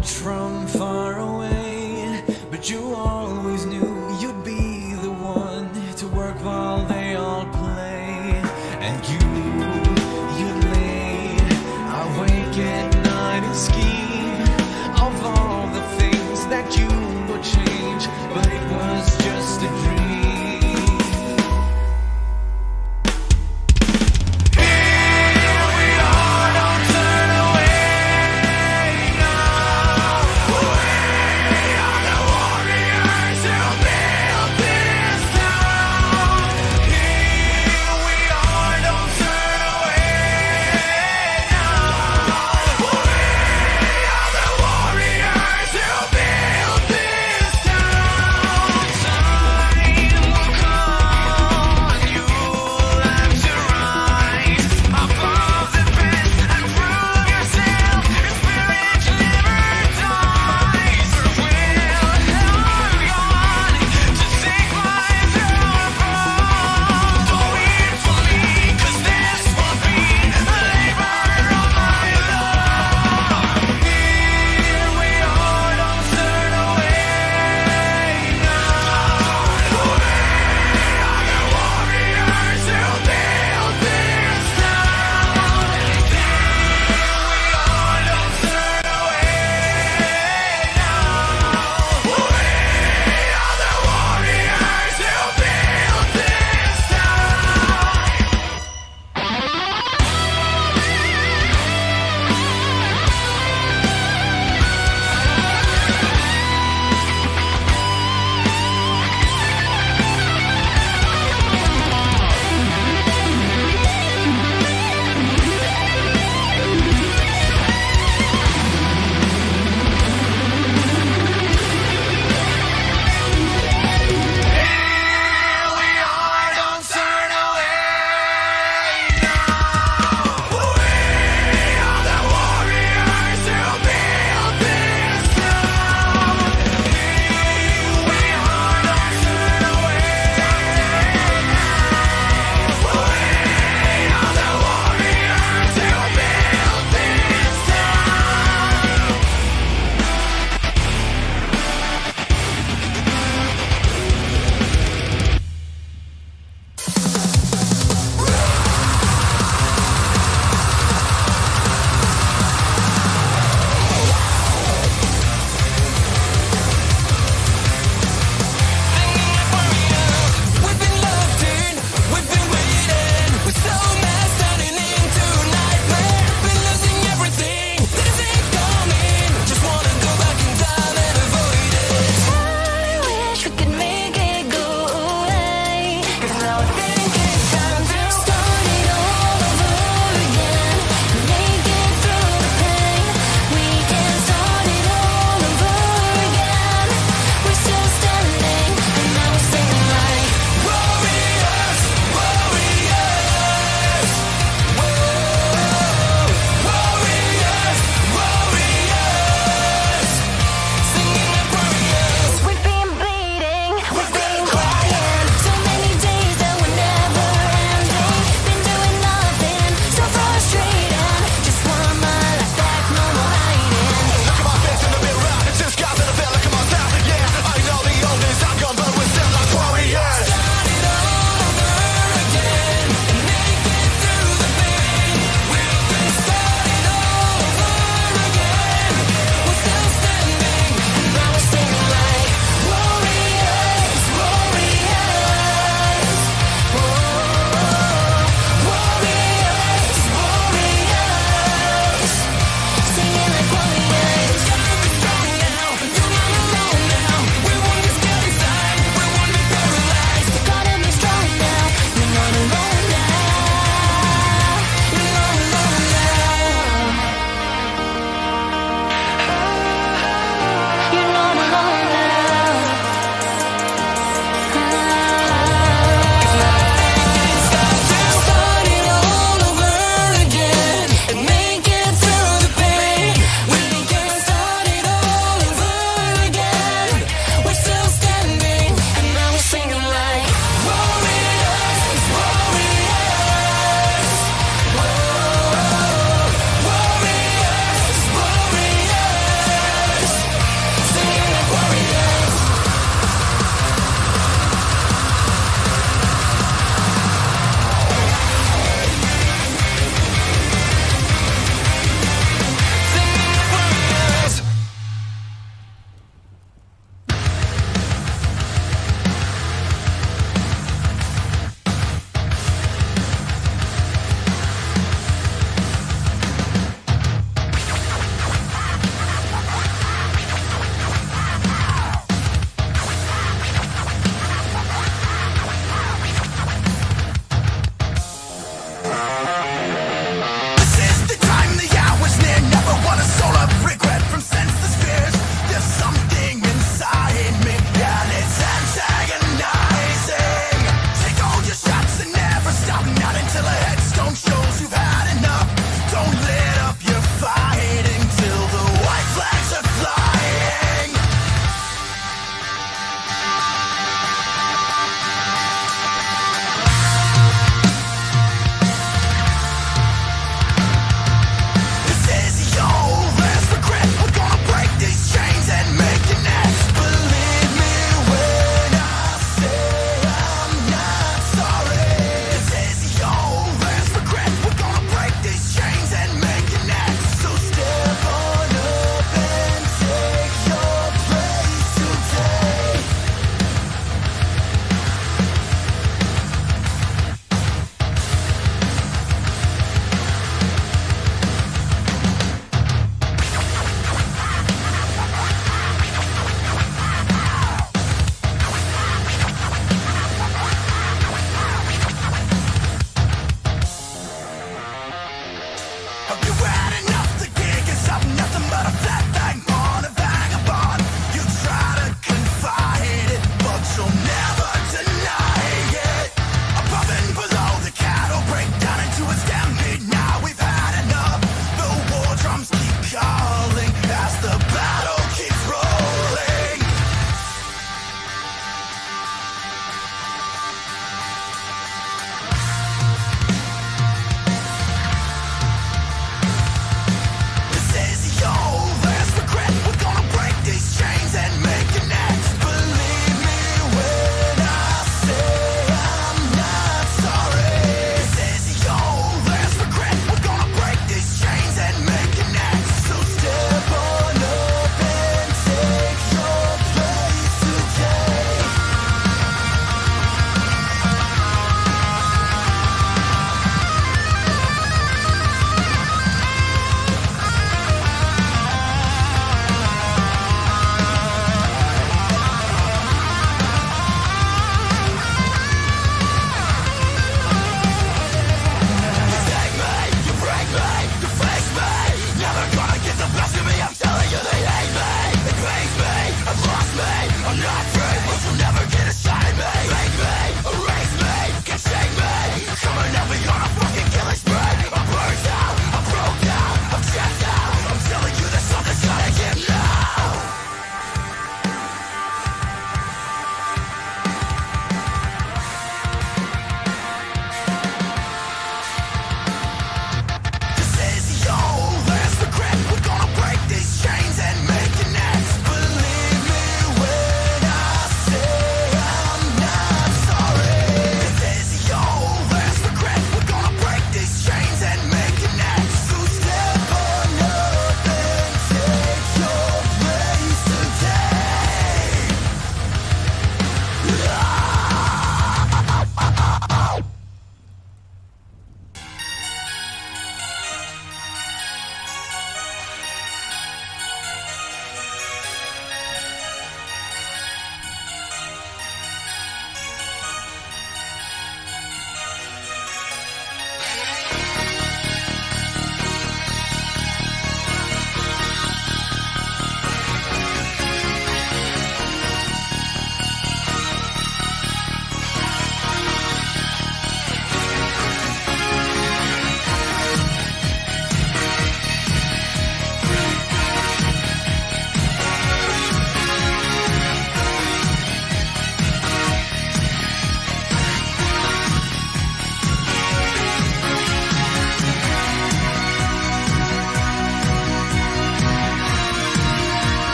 watched from far away, but you always knew you'd be the one to work while they all play. And you'd lay awake at night and scheme of all the things that you would change, but it was just a dream.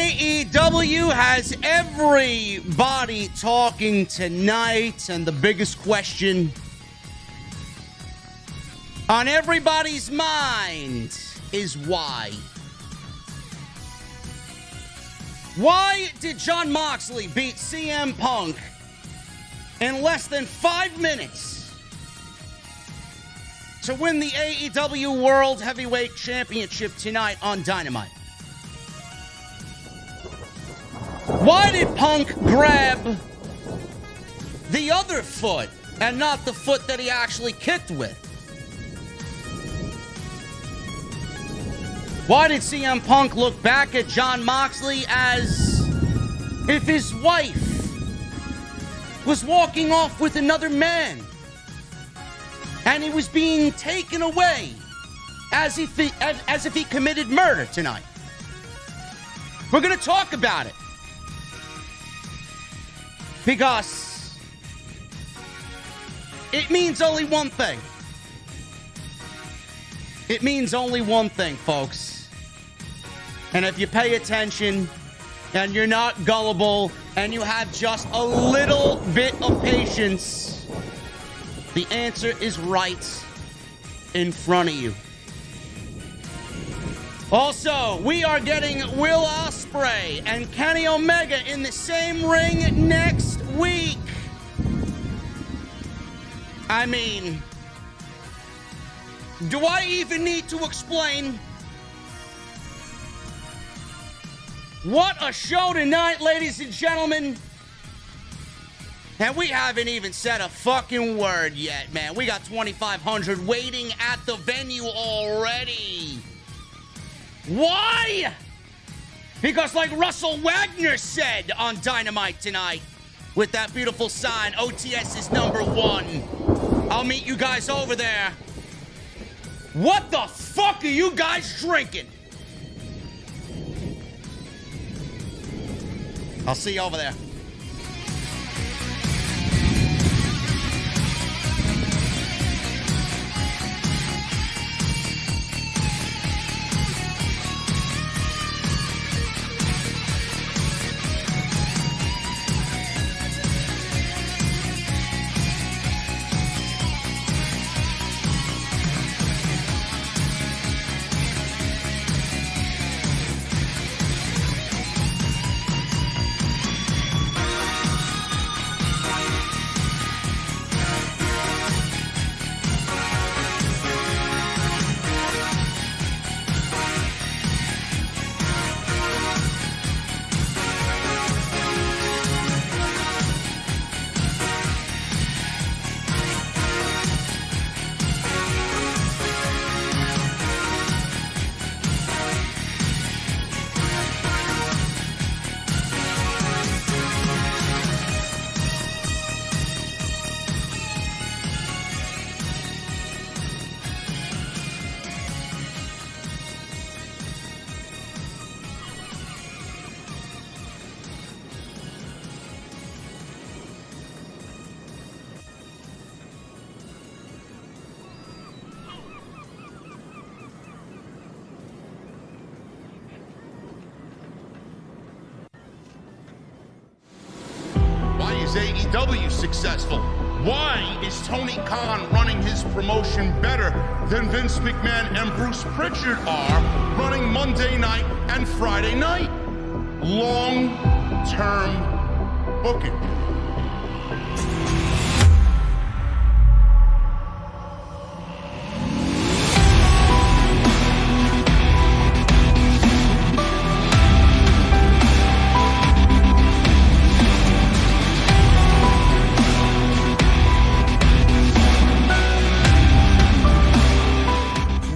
AEW has everybody talking tonight, and the biggest question on everybody's mind is why. Why did Jon Moxley beat CM Punk in less than 5 minutes to win the AEW World Heavyweight Championship tonight on Dynamite? Why did Punk grab the other foot and not the foot that he actually kicked with? Why did CM Punk look back at Jon Moxley as if his wife was walking off with another man and he was being taken away as if he committed murder tonight? We're going to talk about it. Because it means only one thing. It means only one thing, folks. And if you pay attention and you're not gullible and you have just a little bit of patience, the answer is right in front of you. Also, we are getting Will Ospreay and Kenny Omega in the same ring next week. I mean, do I even need to explain? What a show tonight, ladies and gentlemen. And we haven't even said a fucking word yet, man. We got 2,500 waiting at the venue already. Why? Because like Russell Wagner said on Dynamite tonight, with that beautiful sign, OTS is #1. I'll meet you guys over there. What the fuck are you guys drinking? I'll see you over there. AEW successful? Why is Tony Khan running his promotion better than Vince McMahon and Bruce Pritchard are running Monday night and Friday night? Long-term booking.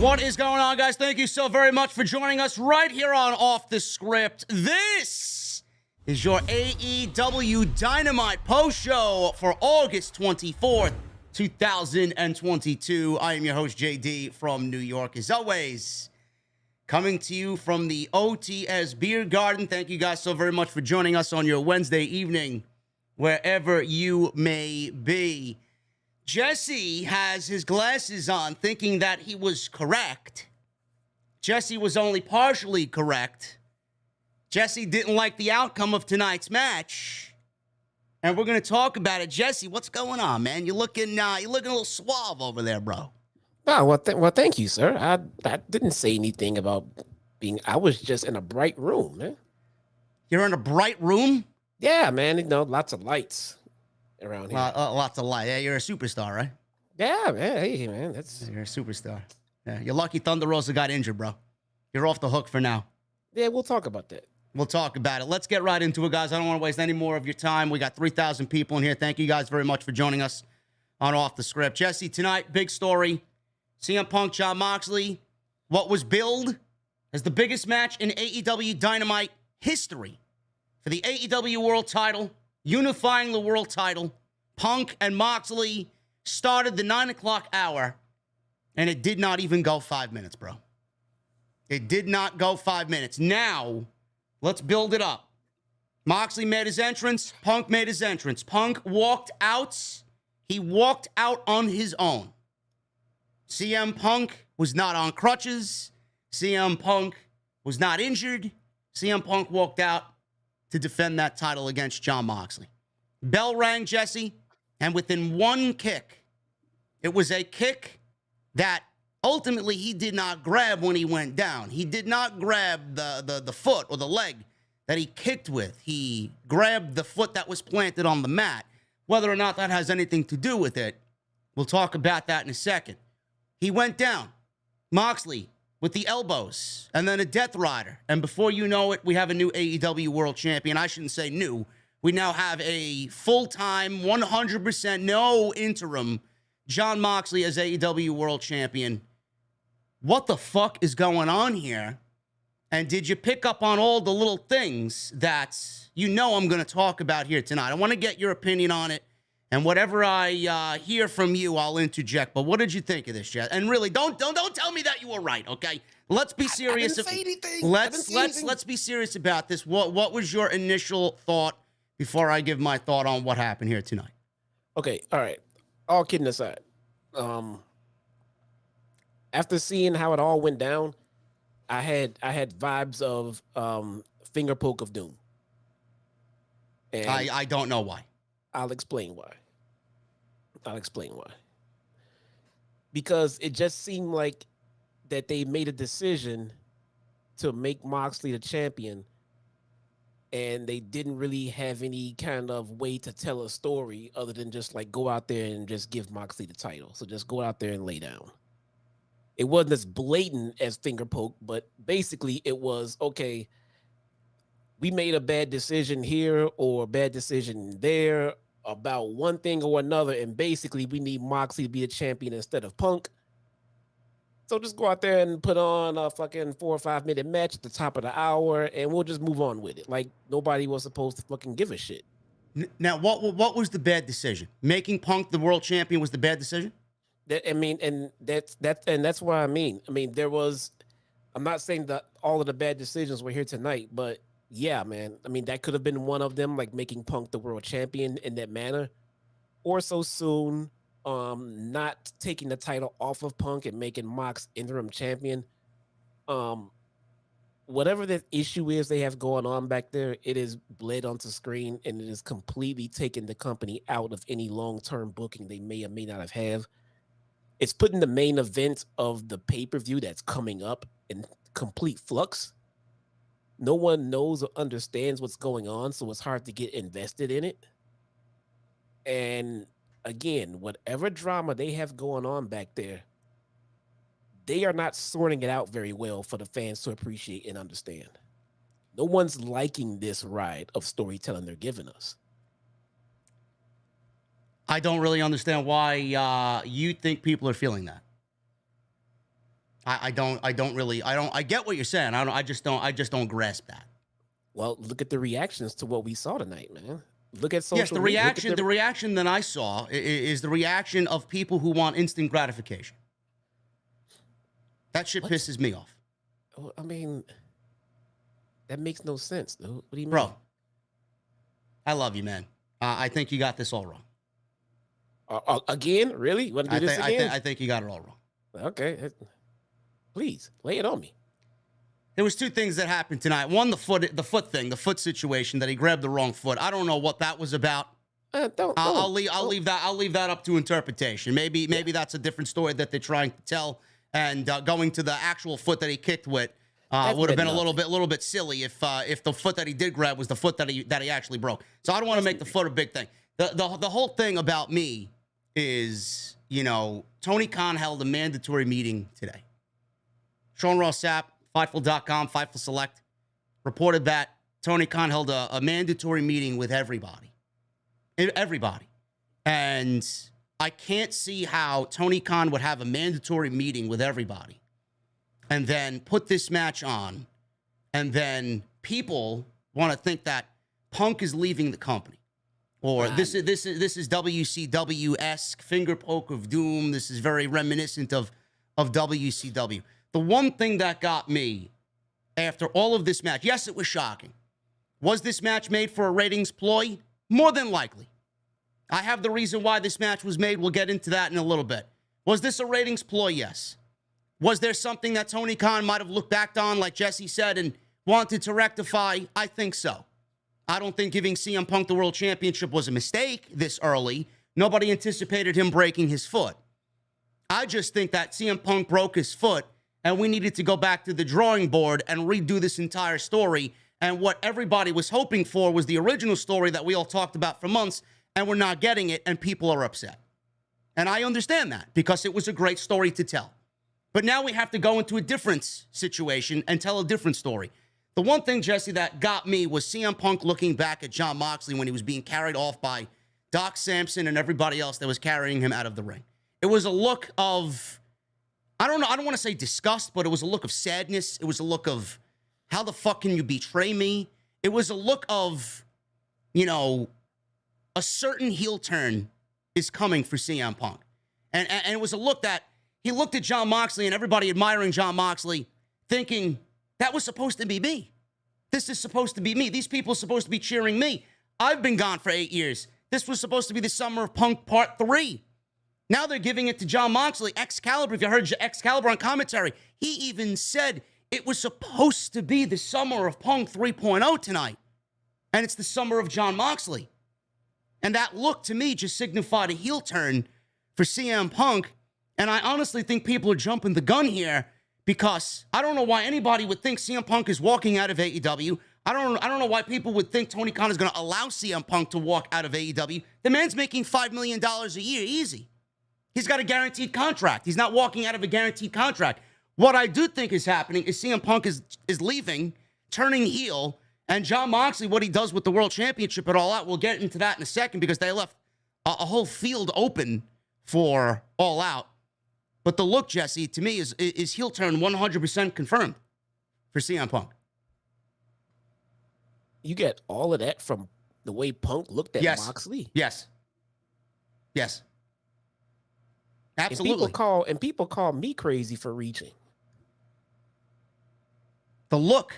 What is going on, guys? Thank you so very much for joining us right here on Off the Script. This is your AEW Dynamite post show for August 24th, 2022. I am your host, JD from New York, as always, coming to you from the OTS Beer Garden. Thank you guys so very much for joining us on your Wednesday evening, wherever you may be. Jesse has his glasses on, thinking that he was correct. Jesse was only partially correct. Jesse didn't like the outcome of tonight's match, and we're going to talk about it. Jesse, what's going on, man? You're looking a little suave over there, bro. Oh, well, thank you, sir. I didn't say anything about being. I was just in a bright room, man. You're in a bright room? Yeah, man. Lots of lights around here. Lots of light. Yeah, you're a superstar, right? Yeah, man. Hey, man. You're a superstar. Yeah, you're lucky Thunder Rosa got injured, bro. You're off the hook for now. Yeah, we'll talk about that. We'll talk about it. Let's get right into it, guys. I don't want to waste any more of your time. We got 3,000 people in here. Thank you guys very much for joining us on Off the Script. Jesse, tonight, big story. CM Punk, Jon Moxley. What was billed as the biggest match in AEW Dynamite history for the AEW World title, unifying the world title. Punk and Moxley started the 9 o'clock hour, and it did not even go 5 minutes, bro. It did not go 5 minutes. Now, let's build it up. Moxley made his entrance. Punk made his entrance. Punk walked out. He walked out on his own. CM Punk was not on crutches. CM Punk was not injured. CM Punk walked out to defend that title against Jon Moxley. Bell rang, Jesse, and within one kick, it was a kick that ultimately he did not grab when he went down. He did not grab the foot or the leg that he kicked with. He grabbed the foot that was planted on the mat. Whether or not that has anything to do with it, we'll talk about that in a second. He went down. Moxley with the elbows and then a Death Rider. And before you know it, we have a new AEW World Champion. I shouldn't say new. We now have a full-time, 100%, no interim, Jon Moxley as AEW World Champion. What the fuck is going on here? And did you pick up on all the little things that I'm going to talk about here tonight? I want to get your opinion on it. And whatever I hear from you, I'll interject. But what did you think of this, Jess? And really, don't tell me that you were right, okay? Let's be serious. I didn't say anything. Let's be serious about this. What was your initial thought before I give my thought on what happened here tonight? Okay, all right. All kidding aside, after seeing how it all went down, I had vibes of Finger Poke of Doom. And I don't know why. I'll explain why. Because it just seemed like that they made a decision to make Moxley the champion, and they didn't really have any kind of way to tell a story other than just like go out there and just give Moxley the title. So just go out there and lay down. It wasn't as blatant as Finger Poke, but basically it was, okay, we made a bad decision here or a bad decision there about one thing or another, and basically we need Moxley to be the champion instead of Punk. So just go out there and put on a fucking 4 or 5 minute match at the top of the hour, and we'll just move on with it. Like nobody was supposed to fucking give a shit. Now, what was the bad decision? Making Punk the world champion was the bad decision? That's what I mean. I mean, I'm not saying that all of the bad decisions were here tonight, but yeah, man. I mean, that could have been one of them, like making Punk the world champion in that manner, or so soon, not taking the title off of Punk and making Mox interim champion. Whatever the issue is they have going on back there, it is bled onto screen, and it is completely taken the company out of any long-term booking they may or may not have. It's putting the main event of the pay-per-view that's coming up in complete flux. No one knows or understands what's going on, so it's hard to get invested in it. And again, whatever drama they have going on back there, they are not sorting it out very well for the fans to appreciate and understand. No one's liking this ride of storytelling they're giving us. I don't really understand why you think people are feeling that. I get what you're saying. I just don't grasp that. Well, look at the reactions to what we saw tonight, man. Look at social Yes, the reaction that I saw is the reaction of people who want instant gratification. That shit pisses me off. I mean, that makes no sense, dude. What do you mean? Bro, I love you, man. I think you got this all wrong. Again? Really? You want to do this again? I think you got it all wrong. Okay. Please, lay it on me. There was two things that happened tonight. One, the foot situation that he grabbed the wrong foot. I don't know what that was about. I'll leave that up to interpretation. Maybe that's a different story that they're trying to tell. And going to the actual foot that he kicked with would have been a little bit silly if the foot that he did grab was the foot that he actually broke. So I don't want to make the foot a big thing. The whole thing about me is, Tony Khan held a mandatory meeting today. Sean Ross Sapp, Fightful.com, Fightful Select, reported that Tony Khan held a mandatory meeting with everybody. Everybody. And I can't see how Tony Khan would have a mandatory meeting with everybody and then put this match on, and then people want to think that Punk is leaving the company. Or this is WCW-esque finger poke of doom. This is very reminiscent of WCW. The one thing that got me after all of this match, yes, it was shocking. Was this match made for a ratings ploy? More than likely. I have the reason why this match was made. We'll get into that in a little bit. Was this a ratings ploy? Yes. Was there something that Tony Khan might have looked back on, like Jesse said, and wanted to rectify? I think so. I don't think giving CM Punk the World Championship was a mistake this early. Nobody anticipated him breaking his foot. I just think that CM Punk broke his foot, and we needed to go back to the drawing board and redo this entire story. And what everybody was hoping for was the original story that we all talked about for months, and we're not getting it, and people are upset. And I understand that, because it was a great story to tell. But now we have to go into a different situation and tell a different story. The one thing, Jesse, that got me was CM Punk looking back at Jon Moxley when he was being carried off by Doc Samson and everybody else that was carrying him out of the ring. It was a look of, I don't want to say disgust, but it was a look of sadness. It was a look of, how the fuck can you betray me? It was a look of, a certain heel turn is coming for CM Punk. And it was a look that he looked at Jon Moxley and everybody admiring Jon Moxley, thinking, that was supposed to be me. This is supposed to be me. These people are supposed to be cheering me. I've been gone for 8 years. This was supposed to be the Summer of Punk Part 3. Now they're giving it to Jon Moxley. Excalibur, if you heard Excalibur on commentary, he even said it was supposed to be the Summer of Punk 3.0 tonight. And it's the Summer of Jon Moxley. And that look, to me, just signified a heel turn for CM Punk. And I honestly think people are jumping the gun here, because I don't know why anybody would think CM Punk is walking out of AEW. I don't know why people would think Tony Khan is going to allow CM Punk to walk out of AEW. The man's making $5 million a year, easy. He's got a guaranteed contract. He's not walking out of a guaranteed contract. What I do think is happening is CM Punk is leaving, turning heel, and Jon Moxley, what he does with the World Championship at All Out, we'll get into that in a second, because they left a whole field open for All Out. But the look, Jesse, to me, is heel turn 100% confirmed for CM Punk. You get all of that from the way Punk looked at Moxley? Yes. Absolutely. And people call me crazy for reaching. The look.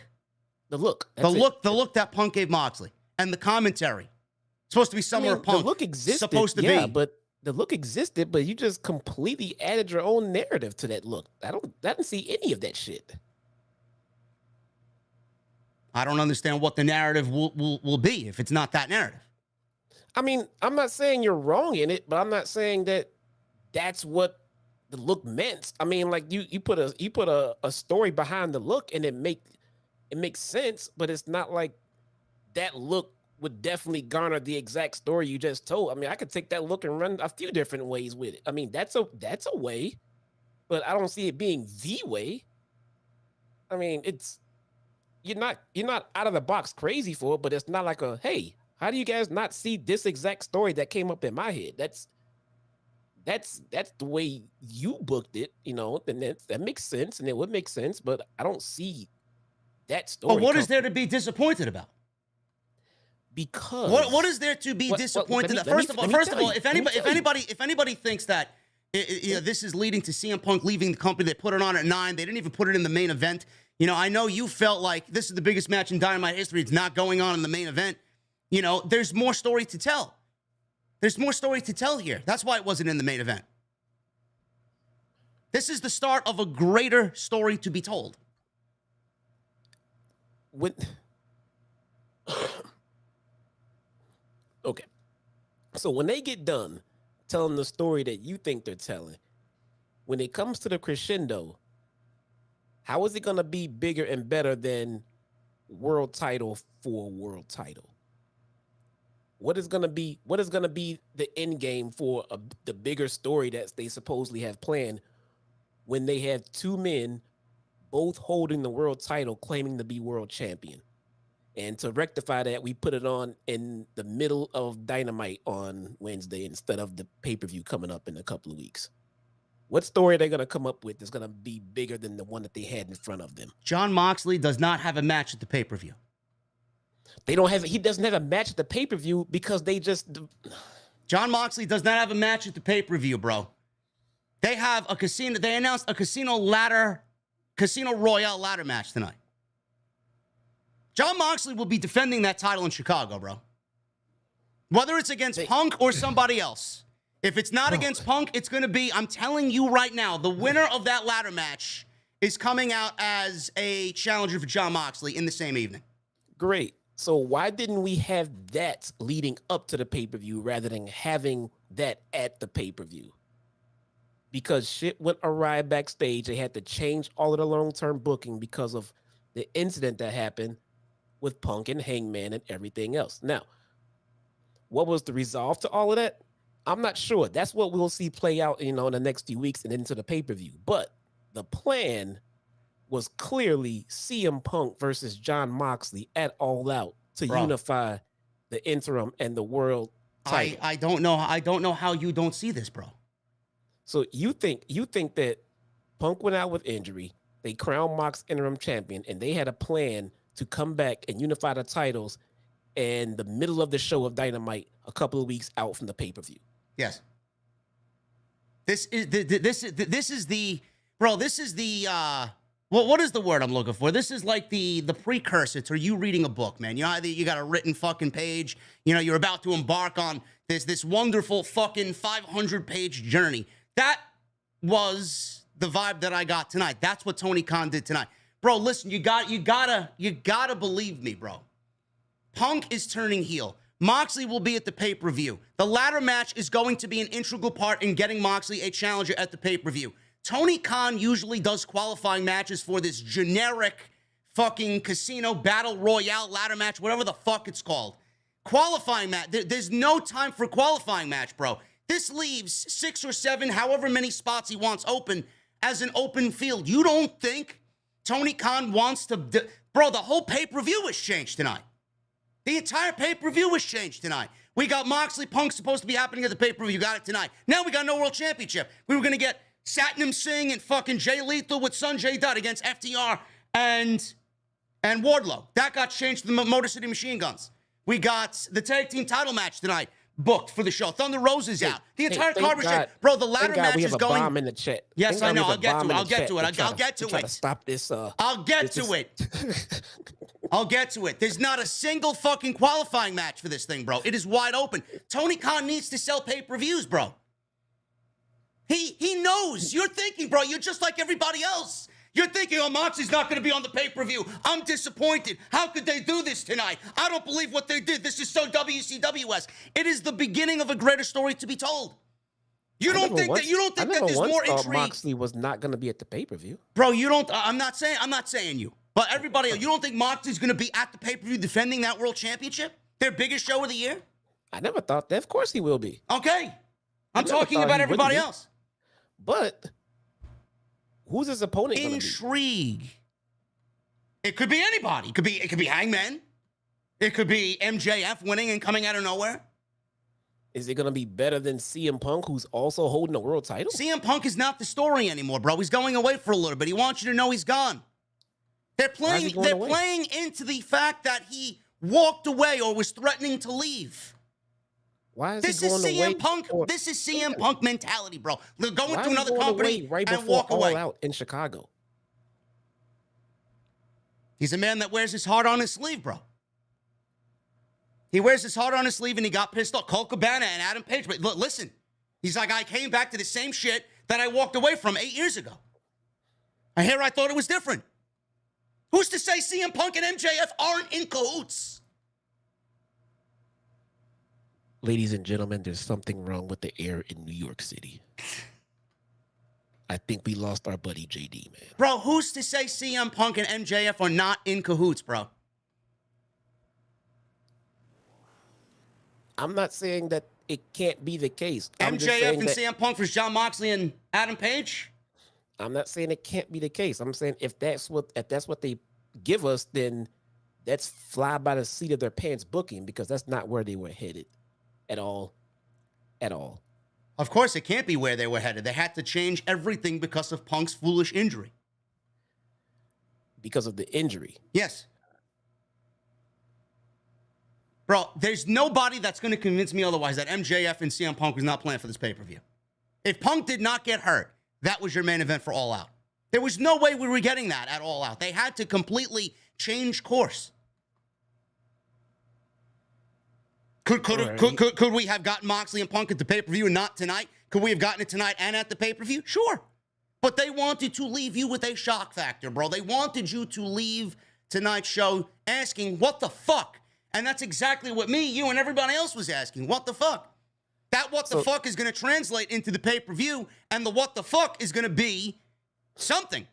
The look that Punk gave Moxley. And the commentary. It's supposed to be Summer of Punk. The look existed. Supposed to be. But the look existed, but you just completely added your own narrative to that look. I didn't see any of that shit. I don't understand what the narrative will be if it's not that narrative. I mean, I'm not saying you're wrong in it, but I'm not saying that that's what the look meant. I mean, like you put a story behind the look, and it makes sense, but it's not like that look would definitely garner the exact story you just told. I mean, I could take that look and run a few different ways with it. I mean, that's a way, but I don't see it being the way. I mean, you're not out of the box crazy for it, but it's not like hey, how do you guys not see this exact story that came up in my head? That's the way you booked it, and that makes sense, and it would make sense, but I don't see that story. But what is there to be disappointed about? Because what is there to be disappointed? First of all, if anybody thinks that this is leading to CM Punk leaving the company, they put it on at 9. They didn't even put it in the main event. I know you felt like this is the biggest match in Dynamite history. It's not going on in the main event. There's more story to tell. There's more story to tell here. That's why it wasn't in the main event. This is the start of a greater story to be told. when okay, so when they get done telling the story that you think they're telling, when it comes to the crescendo, how is it going to be bigger and better than world title for world title? What is going to be the end game for the bigger story that they supposedly have planned when they have two men both holding the world title claiming to be world champion? And to rectify that, we put it on in the middle of Dynamite on Wednesday instead of the pay-per-view coming up in a couple of weeks. What story are they going to come up with that's going to be bigger than the one that they had in front of them? Jon Moxley does not have a match at the pay-per-view. He doesn't have a match at the pay-per-view because they just... Jon Moxley does not have a match at the pay-per-view, bro. They have a casino. They announced a Casino Royale ladder match tonight. Jon Moxley will be defending that title in Chicago, bro. Whether it's against Punk or somebody else. If it's not against Punk, it's going to be, I'm telling you right now, the winner of that ladder match is coming out as a challenger for Jon Moxley in the same evening. Great. So why didn't we have that leading up to the pay-per-view rather than having that at the pay-per-view? Because shit went awry backstage. They had to change all of the long-term booking because of the incident that happened with Punk and Hangman and everything else. Now, what was the resolve to all of that? I'm not sure. That's what we'll see play out, in the next few weeks and into the pay-per-view. But the plan was clearly CM Punk versus Jon Moxley at All Out to unify the interim and the world title. I don't know how you don't see this, bro. So you think that Punk went out with injury, they crowned Mox interim champion, and they had a plan to come back and unify the titles in the middle of the show of Dynamite a couple of weeks out from the pay-per-view. Yes. This is the what is the word I'm looking for? This is like the precursor to you reading a book, man. You got a written fucking page. You're about to embark on this wonderful fucking 500-page journey. That was the vibe that I got tonight. That's what Tony Khan did tonight. Bro, listen, you gotta believe me, bro. Punk is turning heel. Moxley will be at the pay-per-view. The ladder match is going to be an integral part in getting Moxley a challenger at the pay-per-view. Tony Khan usually does qualifying matches for this generic fucking casino battle royale ladder match, whatever the fuck it's called. Qualifying match. There's no time for qualifying match, bro. This leaves 6 or 7, however many spots he wants open, as an open field. You don't think Tony Khan wants to... Bro, the whole pay-per-view was changed tonight. The entire pay-per-view was changed tonight. We got Moxley Punk supposed to be happening at the pay-per-view. You got it tonight. Now we got no World Championship. We were going to get Satnam Singh and fucking Jay Lethal with Sanjay Dutt against FTR and Wardlow. That got changed to the Motor City Machine Guns. We got the tag team title match tonight booked for the show. Thunder Rosa's out. The entire card was changed. Bro, the ladder match is going... Bomb in the chat. Yes, I know. I'll get to it. I'll get to it. Stop this. I'll get to it. I'll get to it. There's not a single fucking qualifying match for this thing, bro. It is wide open. Tony Khan needs to sell pay-per-views, bro. He knows. You're thinking, bro, you're just like everybody else. You're thinking, oh, Moxley's not going to be on the pay-per-view. I'm disappointed. How could they do this tonight? I don't believe what they did. This is so WCW-esque. It is the beginning of a greater story to be told. You don't think that there's more intrigue? Moxley was not going to be at the pay-per-view. Bro, you don't. I'm not saying you. But everybody else, you don't think Moxley's going to be at the pay-per-view defending that world championship? Their biggest show of the year? I never thought that. Of course he will be. Okay. I'm talking about everybody else. But who's his opponent going to be? Intrigue. It could be anybody. It could be Hangman. It could be MJF winning and coming out of nowhere. Is it going to be better than CM Punk, who's also holding a world title? CM Punk is not the story anymore, bro. He's going away for a little bit. He wants you to know he's gone. They're playing into the fact that he walked away or was threatening to leave. Why is this he going is CM away? Punk. This is CM Punk mentality, bro. They're going Why to another company right and before walk away. All Out in Chicago. He's a man that wears his heart on his sleeve, bro. He wears his heart on his sleeve, and he got pissed off. Colt Cabana and Adam Page. But look, listen, he's like, I came back to the same shit that I walked away from 8 years ago. And here I thought it was different. Who's to say CM Punk and MJF aren't in cahoots? Ladies and gentlemen, there's something wrong with the air in New York City. I think we lost our buddy JD, man. Bro, who's to say CM Punk and MJF are not in cahoots, bro? I'm not saying that it can't be the case. I'm just MJF saying and that, CM Punk versus Jon Moxley and Adam Page? I'm not saying it can't be the case. I'm saying if that's what they give us, then that's fly by the seat of their pants booking, because that's not where they were headed at all. At all. Of course, it can't be where they were headed. They had to change everything because of Punk's foolish injury. Because of the injury. Yes. Bro, there's nobody that's going to convince me otherwise that MJF and CM Punk was not playing for this pay-per-view. If Punk did not get hurt, that was your main event for All Out. There was no way we were getting that at All Out. They had to completely change course. Could we have gotten Moxley and Punk at the pay-per-view and not tonight? Could we have gotten it tonight and at the pay-per-view? Sure. But they wanted to leave you with a shock factor, bro. They wanted you to leave tonight's show asking, what the fuck? And that's exactly what me, you, and everybody else was asking. What the fuck? That what the fuck is going to translate into the pay-per-view, and the what the fuck is going to be something.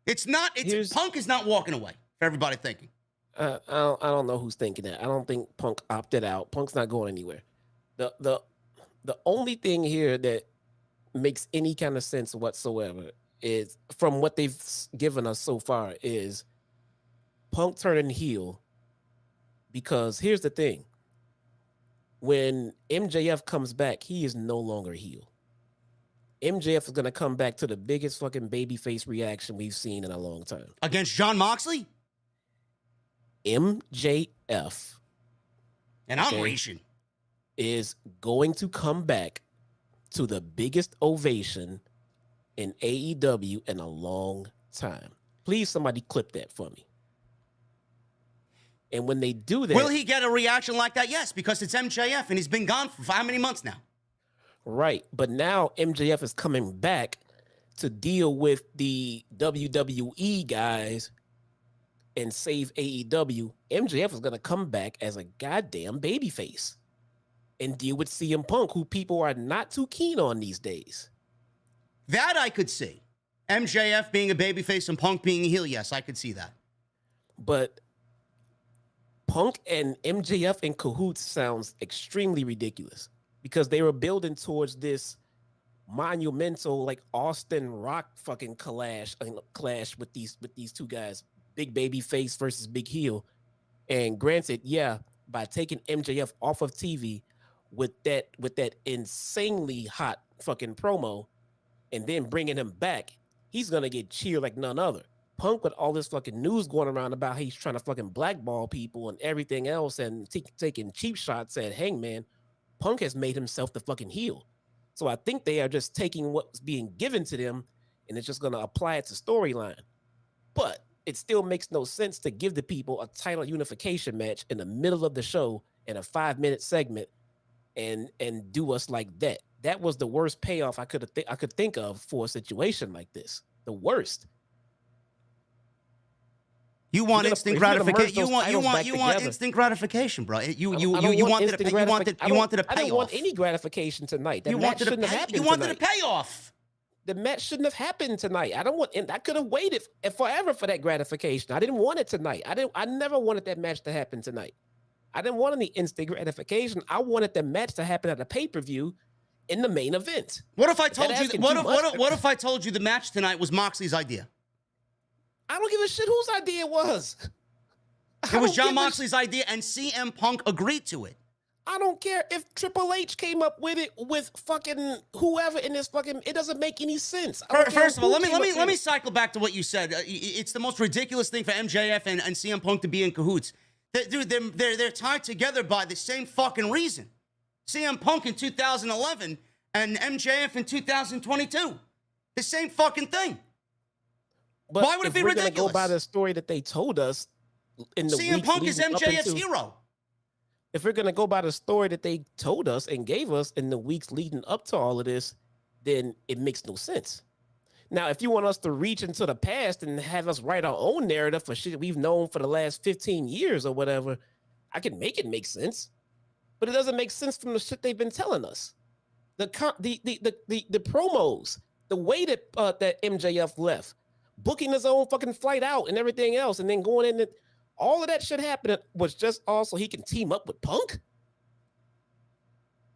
Punk is not walking away, for everybody thinking. I don't know who's thinking that. I don't think Punk opted out. Punk's not going anywhere. The only thing here that makes any kind of sense whatsoever is, from what they've given us so far, is Punk turning heel. Because here's the thing. When MJF comes back, he is no longer heel. MJF is going to come back to the biggest fucking babyface reaction we've seen in a long time. Against Jon Moxley? MJF. And I'm reaching. Is going to come back to the biggest ovation in AEW in a long time. Please, somebody clip that for me. And when they do that... Will he get a reaction like that? Yes, because it's MJF, and he's been gone for how many months now? Right. But now MJF is coming back to deal with the WWE guys and save AEW. MJF is going to come back as a goddamn babyface and deal with CM Punk, who people are not too keen on these days. That I could see. MJF being a babyface and Punk being a heel, yes, I could see that. But Punk and MJF in cahoots sounds extremely ridiculous, because they were building towards this monumental, like, Austin Rock fucking clash with these two guys, big baby face versus big heel. And granted, yeah, by taking MJF off of TV with that insanely hot fucking promo and then bringing him back, he's gonna get cheered like none other. Punk, with all this fucking news going around about how he's trying to fucking blackball people and everything else and taking cheap shots at Hangman, Punk has made himself the fucking heel. So I think they are just taking what's being given to them and it's just going to apply it to storyline. But it still makes no sense to give the people a title unification match in the middle of the show in a 5-minute segment and do us like that. That was the worst payoff I could think of for a situation like this. The worst. You want instant gratification. You want instant gratification, bro. You wanted a payoff. I don't want any gratification tonight. You wanted a payoff. The match shouldn't have happened tonight. I could have waited forever for that gratification. I didn't want it tonight. I never wanted that match to happen tonight. I didn't want any instant gratification. I wanted the match to happen at a pay-per-view in the main event. What if I told you? What if I told you the match tonight was Moxley's idea? I don't give a shit whose idea it was. It was Jon Moxley's idea, and CM Punk agreed to it. I don't care if Triple H came up with it with fucking whoever in this fucking. It doesn't make any sense. First of all, let me cycle back to what you said. It's the most ridiculous thing for MJF and CM Punk to be in cahoots. Dude, they're tied together by the same fucking reason. CM Punk in 2011 and MJF in 2022, the same fucking thing. But why would it be ridiculous? If we're going to go by the story that they told us in the CM Punk is MJF's hero. If we're going to go by the story that they told us and gave us in the weeks leading up to all of this, then it makes no sense. Now, if you want us to reach into the past and have us write our own narrative for shit we've known for the last 15 years or whatever, I can make it make sense. But it doesn't make sense from the shit they've been telling us. The promos, the way that that MJF left, booking his own fucking flight out and everything else, and then going in and all of that shit happening was just also he can team up with Punk.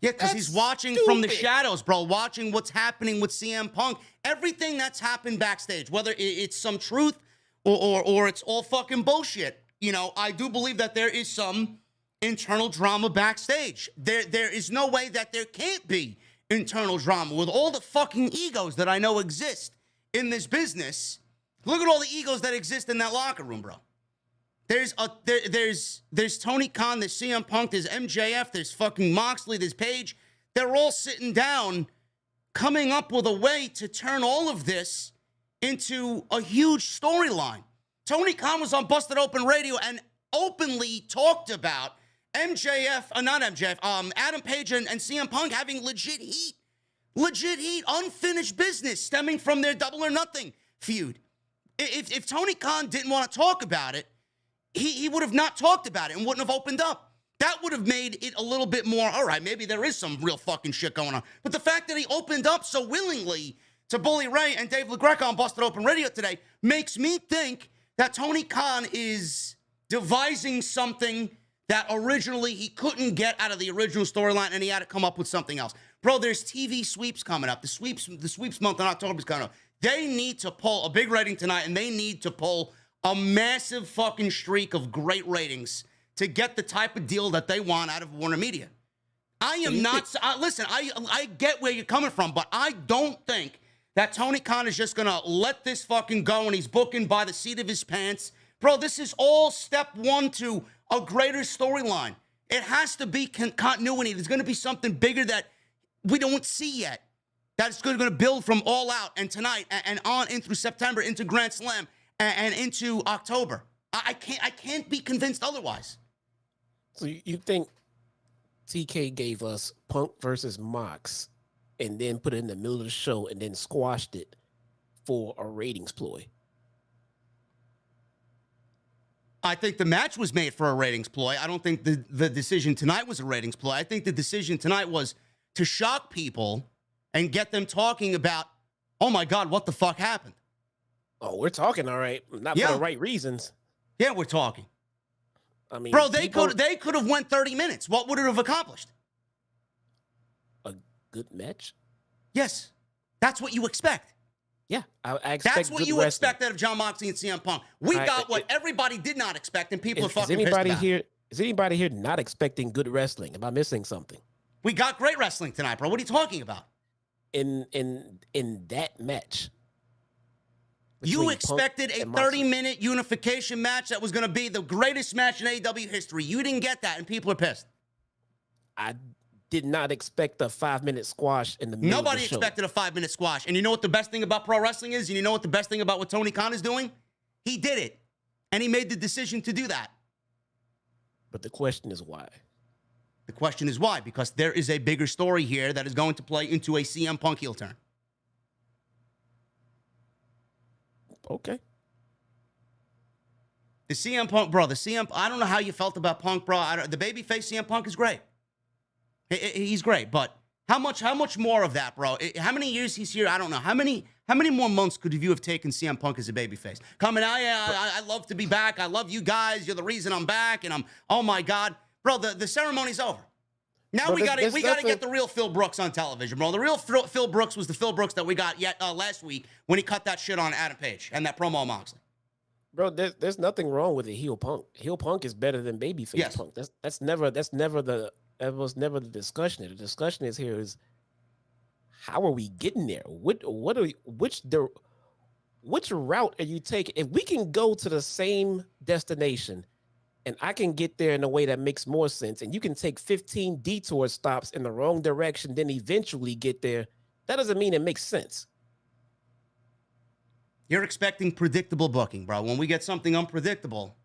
Yeah, because he's watching from the shadows, bro, watching what's happening with CM Punk. Everything that's happened backstage, whether it's some truth or it's all fucking bullshit. You know, I do believe that there is some internal drama backstage. There is no way that there can't be internal drama with all the fucking egos that I know exist in this business. Look at all the egos that exist in that locker room, bro. There's Tony Khan, there's CM Punk, there's MJF, there's fucking Moxley, there's Page. They're all sitting down, coming up with a way to turn all of this into a huge storyline. Tony Khan was on Busted Open Radio and openly talked about Adam Page and CM Punk having legit heat, unfinished business stemming from their Double or Nothing feud. If Tony Khan didn't want to talk about it, he would have not talked about it and wouldn't have opened up. That would have made it a little bit more, all right, maybe there is some real fucking shit going on. But the fact that he opened up so willingly to Bully Ray and Dave LaGreca on Busted Open Radio today makes me think that Tony Khan is devising something that originally he couldn't get out of the original storyline and he had to come up with something else. Bro, there's TV sweeps coming up. The sweeps month in October is coming up. They need to pull a big rating tonight, and they need to pull a massive fucking streak of great ratings to get the type of deal that they want out of Warner Media. I am not... listen, I get where you're coming from, but I don't think that Tony Khan is just going to let this fucking go and he's booking by the seat of his pants. Bro, this is all step one to a greater storyline. It has to be continuity. There's going to be something bigger that we don't see yet. That's going to build from All Out and tonight and on in through September, into Grand Slam, and into October. I can't be convinced otherwise. So you think TK gave us Punk versus Mox and then put it in the middle of the show and then squashed it for a ratings ploy? I think the match was made for a ratings ploy. I don't think the decision tonight was a ratings ploy. I think the decision tonight was to shock people and get them talking about, oh my God, what the fuck happened? Oh, we're talking, all right. Not for the right reasons. Yeah, we're talking. I mean, bro, they could have went 30 minutes. What would it have accomplished? A good match? Yes. That's what you expect. Yeah, I expect that's what you wrestling. expect out of Jon Moxley and CM Punk. We got what everybody did not expect, and people are fucking pissed about. Is anybody here not expecting good wrestling? Am I missing something? We got great wrestling tonight, bro. What are you talking about? In that match. You expected a 30-minute unification match that was going to be the greatest match in AEW history. You didn't get that, and people are pissed. I did not expect a 5-minute squash in the middle of the show. Nobody expected a 5-minute squash. And you know what the best thing about pro wrestling is? And you know what the best thing about what Tony Khan is doing? He did it. And he made the decision to do that. But the question is why? The question is why? Because there is a bigger story here that is going to play into a CM Punk heel turn. Okay. The CM Punk, bro, I don't know how you felt about Punk, bro. The babyface CM Punk is great. He's great, but how much more of that, bro? How many years he's here? I don't know. How many more months could you have taken CM Punk as a babyface? Coming out, I love to be back. I love you guys. You're the reason I'm back, and oh my God. Bro, the ceremony's over. Now we got to get the real Phil Brooks on television, bro. The real Phil Brooks was the Phil Brooks that we got last week when he cut that shit on Adam Page and that promo on Moxley. Bro, there's nothing wrong with a heel Punk. Heel Punk is better than babyface Punk. That was never the discussion. The discussion is how are we getting there? Which route are you taking? If we can go to the same destination and I can get there in a way that makes more sense, and you can take 15 detour stops in the wrong direction, then eventually get there, that doesn't mean it makes sense. You're expecting predictable booking, bro. When we get something unpredictable,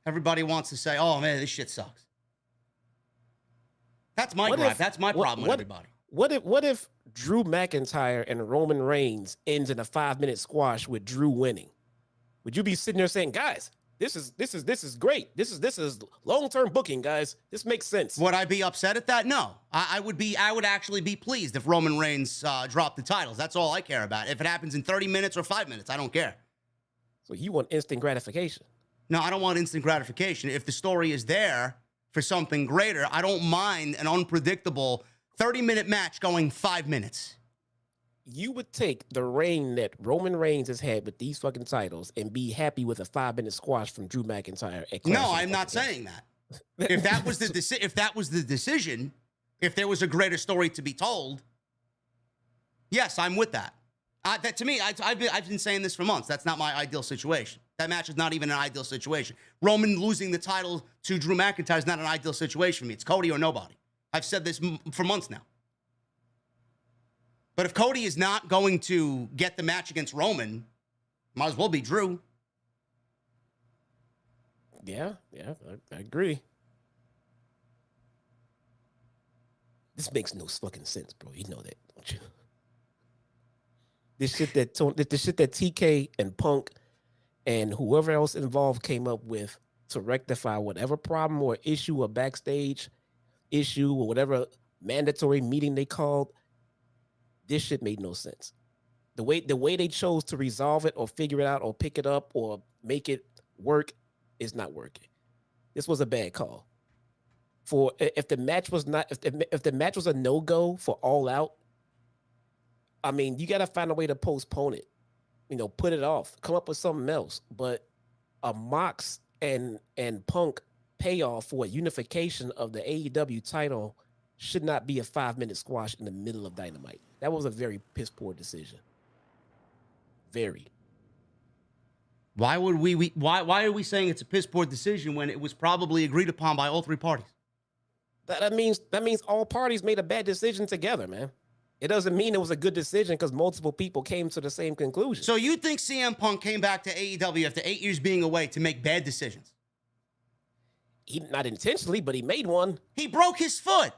everybody wants to say, oh man, this shit sucks. That's my gripe. That's my problem with everybody. What if Drew McIntyre and Roman Reigns ends in a 5-minute squash with Drew winning? Would you be sitting there saying, guys, this is great. This is long-term booking, guys. This makes sense. Would I be upset at that? No. I would actually be pleased if Roman Reigns dropped the titles. That's all I care about. If it happens in 30 minutes or 5 minutes, I don't care. So you want instant gratification? No, I don't want instant gratification. If the story is there for something greater, I don't mind an unpredictable 30-minute match going 5 minutes. You would take the reign that Roman Reigns has had with these fucking titles and be happy with a 5-minute squash from Drew McIntyre at Clash No, of I'm not saying that. If that was the decision, if there was a greater story to be told, yes, I'm with that. That to me, I've been saying this for months. That's not my ideal situation. That match is not even an ideal situation. Roman losing the title to Drew McIntyre is not an ideal situation for me. It's Cody or nobody. I've said this for months now. But if Cody is not going to get the match against Roman, might as well be Drew. Yeah, I agree. This makes no fucking sense, bro. You know that, don't you? This shit that TK and Punk and whoever else involved came up with to rectify whatever problem or issue or backstage issue or whatever mandatory meeting they called, this shit made no sense. The way they chose to resolve it or figure it out or pick it up or make it work is not working. This was a bad call. For if the match was not if the match was a no-go for All Out, I mean, you got to find a way to postpone it. You know, put it off, come up with something else. But a Mox and Punk payoff for a unification of the AEW title should not be a 5-minute squash in the middle of Dynamite. That was a very piss poor decision. Very. Why are we saying it's a piss poor decision when it was probably agreed upon by all three parties? That means all parties made a bad decision together, man. It doesn't mean it was a good decision because multiple people came to the same conclusion. So you think CM Punk came back to AEW after 8 years being away to make bad decisions? He not intentionally, but he made one. He broke his foot.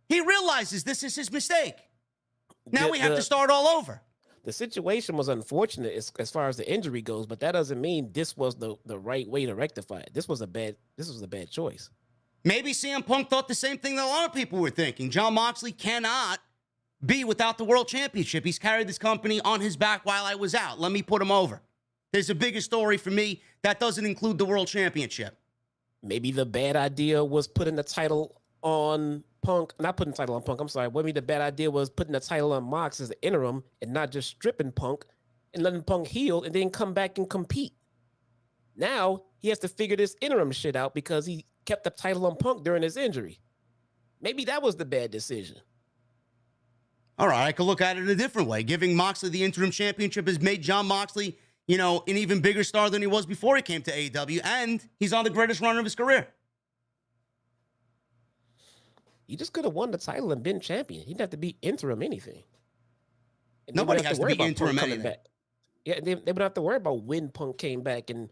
He realizes this is his mistake. Now we have to start all over. The situation was unfortunate as far as the injury goes, but that doesn't mean this was the right way to rectify it. This was a bad choice. Maybe CM Punk thought the same thing that a lot of people were thinking. Jon Moxley cannot be without the World Championship. He's carried this company on his back while I was out. Let me put him over. There's a bigger story for me that doesn't include the World Championship. Maybe the bad idea was putting the title on Punk. Not putting the title on Punk, I'm sorry. Maybe the bad idea was putting the title on Mox as the interim and not just stripping Punk and letting Punk heal and then come back and compete. Now he has to figure this interim shit out because he kept the title on Punk during his injury. Maybe that was the bad decision. All right, I could look at it a different way. Giving Moxley the interim championship has made Jon Moxley, an even bigger star than he was before he came to AEW, and he's on the greatest run of his career. He just could have won the title and been champion. He didn't have to be interim anything. And nobody has to be interim anything. Back. Yeah, they wouldn't have to worry about when Punk came back and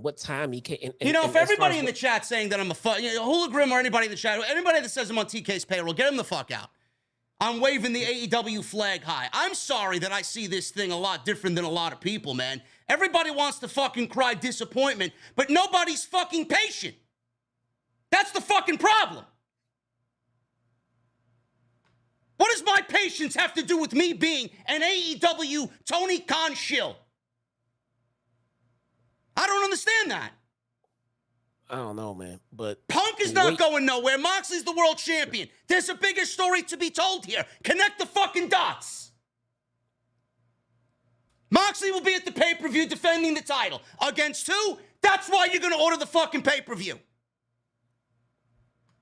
what time he came. If everybody in the chat saying that I'm a Hula Grim or anybody in the chat, anybody that says I'm on TK's payroll, get him the fuck out. I'm waving the AEW flag high. I'm sorry that I see this thing a lot different than a lot of people, man. Everybody wants to fucking cry disappointment, but nobody's fucking patient. That's the fucking problem. What does my patience have to do with me being an AEW Tony Khan shill? I don't understand that. I don't know, man. But Punk is not going nowhere. Moxley's the world champion. There's a bigger story to be told here. Connect the fucking dots. Moxley will be at the pay-per-view defending the title. Against who? That's why you're going to order the fucking pay-per-view.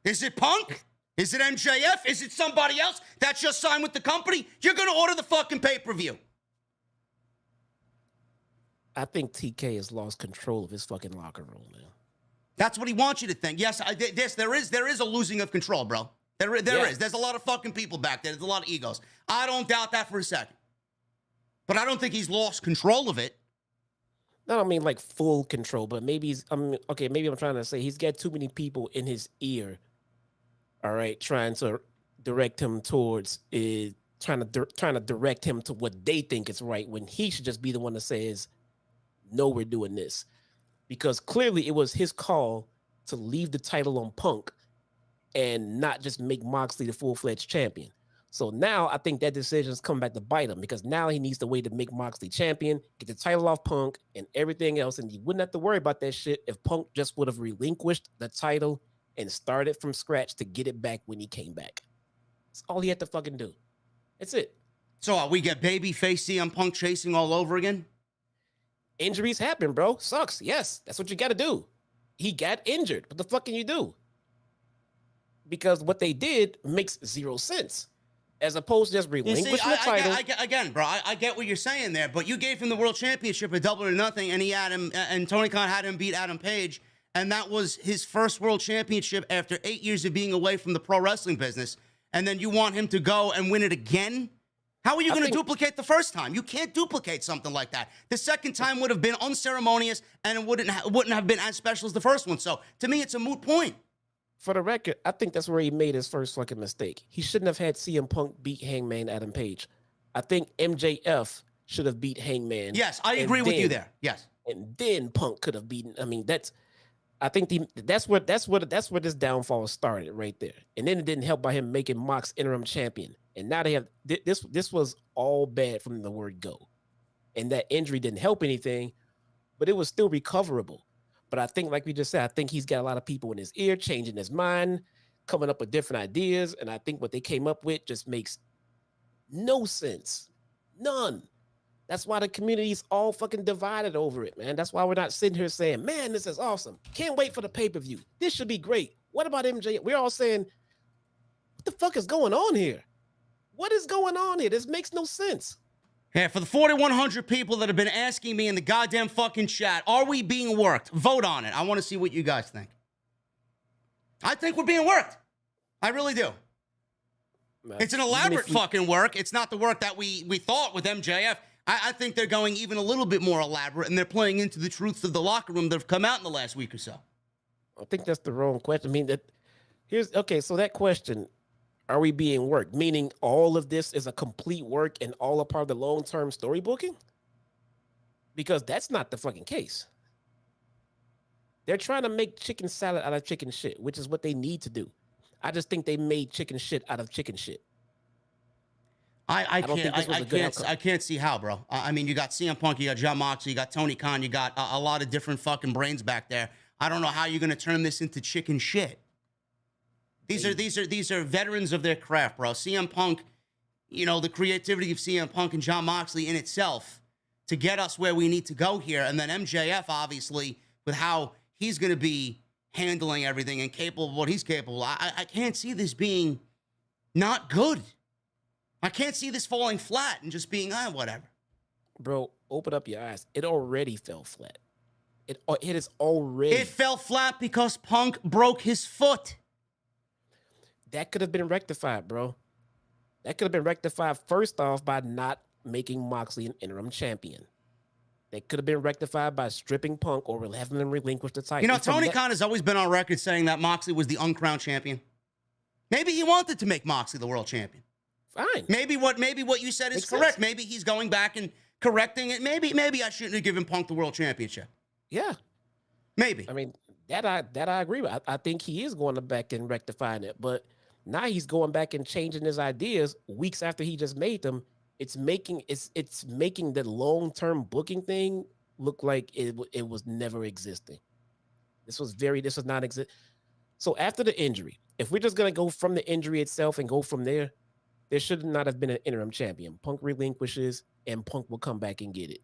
Is it Punk? Is it MJF? Is it somebody else that just signed with the company? You're going to order the fucking pay-per-view. I think TK has lost control of his fucking locker room, man. That's what he wants you to think. Yes, there is a losing of control, bro. There is. There's a lot of fucking people back there. There's a lot of egos. I don't doubt that for a second. But I don't think he's lost control of it. I don't mean like full control, but maybe maybe I'm trying to say he's got too many people in his ear, all right, trying to direct him towards trying to direct him to what they think is right, when he should just be the one that says, no, we're doing this. Because clearly it was his call to leave the title on Punk and not just make Moxley the full-fledged champion. So now I think that decision's come back to bite him, because now he needs to wait to make Moxley champion, get the title off Punk and everything else, and he wouldn't have to worry about that shit if Punk just would have relinquished the title and started from scratch to get it back when he came back. That's all he had to fucking do. That's it. So we get babyface CM Punk chasing all over again? Injuries happen, bro. Sucks. Yes, that's what you got to do. He got injured. What the fuck can you do? Because what they did makes zero sense. As opposed to just relinquishing the title. Again, bro, I get what you're saying there, but you gave him the World Championship at Double or Nothing, and he had him, and Tony Khan had him beat Adam Page, and that was his first World Championship after 8 years of being away from the pro wrestling business, and then you want him to go and win it again? How are you going to duplicate the first time? You can't duplicate something like that. The second time would have been unceremonious, and it wouldn't have been as special as the first one. So, to me, it's a moot point. For the record, I think that's where he made his first fucking mistake. He shouldn't have had CM Punk beat Hangman Adam Page. I think MJF should have beat Hangman. Yes, I agree with you there. Yes. And then Punk could have beaten. I mean, that's where this downfall started right there. And then it didn't help by him making Mox interim champion. And now they have this was all bad from the word go. And that injury didn't help anything, but it was still recoverable. But I think, like we just said, I think he's got a lot of people in his ear, changing his mind, coming up with different ideas. And I think what they came up with just makes no sense. None. That's why the community's all fucking divided over it, man. That's why we're not sitting here saying, man, this is awesome. Can't wait for the pay-per-view. This should be great. What about MJ? We're all saying, what the fuck is going on here? What is going on here? This makes no sense. Yeah, for the 4,100 people that have been asking me in the goddamn fucking chat, are we being worked? Vote on it. I want to see what you guys think. I think we're being worked. I really do. It's an elaborate fucking work. It's not the work that we thought with MJF. I think they're going even a little bit more elaborate, and they're playing into the truths of the locker room that have come out in the last week or so. I think that's the wrong question. I mean, so that question, are we being worked? Meaning all of this is a complete work and all a part of the long-term story booking? Because that's not the fucking case. They're trying to make chicken salad out of chicken shit, which is what they need to do. I just think they made chicken shit out of chicken shit. I can't see how, bro. I mean, you got CM Punk, you got Jon Moxley, you got Tony Khan, you got a lot of different fucking brains back there. I don't know how you're going to turn this into chicken shit. These are veterans of their craft, bro. CM Punk, the creativity of CM Punk and Jon Moxley in itself to get us where we need to go here. And then MJF, obviously, with how he's going to be handling everything and capable of what he's capable of. I can't see this being not good. I can't see this falling flat and just being, whatever. Bro, open up your eyes. It already fell flat. It is already. It fell flat because Punk broke his foot. That could have been rectified, bro. That could have been rectified first off by not making Moxley an interim champion. That could have been rectified by stripping Punk or having him relinquish the title. Tony Khan has always been on record saying that Moxley was the uncrowned champion. Maybe he wanted to make Moxley the world champion. Fine. Maybe what you said is correct. Sense. Maybe he's going back and correcting it. Maybe I shouldn't have given Punk the world championship. Yeah. Maybe. I mean, that I agree with. I think he is going back and rectifying it, but now he's going back and changing his ideas weeks after he just made them. It's making the long-term booking thing look like it was never existing. This was not exist. So after the injury, if we're just gonna go from the injury itself and go from there, there should not have been an interim champion. Punk relinquishes, and Punk will come back and get it.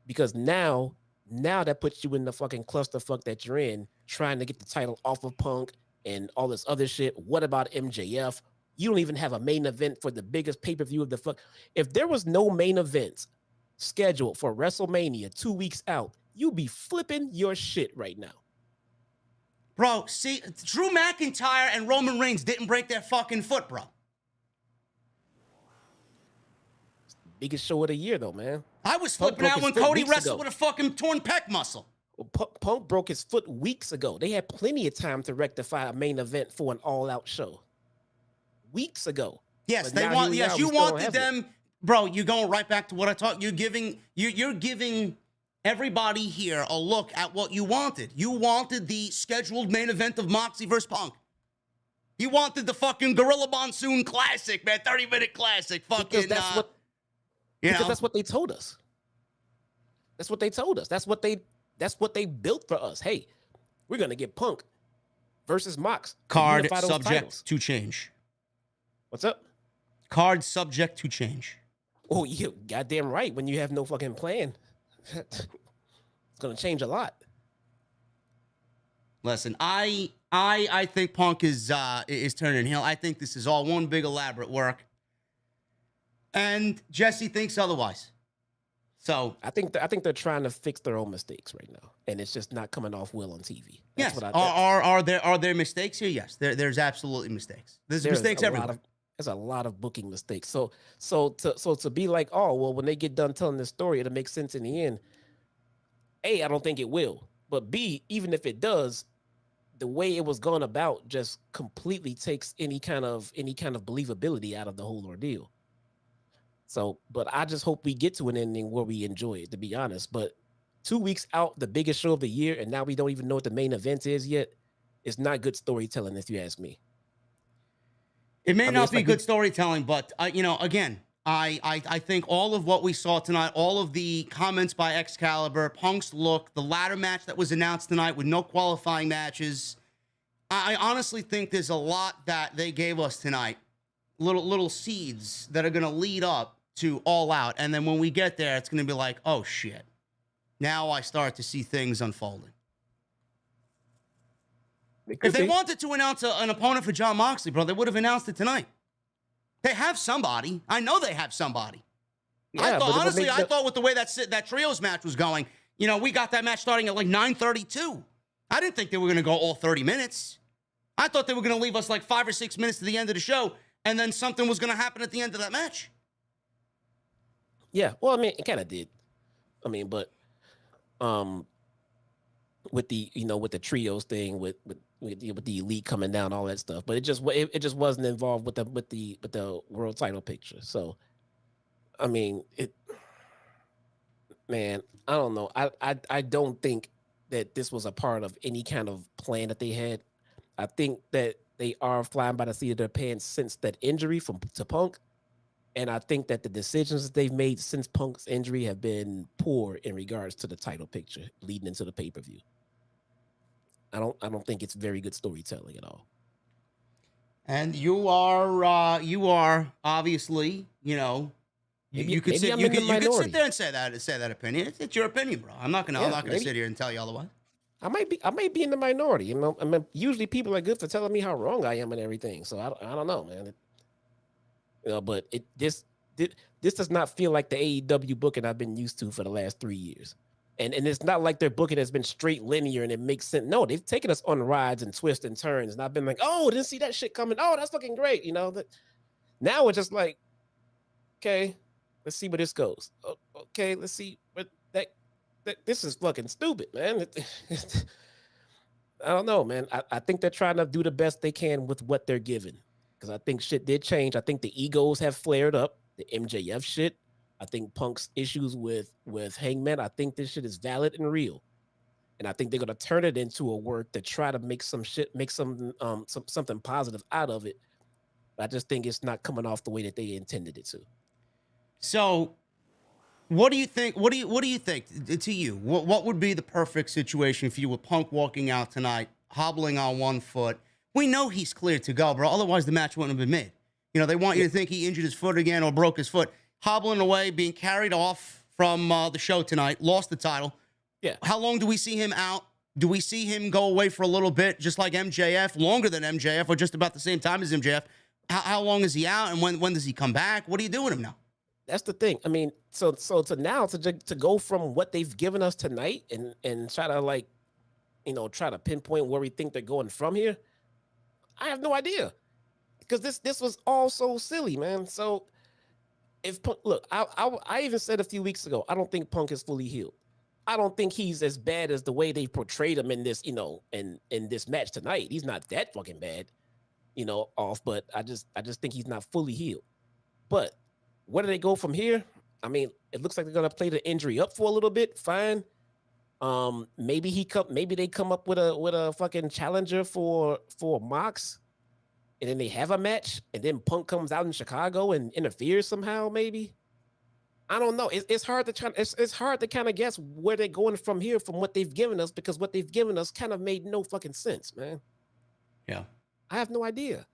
Because now that puts you in the fucking clusterfuck that you're in, trying to get the title off of Punk and all this other shit. What about MJF? You don't even have a main event for the biggest pay-per-view of the fuck. If there was no main events scheduled for WrestleMania 2 weeks out, you'd be flipping your shit right now. Bro, see, Drew McIntyre and Roman Reigns didn't break their fucking foot, bro. Biggest show of the year, though, man. I was flipping out when Cody wrestled with a fucking torn pec muscle. Punk broke his foot weeks ago. They had plenty of time to rectify a main event for an all-out show. weeks ago. Yes, But they now want. here we Yes, are, you we still don't wanted have it. them, bro. You're going right back to what I taught. You're giving everybody here a look at what you wanted. You wanted the scheduled main event of Moxley versus Punk. You wanted the fucking Gorilla Monsoon Classic, man, 30-minute classic. Fucking, Because that's what. you Because know, that's what they told us. That's what they told us. That's what they built for us. Hey, we're gonna get Punk versus Mox. to card unify those subject titles. to change. What's up? Card subject to change. Oh, you goddamn right. When you have no fucking plan, it's gonna change a lot. Listen, I think Punk is turning heel. I think this is all one big elaborate work, and Jesse thinks otherwise. So I think they're trying to fix their own mistakes right now, and it's just not coming off well on TV. yes, That's what I, are there mistakes here? Yes, there's absolutely mistakes. There's mistakes everywhere. There's a lot of booking mistakes. So to be like, oh well, when they get done telling this story, it'll make sense in the end. A, I don't think it will. But B, even if it does, the way it was gone about just completely takes any kind of believability out of the whole ordeal. So, but I just hope we get to an ending where we enjoy it, to be honest. But 2 weeks out, the biggest show of the year, and now we don't even know what the main event is yet. It's not good storytelling, if you ask me. It may not it's be like good storytelling, but again, I think all of what we saw tonight, all of the comments by Excalibur, Punk's look, the ladder match that was announced tonight with no qualifying matches, I honestly think there's a lot that they gave us tonight, little seeds that are going to lead up to All Out, and then when we get there, it's going to be like, oh shit, now I start to see things unfolding. If they wanted to announce an opponent for Jon Moxley, bro, they would have announced it tonight. They have somebody. I know they have somebody. Yeah, I thought with the way that trios match was going, we got that match starting at like 9:32. I didn't think they were going to go all 30 minutes. I thought they were going to leave us like 5 or 6 minutes to the end of the show, and then something was going to happen at the end of that match. Yeah, well, I mean, it kind of did. I mean, but with the trios thing, with the elite coming down, all that stuff, but it just wasn't involved with the world title picture. So, I mean, man, I don't know. I don't think that this was a part of any kind of plan that they had. I think that they are flying by the seat of their pants since that injury to Punk. And I think that the decisions that they've made since Punk's injury have been poor in regards to the title picture leading into the pay-per-view. I don't think it's very good storytelling at all. And you are obviously, you could sit there and say that opinion. It's your opinion, bro. I'm not gonna sit here and tell you otherwise. I might be in the minority. I mean, usually people are good for telling me how wrong I am and everything. So I don't know, man. But this does not feel like the AEW booking I've been used to for the last 3 years. And it's not like their booking has been straight linear and it makes sense. No, they've taken us on rides and twists and turns. And I've been like, oh, didn't see that shit coming. Oh, that's fucking great. Now it's just like, okay, let's see where this goes. Okay, let's see. But this is fucking stupid, man. I don't know, man. I think they're trying to do the best they can with what they're given. Because I think shit did change. I think the egos have flared up. The MJF shit. I think Punk's issues with Hangman. I think this shit is valid and real. And I think they're gonna turn it into a work to try to make something positive out of it. But I just think it's not coming off the way that they intended it to. So what do you think? What do you think to you? What would be the perfect situation for you with Punk walking out tonight, hobbling on one foot? We know he's cleared to go, bro. Otherwise, the match wouldn't have been made. They want you to think he injured his foot again or broke his foot. Hobbling away, being carried off from the show tonight, lost the title. Yeah. How long do we see him out? Do we see him go away for a little bit, just like MJF, longer than MJF, or just about the same time as MJF? How long is he out, and when does he come back? What do you do with him now? That's the thing. I mean, so to go from what they've given us tonight and try to try to pinpoint where we think they're going from here, I have no idea, because this was all so silly, man. So if Punk, look, I even said a few weeks ago, I don't think Punk is fully healed. I don't think he's as bad as the way they portrayed him in this, in this match tonight. He's not that fucking bad. off. But I just think he's not fully healed. But where do they go from here? I mean, it looks like they're gonna play the injury up for a little bit. Fine. Maybe they come up with a fucking challenger for Mox, and then they have a match, and then Punk comes out in Chicago and interferes somehow. Maybe. I don't know. It's hard to it's hard to kind of guess where they're going from here from what they've given us, because what they've given us kind of made no fucking sense, man. Yeah. I have no idea.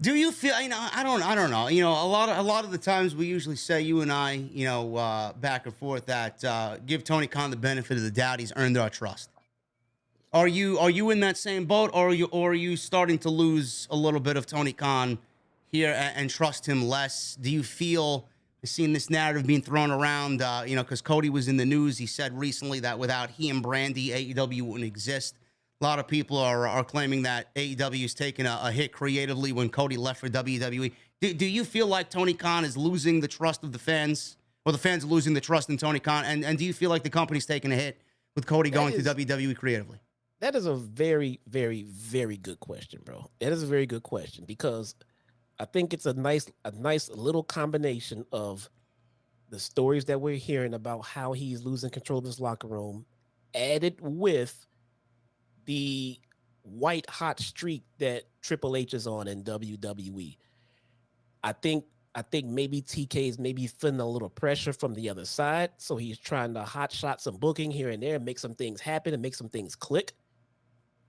Do you feel, I don't know. A lot of the times we usually say, you and I, back and forth, that give Tony Khan the benefit of the doubt. He's earned our trust. Are you in that same boat, or are you starting to lose a little bit of Tony Khan here and trust him less? Do you feel, I've seen this narrative being thrown around, because Cody was in the news. He said recently that without he and Brandy, AEW wouldn't exist. A lot of people are claiming that AEW is taking a hit creatively when Cody left for WWE. Do you feel like Tony Khan is losing the trust of the fans, or the fans are losing the trust in Tony Khan? And do you feel like the company's taking a hit with Cody going to WWE creatively? That is a very, very, very good question, bro. That is a very good question, because I think it's a nice little combination of the stories that we're hearing about how he's losing control of his locker room, added with the white hot streak that Triple H is on in WWE. I think maybe TK is maybe feeling a little pressure from the other side, so he's trying to hot shot some booking here and there, make some things happen and make some things click.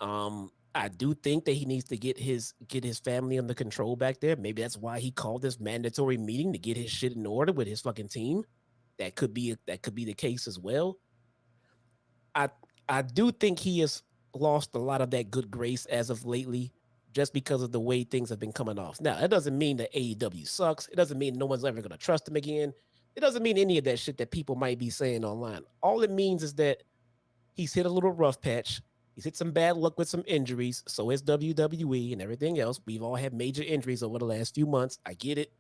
I do think that he needs to get his family under control back there. Maybe that's why he called this mandatory meeting, to get his shit in order with his fucking team. That could be the case as well. I do think he has lost a lot of that good grace as of lately, just because of the way things have been coming off. Now, that doesn't mean that AEW sucks. It doesn't mean no one's ever going to trust him again. It doesn't mean any of that shit that people might be saying online. All it means is that he's hit a little rough patch. He's hit some bad luck with some injuries. So is WWE and everything else. We've all had major injuries over the last few months. I get it.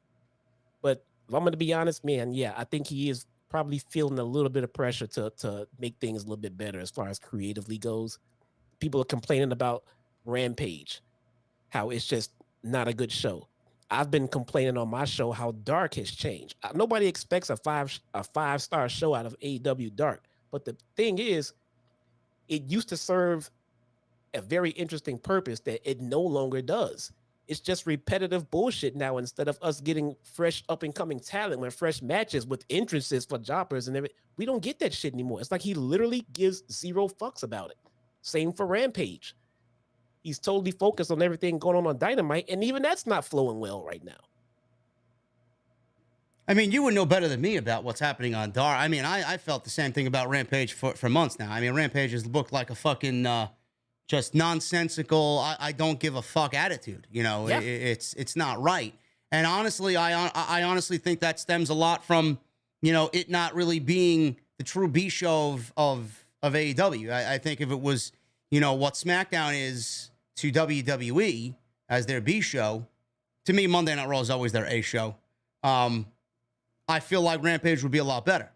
But if I'm going to be honest, man, yeah, I think he is probably feeling a little bit of pressure to make things a little bit better as far as creatively goes. People are complaining about Rampage, how it's just not a good show. I've been complaining on my show how Dark has changed. Nobody expects a five-star show out of AEW Dark. But the thing is, it used to serve a very interesting purpose that it no longer does. It's just repetitive bullshit now, instead of us getting fresh up-and-coming talent with fresh matches with entrances for jobbers and everything. We don't get that shit anymore. It's like he literally gives zero fucks about it. Same for Rampage. He's totally focused on everything going on Dynamite, and even that's not flowing well right now. I mean, you would know better than me about what's happening on Dark. I mean, I felt the same thing about Rampage for months now. I mean, Rampage is booked like a fucking just nonsensical, I don't give a fuck attitude. Yeah. It's not right. And honestly, I honestly think that stems a lot from, it not really being the true B show of AEW. I think if it was, what SmackDown is to WWE as their B show, to me, Monday Night Raw is always their A show. I feel like Rampage would be a lot better.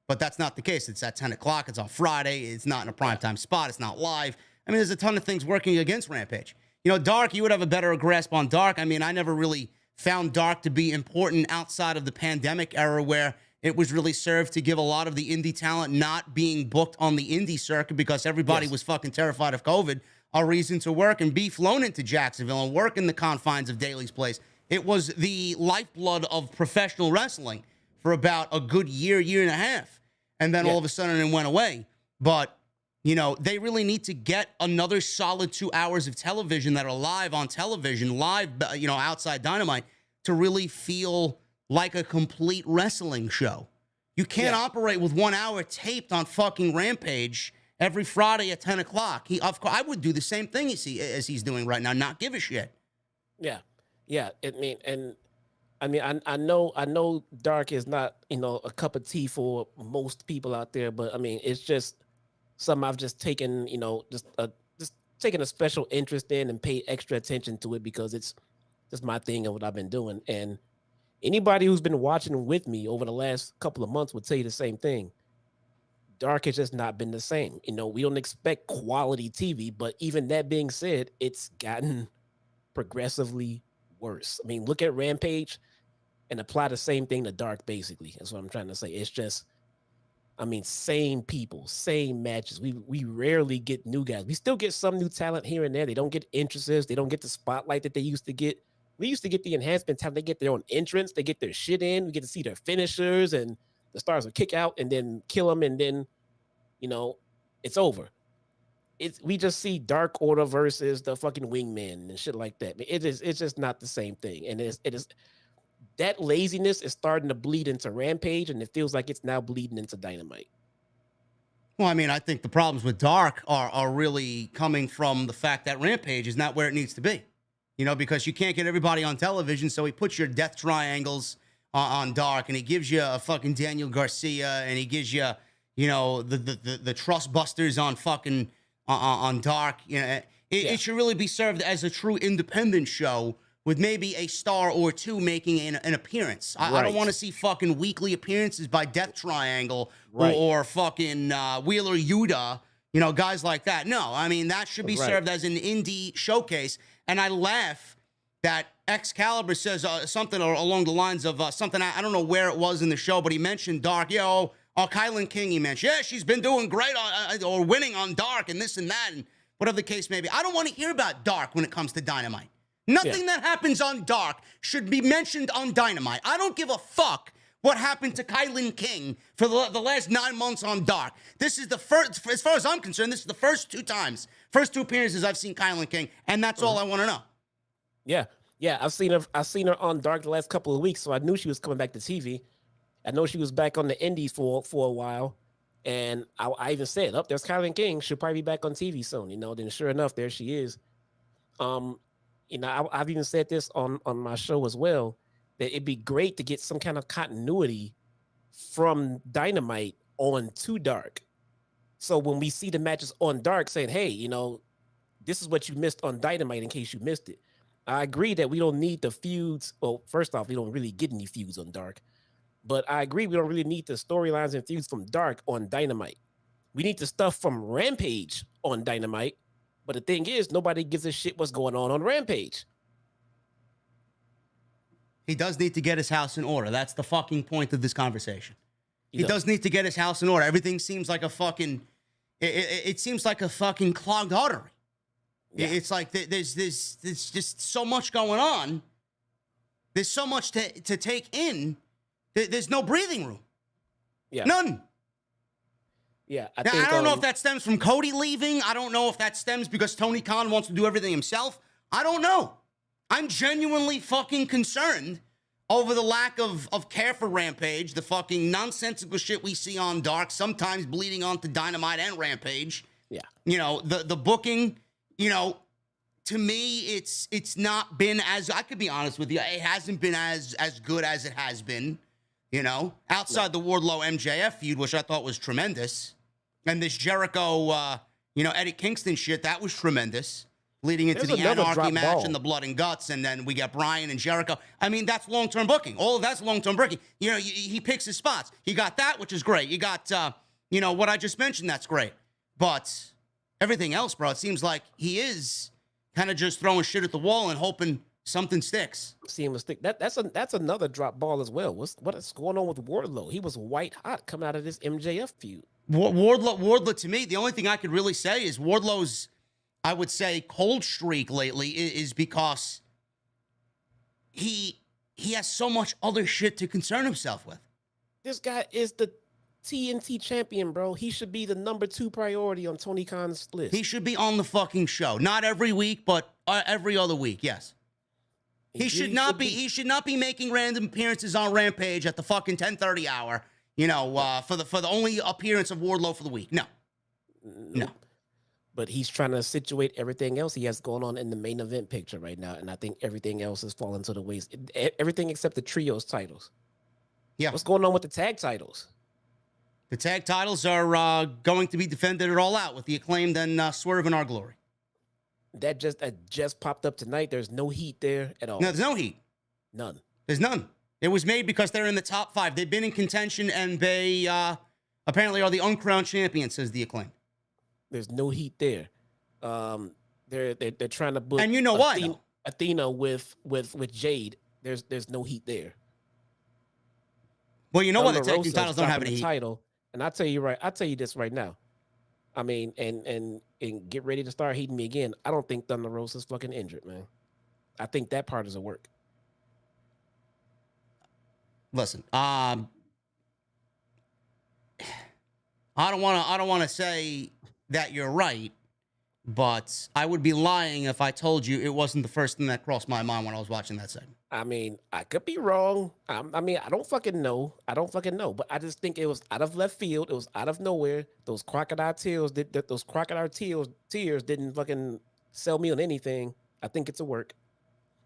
But that's not the case. It's at 10 o'clock. It's on Friday. It's not in a primetime spot. It's not live. I mean, there's a ton of things working against Rampage. Dark, you would have a better grasp on Dark. I mean, I never really found Dark to be important outside of the pandemic era, where it was really served to give a lot of the indie talent not being booked on the indie circuit because everybody was fucking terrified of COVID, a reason to work and be flown into Jacksonville and work in the confines of Daly's Place. It was the lifeblood of professional wrestling for about a good year and a half. And then all of a sudden it went away. But, they really need to get another solid 2 hours of television that are live on television, live, outside Dynamite, to really feel like a complete wrestling show. You can't operate with 1 hour taped on fucking Rampage every Friday at 10 o'clock. I would do the same thing as he's doing right now, not give a shit. Yeah. Yeah. I know Dark is not, a cup of tea for most people out there, but I mean, it's just something I've just taken, just taken a special interest in and paid extra attention to it, because it's just my thing and what I've been doing. And anybody who's been watching with me over the last couple of months would tell you the same thing. Dark has just not been the same. You know, we don't expect quality TV, but even that being said, it's gotten progressively worse. I mean, look at Rampage and apply the same thing to Dark, basically. That's what I'm trying to say. It's just, I mean, same people, same matches. We rarely get new guys. We still get some new talent here and there. They don't get entrances. They don't get the spotlight that they used to get. We used to get the enhancement time. They get their own entrance. They get their shit in. We get to see their finishers, and the stars will kick out and then kill them, and then, you know, it's over. We just see Dark Order versus the fucking Wingman and shit like that. It's just not the same thing. And it is that laziness is starting to bleed into Rampage, and it feels like it's now bleeding into Dynamite. Well, I mean, I think the problems with Dark are really coming from the fact that Rampage is not where it needs to be. You know, because you can't get everybody on television, so he puts your death triangles on Dark, and he gives you a fucking Daniel Garcia, and he gives you, you know, the Trust Busters on fucking on Dark. You know, it should really be served as a true independent show with maybe a star or two making an appearance. I don't want to see fucking weekly appearances by Death Triangle or fucking Wheeler Yuta, you know, guys like that. No, I mean, that should be served as an indie showcase. And I laugh that Excalibur says something along the lines of something, I don't know where it was in the show, but he mentioned Dark. Kylan King, he mentioned, yeah, she's been doing great or winning on Dark and this and that, and whatever the case may be. I don't want to hear about Dark when it comes to Dynamite. Nothing that happens on Dark should be mentioned on Dynamite. I don't give a fuck what happened to Kylan King for the last 9 months on Dark. This is the first, as far as I'm concerned, this is the first two appearances I've seen Kylan King, and that's all I want to know. Yeah, I've seen her on Dark the last couple of weeks, so I knew she was coming back to TV. I know she was back on the Indies for a while, and I even said, there's Kylan King. She'll probably be back on TV soon, you know. Then sure enough, there she is. You know, I've even said this on my show as well, that it'd be great to get some kind of continuity from Dynamite on to Dark. So when we see the matches on Dark saying, hey, you know, this is what you missed on Dynamite in case you missed it. I agree that we don't need the feuds. Well, first off, we don't really get any feuds on Dark. But I agree we don't really need the storylines and feuds from Dark on Dynamite. We need the stuff from Rampage on Dynamite. But the thing is, nobody gives a shit what's going on Rampage. He does need to get his house in order. That's the fucking point of this conversation. He does need to get his house in order. Everything seems like a fucking... It seems like a fucking clogged artery. Yeah. It's like there's just so much going on. There's so much to take in. There's no breathing room. Yeah. None. Yeah. I don't know if that stems from Cody leaving. I don't know if that stems because Tony Khan wants to do everything himself. I don't know. I'm genuinely fucking concerned over the lack of care for Rampage, the fucking nonsensical shit we see on Dark, sometimes bleeding onto Dynamite and Rampage. Yeah. You know, the booking, you know, to me, it's not been as, I could be honest with you, it hasn't been as good as it has been, you know, outside the Wardlow MJF feud, which I thought was tremendous. And this Jericho, Eddie Kingston shit, that was tremendous. Leading into the Anarchy match and the Blood and Guts, and then we got Bryan and Jericho. I mean, that's long-term booking. All of that's long-term booking. You know, he picks his spots. He got that, which is great. You got, what I just mentioned, that's great. But everything else, bro, it seems like he is kind of just throwing shit at the wall and hoping something sticks. Seeing him stick. That's another drop ball as well. What is going on with Wardlow? He was white hot coming out of this MJF feud. Wardlow, to me, the only thing I could really say is Wardlow's, I would say, cold streak lately is because he has so much other shit to concern himself with. This guy is the TNT champion, bro. He should be the number 2 priority on Tony Khan's list. He should be on the fucking show. Not every week, but every other week, yes. He should not be making random appearances on Rampage at the fucking 10:30 hour, for the only appearance of Wardlow for the week. No. But he's trying to situate everything else he has going on in the main event picture right now. And I think everything else is falling to the waist. Everything except the trios titles. Yeah. What's going on with the tag titles? The tag titles are going to be defended at All Out with the Acclaimed and Swerve in Our Glory. That just popped up tonight. There's no heat there at all. No, there's no heat. None. There's none. It was made because they're in the top 5. They've been in contention and they apparently are the uncrowned champions, says the Acclaimed. There's no heat there. They're trying to book, and you know why, though? Athena with Jade. There's no heat there. Well, you know what? The tag team titles don't have any heat. Title, and I'll tell you this right now. I mean, and get ready to start hating me again. I don't think Thunder Rosa's fucking injured, man. I think that part is a work. Listen, I don't want to say that you're right, but I would be lying if I told you it wasn't the first thing that crossed my mind when I was watching that segment. I mean, I could be wrong. I mean, I don't fucking know. But I just think it was out of left field. It was out of nowhere. Those crocodile tears didn't fucking sell me on anything. I think it's a work.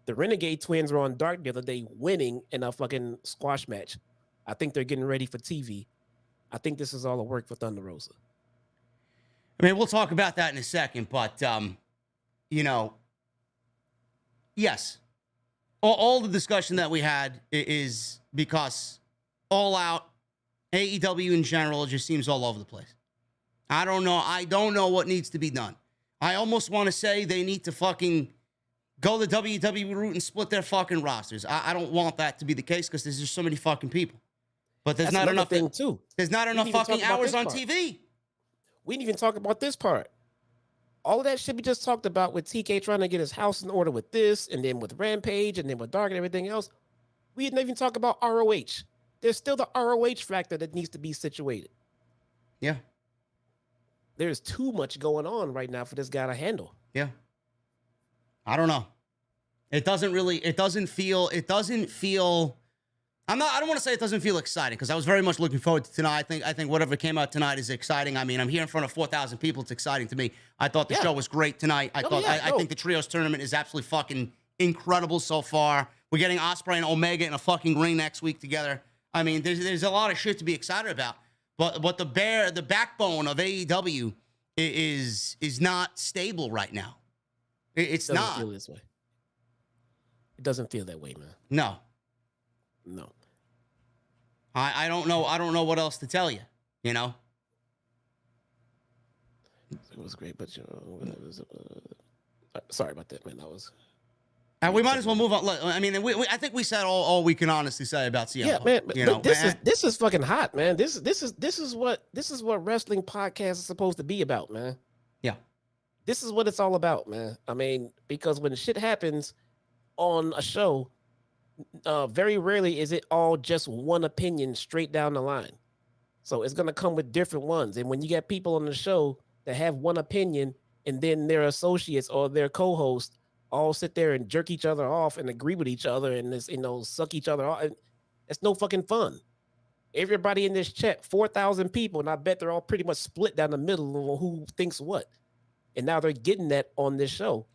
The Renegade Twins were on Dark the other day winning in a fucking squash match. I think they're getting ready for TV. I think this is all a work for Thunder Rosa. I mean, we'll talk about that in a second, but, yes. All the discussion that we had is because All Out, AEW in general, just seems all over the place. I don't know what needs to be done. I almost want to say they need to fucking go the WWE route and split their fucking rosters. I don't want that to be the case because there's just so many fucking people. But there's not enough thing too. There's not enough fucking hours on TV. We didn't even talk about this part. All of that shit we just talked about with TK trying to get his house in order with this, and then with Rampage, and then with Dark and everything else. We didn't even talk about ROH. There's still the ROH factor that needs to be situated. Yeah. There's too much going on right now for this guy to handle. Yeah. I don't know. It doesn't feel, I don't want to say it doesn't feel exciting because I was very much looking forward to tonight. I think whatever came out tonight is exciting. I mean, I'm here in front of 4,000 people. It's exciting to me. I thought the show was great tonight. I think the Trios tournament is absolutely fucking incredible so far. We're getting Ospreay and Omega in a fucking ring next week together. I mean, there's a lot of shit to be excited about. But the backbone of AEW is not stable right now. It's not. It doesn't feel this way. It doesn't feel that way, man. No. I don't know what else to tell you, you know? It was great, but sorry about that, man. That was... we might as well move on. I mean, I think we said all we can honestly say about CM Punk. Yeah, man. This is fucking hot, man. This is what wrestling podcasts are supposed to be about, man. Yeah. This is what it's all about, man. I mean, because when shit happens on a show, very rarely is it all just one opinion straight down the line. So it's gonna come with different ones. And when you get people on the show that have one opinion, and then their associates or their co-hosts all sit there and jerk each other off and agree with each other and this, suck each other off, it's no fucking fun. Everybody in this chat, 4,000 people, and I bet they're all pretty much split down the middle on who thinks what. And now they're getting that on this show,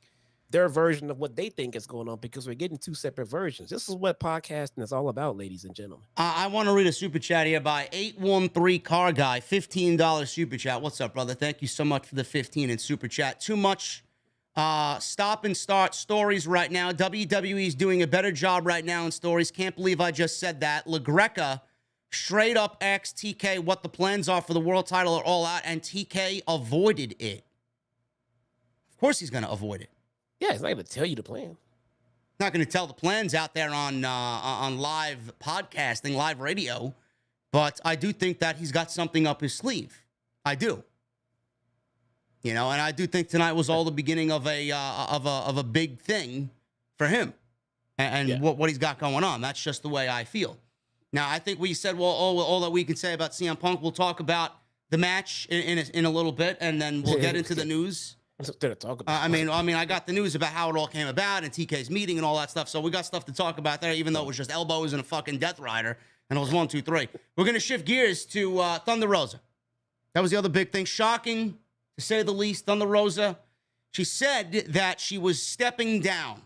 their version of what they think is going on, because we're getting two separate versions. This is what podcasting is all about, ladies and gentlemen. I want to read a super chat here by 813 Car Guy, $15 super chat. What's up, brother? Thank you so much for the 15 in super chat. Too much stop and start stories right now. WWE is doing a better job right now in stories. Can't believe I just said that. LaGreca straight up asked TK what the plans are for the world title at All Out, and TK avoided it. Of course he's going to avoid it. Yeah, he's not going to tell you the plan. Not going to tell the plans out there on live podcasting, live radio. But I do think that he's got something up his sleeve. I do. And I do think tonight was all the beginning of a big thing for him and what he's got going on. That's just the way I feel. Now, I think we said, well, all that we can say about CM Punk. We'll talk about the match in a little bit, and then we'll get into the news. Talk about I got the news about how it all came about and TK's meeting and all that stuff. So we got stuff to talk about there, even though it was just elbows and a fucking Death Rider, and it was 1, 2, 3. We're gonna shift gears to Thunder Rosa. That was the other big thing. Shocking, to say the least. Thunder Rosa. She said that she was stepping down.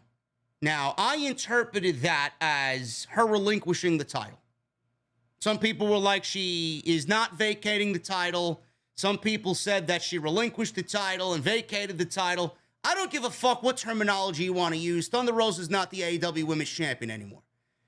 Now, I interpreted that as her relinquishing the title. Some people were like, she is not vacating the title. Some people said that she relinquished the title and vacated the title. I don't give a fuck what terminology you want to use. Thunder Rosa is not the AEW Women's Champion anymore.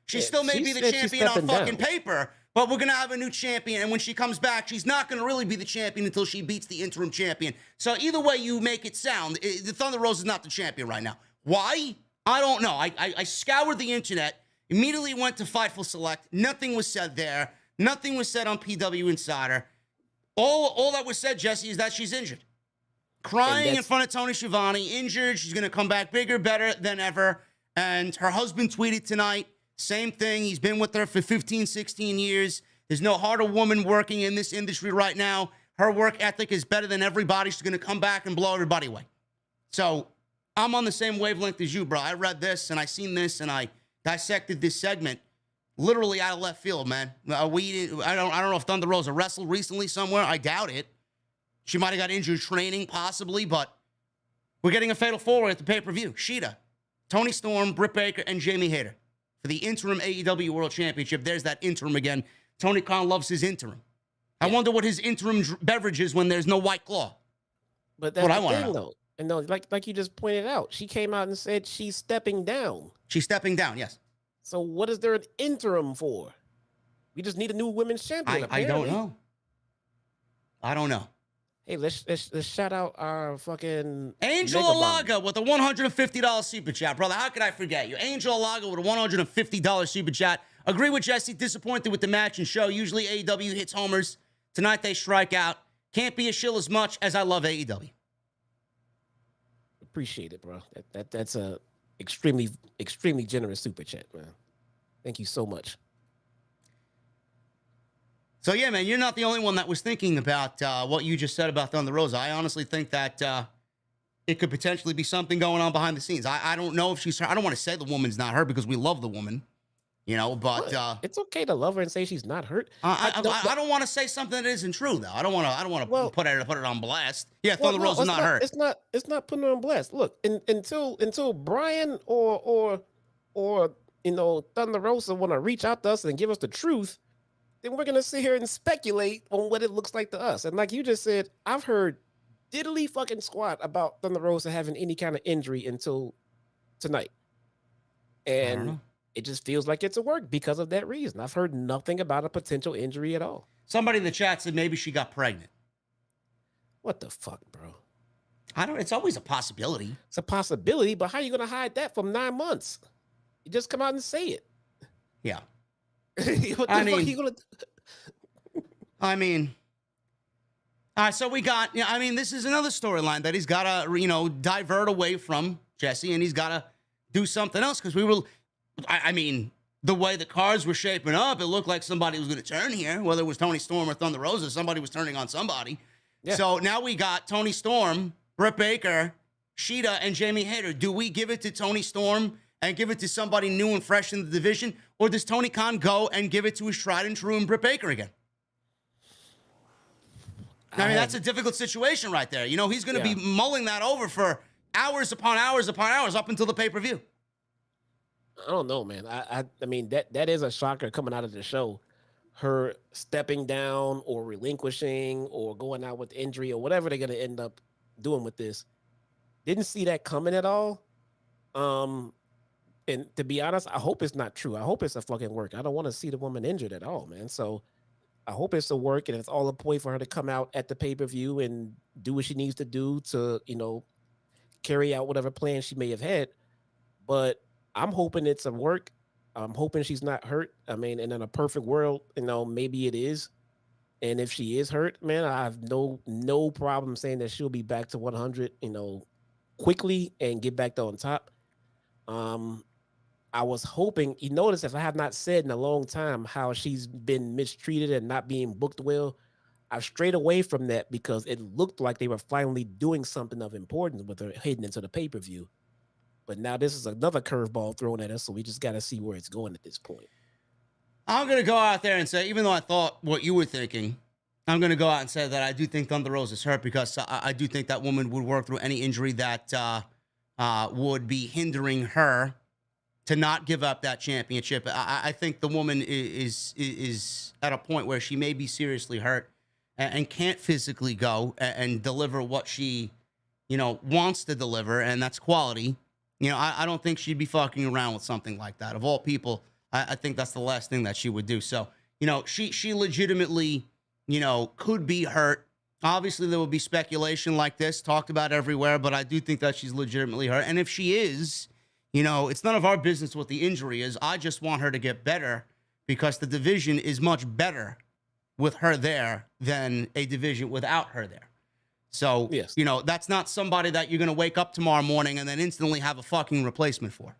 She still may be the champion on fucking paper, But we're going to have a new champion, and when she comes back, she's not going to really be the champion until she beats the interim champion. So either way you make it sound, the Thunder Rosa is not the champion right now. Why? I don't know. I scoured the internet, immediately went to Fightful Select. Nothing was said there. Nothing was said on PW Insider. All that was said, Jesse, is that she's injured. Crying in front of Tony Schiavone, injured. She's going to come back bigger, better than ever. And her husband tweeted tonight, same thing. He's been with her for 15, 16 years. There's no harder woman working in this industry right now. Her work ethic is better than everybody. She's going to come back and blow everybody away. So I'm on the same wavelength as you, bro. I read this and I seen this and I dissected this segment literally out of left field, man. I don't know if Thunder Rosa wrestled recently somewhere. I doubt it. She might have got injured training, possibly, but we're getting a fatal four-way at the pay-per-view. Shida, Toni Storm, Britt Baker, and Jamie Hayter for the interim AEW World Championship. There's that interim again. Tony Khan loves his interim. I wonder what his interim beverage is when there's no White Claw. But that's the thing, though. And no, like you just pointed out, she came out and said she's stepping down. She's stepping down, yes. So what is there an interim for? We just need a new women's champion. I don't know. I don't know. Hey, let's shout out our fucking Angel Alaga with a $150 super chat, brother. How could I forget you? Angel Alaga with a $150 super chat. Agree with Jesse. Disappointed with the match and show. Usually AEW hits homers. Tonight they strike out. Can't be a shill as much as I love AEW. Appreciate it, bro. That's a extremely generous super chat, man. Thank you so much. So, yeah, man, you're not the only one that was thinking about what you just said about Thunder Rosa. I honestly think that it could potentially be something going on behind the scenes. I don't know if she's her. I don't want to say the woman's not her because we love the woman, you know, but it's okay to love her and say she's not hurt. I don't want to say something that isn't true, though. I don't want to put it on blast. Yeah, Thunder Rosa's not hurt. It's not putting her on blast. Look, until Brian or you know, Thunder Rosa want to reach out to us and give us the truth, then we're going to sit here and speculate on what it looks like to us. And like you just said, I've heard diddly fucking squat about Thunder Rosa having any kind of injury until tonight. And it just feels like it's a work because of that reason. I've heard nothing about a potential injury at all. Somebody in the chat said maybe she got pregnant. What the fuck, bro? It's always a possibility. It's a possibility, but how are you going to hide that from 9 months? You just come out and say it. Yeah. What the fuck are you gonna do? I mean, all right, so we got, I mean, this is another storyline that he's got to, you know, divert away from Jesse, and he's got to do something else because I mean, the way the cards were shaping up, it looked like somebody was going to turn here, whether it was Toni Storm or Thunder Rosa, somebody was turning on somebody. Yeah. So now we got Toni Storm, Britt Baker, Shida, and Jamie Hayter. Do we give it to Toni Storm and give it to somebody new and fresh in the division? Or does Tony Khan go and give it to his tried and true and Britt Baker again? I mean, that's a difficult situation right there. You know, he's going to be mulling that over for hours upon hours upon hours up until the pay-per-view. I don't know, man. I mean, that is a shocker coming out of the show. Her stepping down or relinquishing or going out with injury or whatever they're going to end up doing with this. Didn't see that coming at all. And to be honest, I hope it's not true. I hope it's a fucking work. I don't want to see the woman injured at all, man. So I hope it's a work and it's all a ploy for her to come out at the pay-per-view and do what she needs to do to, you know, carry out whatever plan she may have had. But I'm hoping it's a work. I'm hoping she's not hurt. I mean, and in a perfect world, you know, maybe it is. And if she is hurt, man, I have no problem saying that she'll be back to 100, you know, quickly and get back on top. I was hoping, you notice if I have not said in a long time how she's been mistreated and not being booked well, I strayed away from that because it looked like they were finally doing something of importance with her heading into the pay-per-view. But now this is another curveball thrown at us, so we just got to see where it's going at this point. I'm going to go out there and say, even though I thought what you were thinking, I'm going to go out and say that I do think Thunder Rosa is hurt because I do think that woman would work through any injury that would be hindering her to not give up that championship. I think the woman is at a point where she may be seriously hurt and can't physically go and deliver what she, you know, wants to deliver, and that's quality. You know, I don't think she'd be fucking around with something like that. Of all people, I think that's the last thing that she would do. So, she legitimately, could be hurt. Obviously, there will be speculation like this talked about everywhere, but I do think that she's legitimately hurt. And if she is, it's none of our business what the injury is. I just want her to get better because the division is much better with her there than a division without her there. So, yes. That's not somebody that you're going to wake up tomorrow morning and then instantly have a fucking replacement for.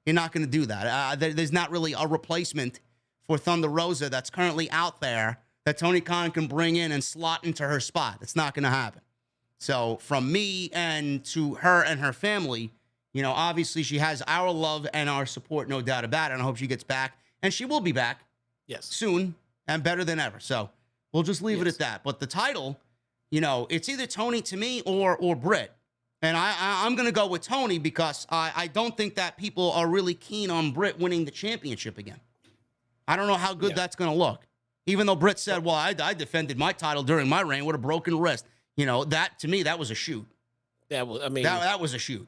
You're not going to do that. There's not really a replacement for Thunder Rosa that's currently out there that Tony Khan can bring in and slot into her spot. It's not going to happen. So from me and to her and her family, obviously she has our love and our support, no doubt about it. And I hope she gets back. And she will be back soon and better than ever. So we'll just leave it at that. But the title, it's either Tony to me or Britt. And I'm going to go with Tony because I don't think that people are really keen on Britt winning the championship again. I don't know how good that's going to look. Even though Britt said, well, I defended my title during my reign with a broken wrist. That to me, that was a shoot. That was a shoot.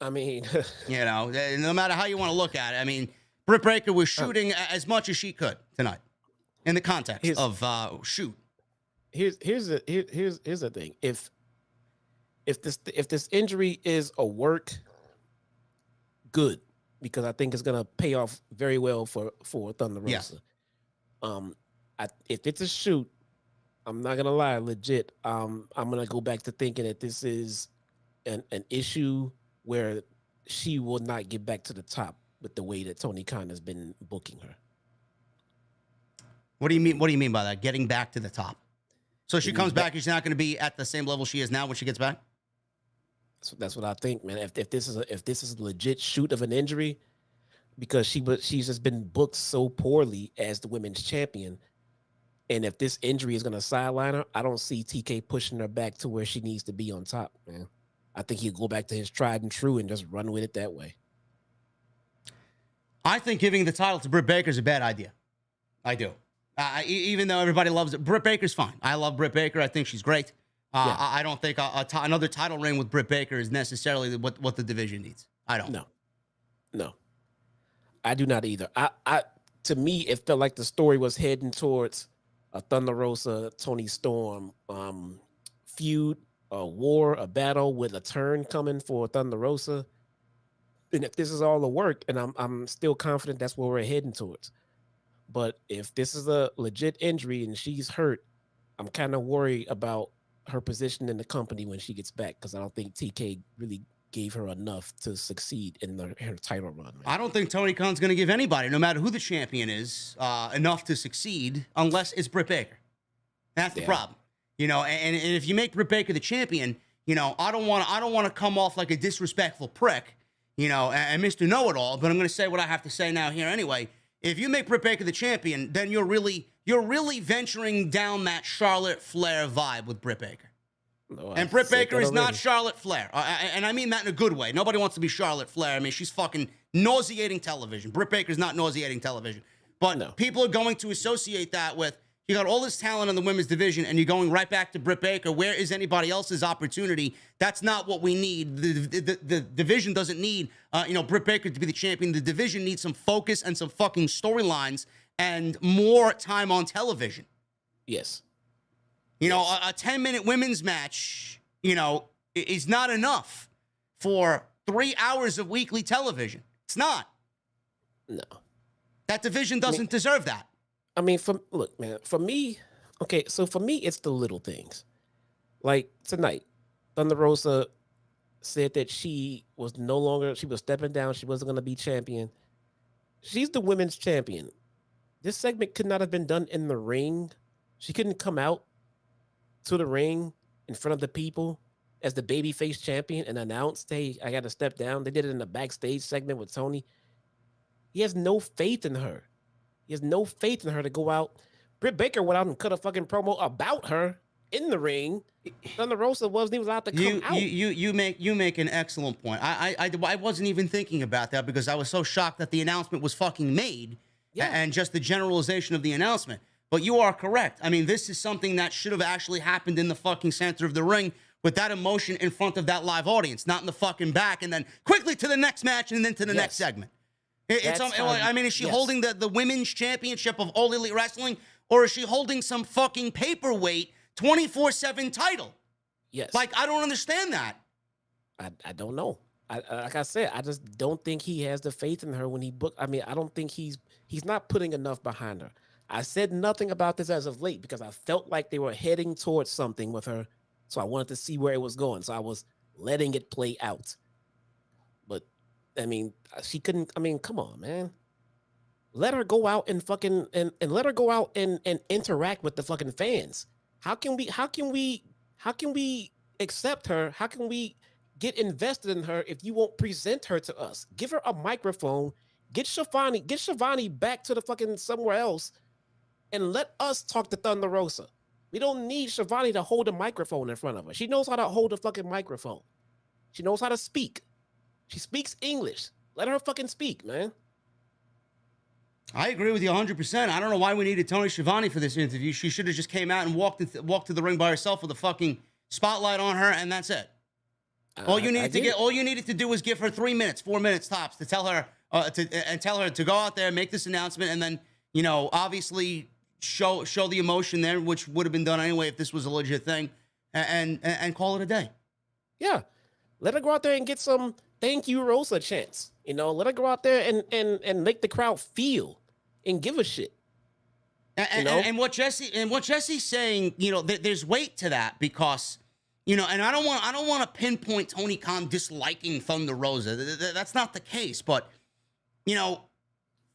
I mean, no matter how you want to look at it. I mean, Britt Baker was shooting as much as she could tonight in the context of shoot. Here's the thing. If this injury is a work, good, because I think it's gonna pay off very well for Thunder Rosa. Yeah. If it's a shoot, I'm not gonna lie, legit. I'm gonna go back to thinking that this is an issue where she will not get back to the top with the way that Tony Khan has been booking her. What do you mean? What do you mean by that? Getting back to the top? So she comes back and she's not going to be at the same level she is now when she gets back? That's what I think, man. If this is a legit shoot of an injury, because she's just been booked so poorly as the women's champion, and if this injury is going to sideline her, I don't see TK pushing her back to where she needs to be on top, man. I think he'll go back to his tried and true and just run with it that way. I think giving the title to Britt Baker is a bad idea. I do. Even though everybody loves it, Britt Baker's fine. I love Britt Baker. I think she's great. I don't think another title reign with Britt Baker is necessarily what the division needs. I don't. No. I do not either. To me, it felt like the story was heading towards a Thunder Rosa, Tony Storm feud, a war, a battle with a turn coming for Thunder Rosa. And if this is all the work, and I'm still confident that's where we're heading towards. But if this is a legit injury and she's hurt, I'm kind of worried about her position in the company when she gets back, because I don't think TK really gave her enough to succeed in her title run. Man. I don't think Tony Khan's going to give anybody, no matter who the champion is, enough to succeed unless it's Britt Baker. That's the problem. And if you make Britt Baker the champion, I don't want to come off like a disrespectful prick, and Mr. Know-It-All, but I'm going to say what I have to say now here anyway. If you make Britt Baker the champion, then you're really venturing down that Charlotte Flair vibe with Britt Baker. No, and Britt Baker is not Charlotte Flair. And I mean that in a good way. Nobody wants to be Charlotte Flair. I mean, she's fucking nauseating television. Britt Baker's not nauseating television. But people are going to associate that with, you got all this talent in the women's division, and you're going right back to Britt Baker. Where is anybody else's opportunity? That's not what we need. The division doesn't need, Britt Baker to be the champion. The division needs some focus and some fucking storylines and more time on television. Yes. A 10-minute women's match, is not enough for 3 hours of weekly television. It's not. No. That division doesn't deserve that. I mean, for me, it's the little things. Like tonight, Thunder Rosa said that she was stepping down. She wasn't going to be champion. She's the women's champion. This segment could not have been done in the ring. She couldn't come out to the ring in front of the people as the babyface champion and announce, hey, I got to step down. They did it in the backstage segment with Tony. He has no faith in her. He has no faith in her to go out. Britt Baker went out and cut a fucking promo about her in the ring. Thunder Rosa wasn't even allowed to come out. You make an excellent point. I wasn't even thinking about that because I was so shocked that the announcement was fucking made and just the generalization of the announcement. But you are correct. I mean, this is something that should have actually happened in the fucking center of the ring with that emotion in front of that live audience, not in the fucking back and then quickly to the next match and then to the next segment. I mean, is she yes. holding the women's championship of All Elite Wrestling, or is she holding some fucking paperweight 24/7 title? Yes. Like, I don't understand that. I don't know. Like I said, I just don't think he has the faith in her when he booked. I mean, I don't think he's not putting enough behind her. I said nothing about this as of late because I felt like they were heading towards something with her. So I wanted to see where it was going. So I was letting it play out. But I mean, she couldn't. I mean, come on, man. Let her go out and fucking and let her go out and interact with the fucking fans. How can we accept her? How can we get invested in her if you won't present her to us? Give her a microphone. Get Shivani back to the fucking somewhere else, and let us talk to Thunder Rosa. We don't need Shivani to hold a microphone in front of her. She knows how to hold a fucking microphone. She knows how to speak. She speaks English. Let her fucking speak, man. I agree with you 100%. I don't know why we needed Tony Schiavone for this interview. She should have just came out and walked to the ring by herself with a fucking spotlight on her, and that's it. All you needed to do was give her 3 minutes, 4 minutes tops to tell her to go out there, make this announcement, and then, you know, obviously show the emotion there, which would have been done anyway if this was a legit thing, and call it a day. Yeah, let her go out there and get some "Thank You, Rosa" chants. You know, let her go out there and make the crowd feel and give a shit. And what Jesse's saying, you know, there's weight to that because, you know, and I don't want to pinpoint Tony Khan disliking Thunder Rosa. That's not the case, but, you know,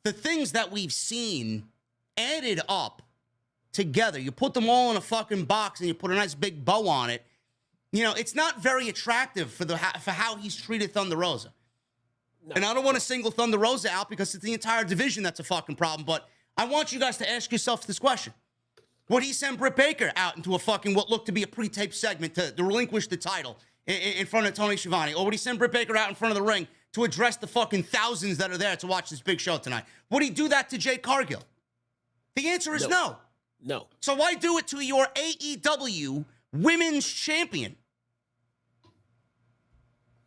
the things that we've seen added up together. You put them all in a fucking box and you put a nice big bow on it. You know, it's not very attractive for how he's treated Thunder Rosa. No. And I don't want to single Thunder Rosa out because it's the entire division that's a fucking problem. But I want you guys to ask yourself this question. Would he send Britt Baker out into a fucking what looked to be a pre-taped segment to relinquish the title in front of Tony Schiavone? Or would he send Britt Baker out in front of the ring to address the fucking thousands that are there to watch this big show tonight? Would he do that to Jade Cargill? The answer is no. No. So why do it to your AEW Women's Champion?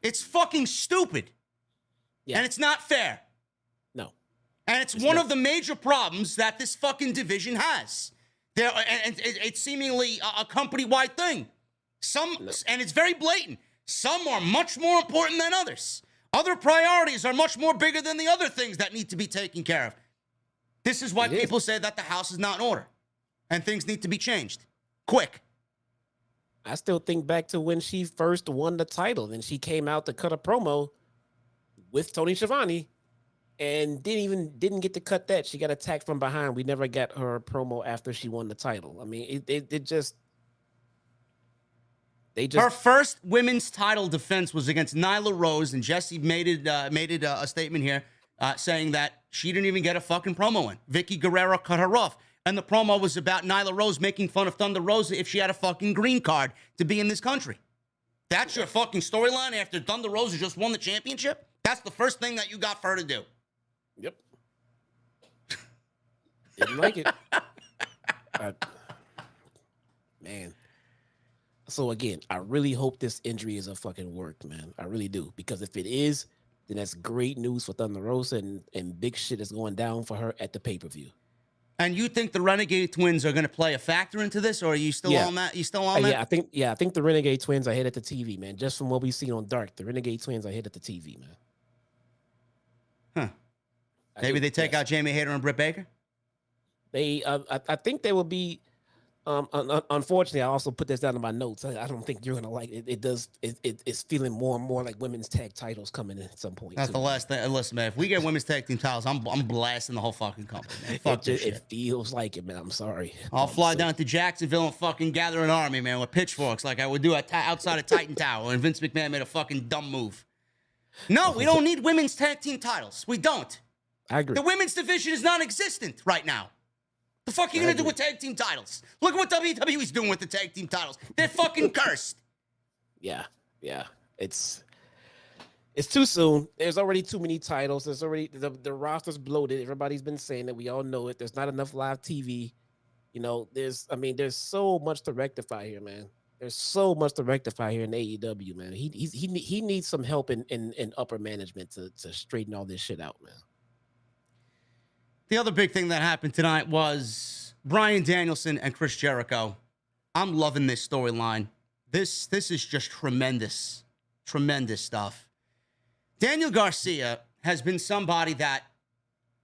It's fucking stupid. Yeah. And it's not fair. No. And it's one of the major problems that this fucking division has. It's seemingly a company-wide thing. And it's very blatant. Some are much more important than others. Other priorities are much more bigger than the other things that need to be taken care of. This is why people say that the house is not in order and things need to be changed. Quick. I still think back to when she first won the title and she came out to cut a promo with Tony Schiavone and didn't get to cut that. She got attacked from behind. We never got her promo after she won the title. I mean, her first women's title defense was against Nyla Rose, and Jesse made it a statement here saying that she didn't even get a fucking promo in. Vicky Guerrero cut her off. And the promo was about Nyla Rose making fun of Thunder Rosa if she had a fucking green card to be in this country. That's your fucking storyline after Thunder Rosa just won the championship? That's the first thing that you got for her to do. Yep. Didn't like it. Man. So again, I really hope this injury is a fucking work, man. I really do. Because if it is, then that's great news for Thunder Rosa and big shit is going down for her at the pay-per-view. And you think the Renegade Twins are going to play a factor into this, or are you still on that? You still on that? I think the Renegade Twins are hit at the TV, man. Just from what we've seen on Dark, the Renegade Twins are hit at the TV, man. Huh? Maybe they take out Jamie Hayter and Britt Baker. I think they will be. Unfortunately, I also put this down in my notes. I don't think you're gonna like it. It's feeling more and more like women's tag titles coming in at some point. That's the last thing. Listen, man, if we get women's tag team titles, I'm blasting the whole fucking company, man. Fuck this shit. It feels like it, man. I'm sorry. I'll fly down to Jacksonville and fucking gather an army, man, with pitchforks like I would do outside of Titan Tower when Vince McMahon made a fucking dumb move. No, we don't need women's tag team titles. We don't. I agree. The women's division is non-existent right now. The fuck are you going to do with tag team titles? Look at what WWE's doing with the tag team titles. They're fucking cursed. Yeah. It's too soon. There's already too many titles. There's already the roster's bloated. Everybody's been saying that. We all know it. There's not enough live TV. You know, there's so much to rectify here, man. There's so much to rectify here in AEW, man. He needs some help in upper management to straighten all this shit out, man. The other big thing that happened tonight was Bryan Danielson and Chris Jericho. I'm loving this storyline. This is just tremendous, tremendous stuff. Daniel Garcia has been somebody that,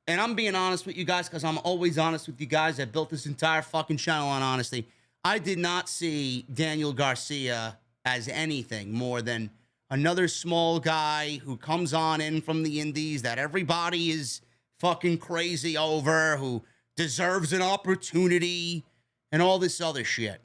and I'm being honest with you guys because I'm always honest with you guys. I built this entire fucking channel on honesty. I did not see Daniel Garcia as anything more than another small guy who comes on in from the indies that everybody is fucking crazy over, who deserves an opportunity and all this other shit.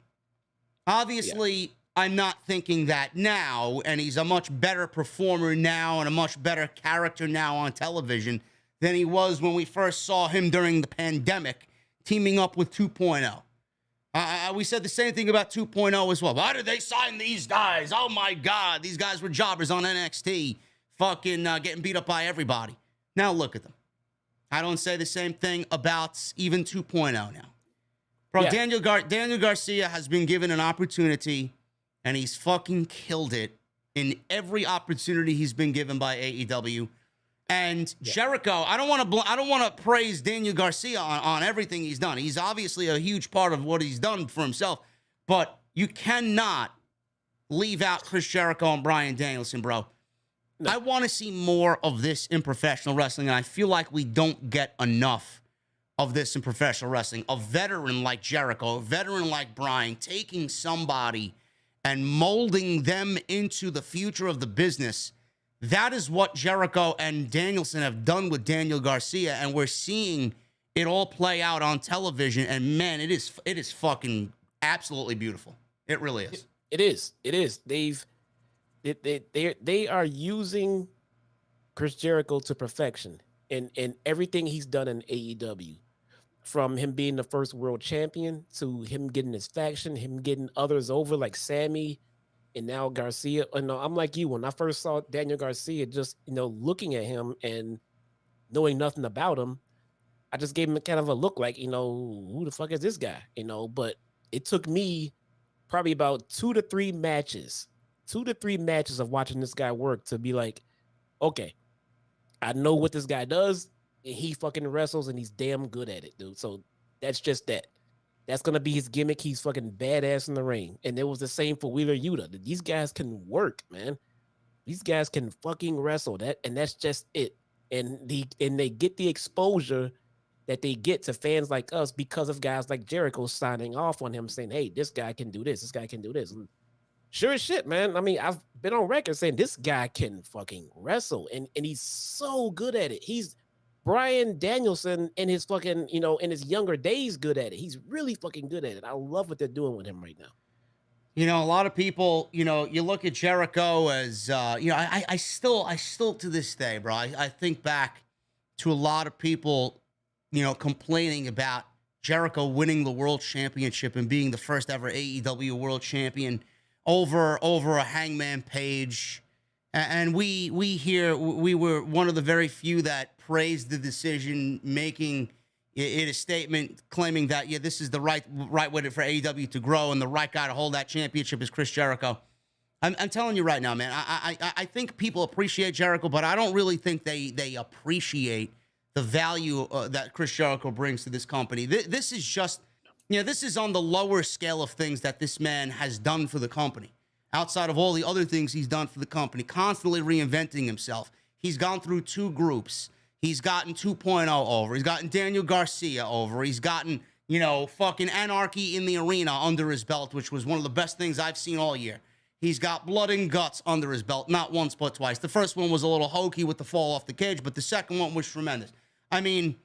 Obviously, I'm not thinking that now, and he's a much better performer now and a much better character now on television than he was when we first saw him during the pandemic, teaming up with 2.0. We said the same thing about 2.0 as well. Why did they sign these guys? Oh, my God. These guys were jobbers on NXT, fucking getting beat up by everybody. Now look at them. I don't say the same thing about even 2.0 now. Bro, yeah. Daniel Garcia has been given an opportunity, and he's fucking killed it in every opportunity he's been given by AEW. And Jericho, I don't want to praise Daniel Garcia on everything he's done. He's obviously a huge part of what he's done for himself, but you cannot leave out Chris Jericho and Bryan Danielson, bro. No. I want to see more of this in professional wrestling, and I feel like we don't get enough of this in professional wrestling. A veteran like Jericho, a veteran like Bryan, taking somebody and molding them into the future of the business. That is what Jericho and Danielson have done with Daniel Garcia, and we're seeing it all play out on television. And man, it is fucking absolutely beautiful. It really is. It is. It is. They are using Chris Jericho to perfection in everything he's done in AEW, from him being the first world champion to him getting his faction, him getting others over like Sammy. And now Garcia, I'm like you. When I first saw Daniel Garcia, just, looking at him and knowing nothing about him, I just gave him kind of a look like, who the fuck is this guy? But it took me probably about 2 to 3 matches of watching this guy work to be like, okay, I know what this guy does, and he fucking wrestles, and he's damn good at it, dude. So that's just that. That's going to be his gimmick. He's fucking badass in the ring. And it was the same for Wheeler Yuta. These guys can work, man. These guys can fucking wrestle. And that's just it. And they get the exposure that they get to fans like us because of guys like Jericho signing off on him, saying, hey, this guy can do this. This guy can do this. And sure as shit, man. I mean, I've been on record saying this guy can fucking wrestle. And he's so good at it. He's Bryan Danielson in his fucking, in his younger days, good at it. He's really fucking good at it. I love what they're doing with him right now. A lot of people, you look at Jericho as, I still to this day, bro, I think back to a lot of people, complaining about Jericho winning the World Championship and being the first ever AEW World Champion over a Hangman Page. And we were one of the very few that praised the decision, making it a statement claiming that, this is the right way for AEW to grow, and the right guy to hold that championship is Chris Jericho. I'm telling you right now, man, I think people appreciate Jericho, but I don't really think they appreciate the value that Chris Jericho brings to this company. This is just, this is on the lower scale of things that this man has done for the company. Outside of all the other things he's done for the company, constantly reinventing himself. He's gone through 2 groups. He's gotten 2.0 over. He's gotten Daniel Garcia over. He's gotten, fucking Anarchy in the Arena under his belt, which was one of the best things I've seen all year. He's got Blood and Guts under his belt, not once but twice. The first one was a little hokey with the fall off the cage, but the second one was tremendous. I mean,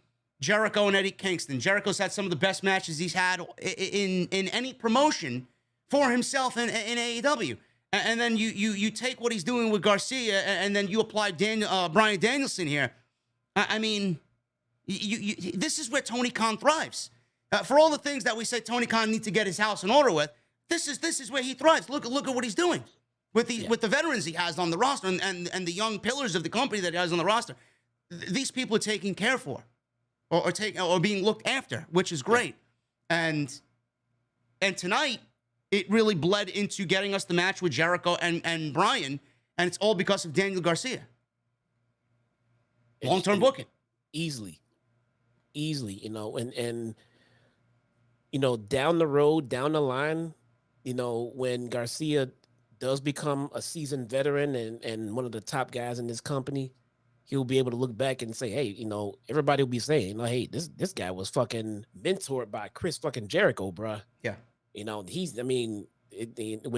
Jericho and Eddie Kingston. Jericho's had some of the best matches he's had in any promotion for himself in AEW. And then you take what he's doing with Garcia, and then you apply Bryan Danielson here. I mean, this is where Tony Khan thrives. For all the things that we say Tony Khan needs to get his house in order with, this is where he thrives. Look at what he's doing with the veterans he has on the roster and the young pillars of the company that he has on the roster. These people are taken care for, or being looked after, which is great. And tonight, it really bled into getting us the match with Jericho and Bryan, and it's all because of Daniel Garcia. Long-term booking. Easily. easily, and down the road, down the line, when Garcia does become a seasoned veteran and one of the top guys in this company, he'll be able to look back and say, hey, everybody will be saying, hey, this guy was fucking mentored by Chris fucking Jericho, bruh. Yeah. When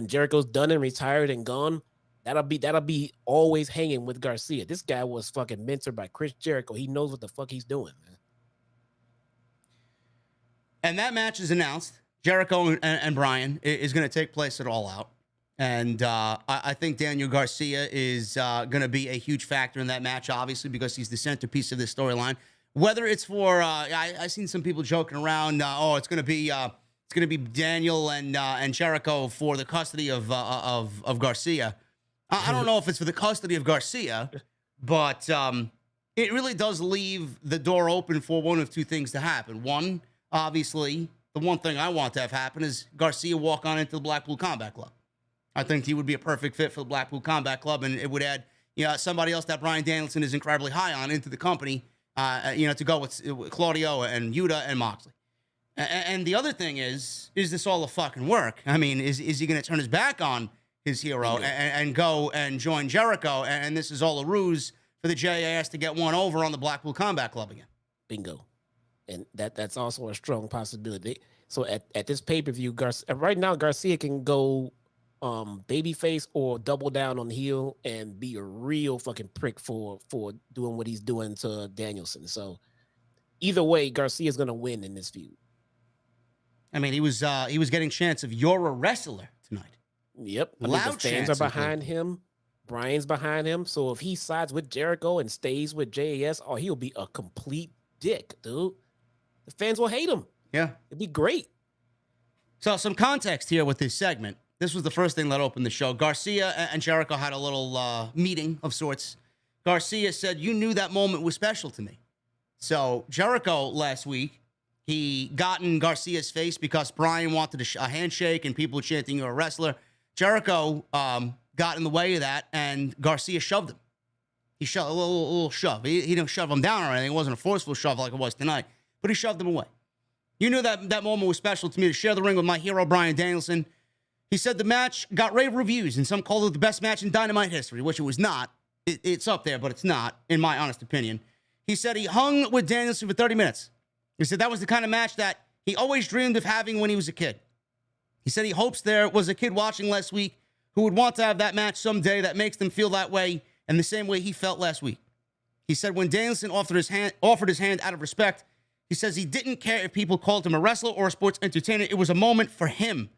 Jericho's done and retired and gone, that'll be always hanging with Garcia. This guy was fucking mentored by Chris Jericho. He knows what the fuck he's doing, man. And that match is announced. Jericho and Bryan is going to take place at All Out. And I think Daniel Garcia is going to be a huge factor in that match, obviously, because he's the centerpiece of this storyline. Whether it's for, I've seen some people joking around, it's going to be Daniel and Jericho for the custody of Garcia. I don't know if it's for the custody of Garcia, but it really does leave the door open for one of two things to happen. One, obviously, the one thing I want to have happen is Garcia walk on into the Blackpool Combat Club. I think he would be a perfect fit for the Blackpool Combat Club, and it would add, somebody else that Bryan Danielson is incredibly high on into the company, to go with Claudio and Yuta and Moxley. And the other thing is this all a fucking work? I mean, is he going to turn his back on his hero and go and join Jericho, and this is all a ruse for the JAS to get one over on the Blackpool Combat Club again? Bingo. And that's also a strong possibility. So at this pay-per-view, right now, Garcia can go babyface or double down on heel and be a real fucking prick for doing what he's doing to Danielson. So either way, Garcia's going to win in this feud. I mean, he was getting chants of "You're a wrestler" tonight. Yep. The fans are behind him. Bryan's behind him. So if he sides with Jericho and stays with JAS, he'll be a complete dick, dude. The fans will hate him. Yeah. It'd be great. So some context here with this segment. This was the first thing that opened the show. Garcia and Jericho had a little meeting of sorts. Garcia said, "You knew that moment was special to me." So Jericho last week, he got in Garcia's face because Bryan wanted a handshake and people were chanting, "You're a wrestler." Jericho got in the way of that, and Garcia shoved him. He shoved a little shove. He didn't shove him down or anything. It wasn't a forceful shove like it was tonight, but he shoved him away. "You knew that moment was special to me to share the ring with my hero, Bryan Danielson." He said the match got rave reviews, and some called it the best match in Dynamite history, which it was not. It's up there, but it's not, in my honest opinion. He said he hung with Danielson for 30 minutes. He said that was the kind of match that he always dreamed of having when he was a kid. He said he hopes there was a kid watching last week who would want to have that match someday that makes them feel that way in the same way he felt last week. He said when Danielson offered his hand out of respect, he says he didn't care if people called him a wrestler or a sports entertainer. It was a moment for him.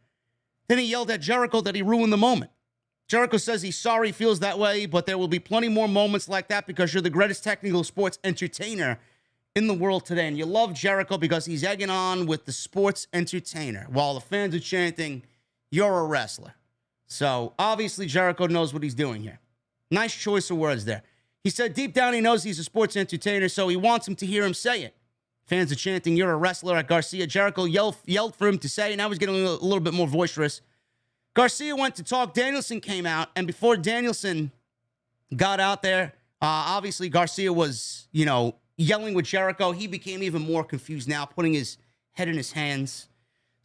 Then he yelled at Jericho that he ruined the moment. Jericho says he's sorry he feels that way, but there will be plenty more moments like that because you're the greatest technical sports entertainer in the world today. And you love Jericho because he's egging on with the sports entertainer while the fans are chanting, "You're a wrestler." So obviously Jericho knows what he's doing here. Nice choice of words there. He said deep down he knows he's a sports entertainer, so he wants him to hear him say it. Fans are chanting, "You're a wrestler" at Garcia. Jericho yelled for him to say, and now he's getting a little bit more boisterous. Garcia went to talk. Danielson came out, and before Danielson got out there, obviously Garcia was, yelling with Jericho. He became even more confused now, putting his head in his hands.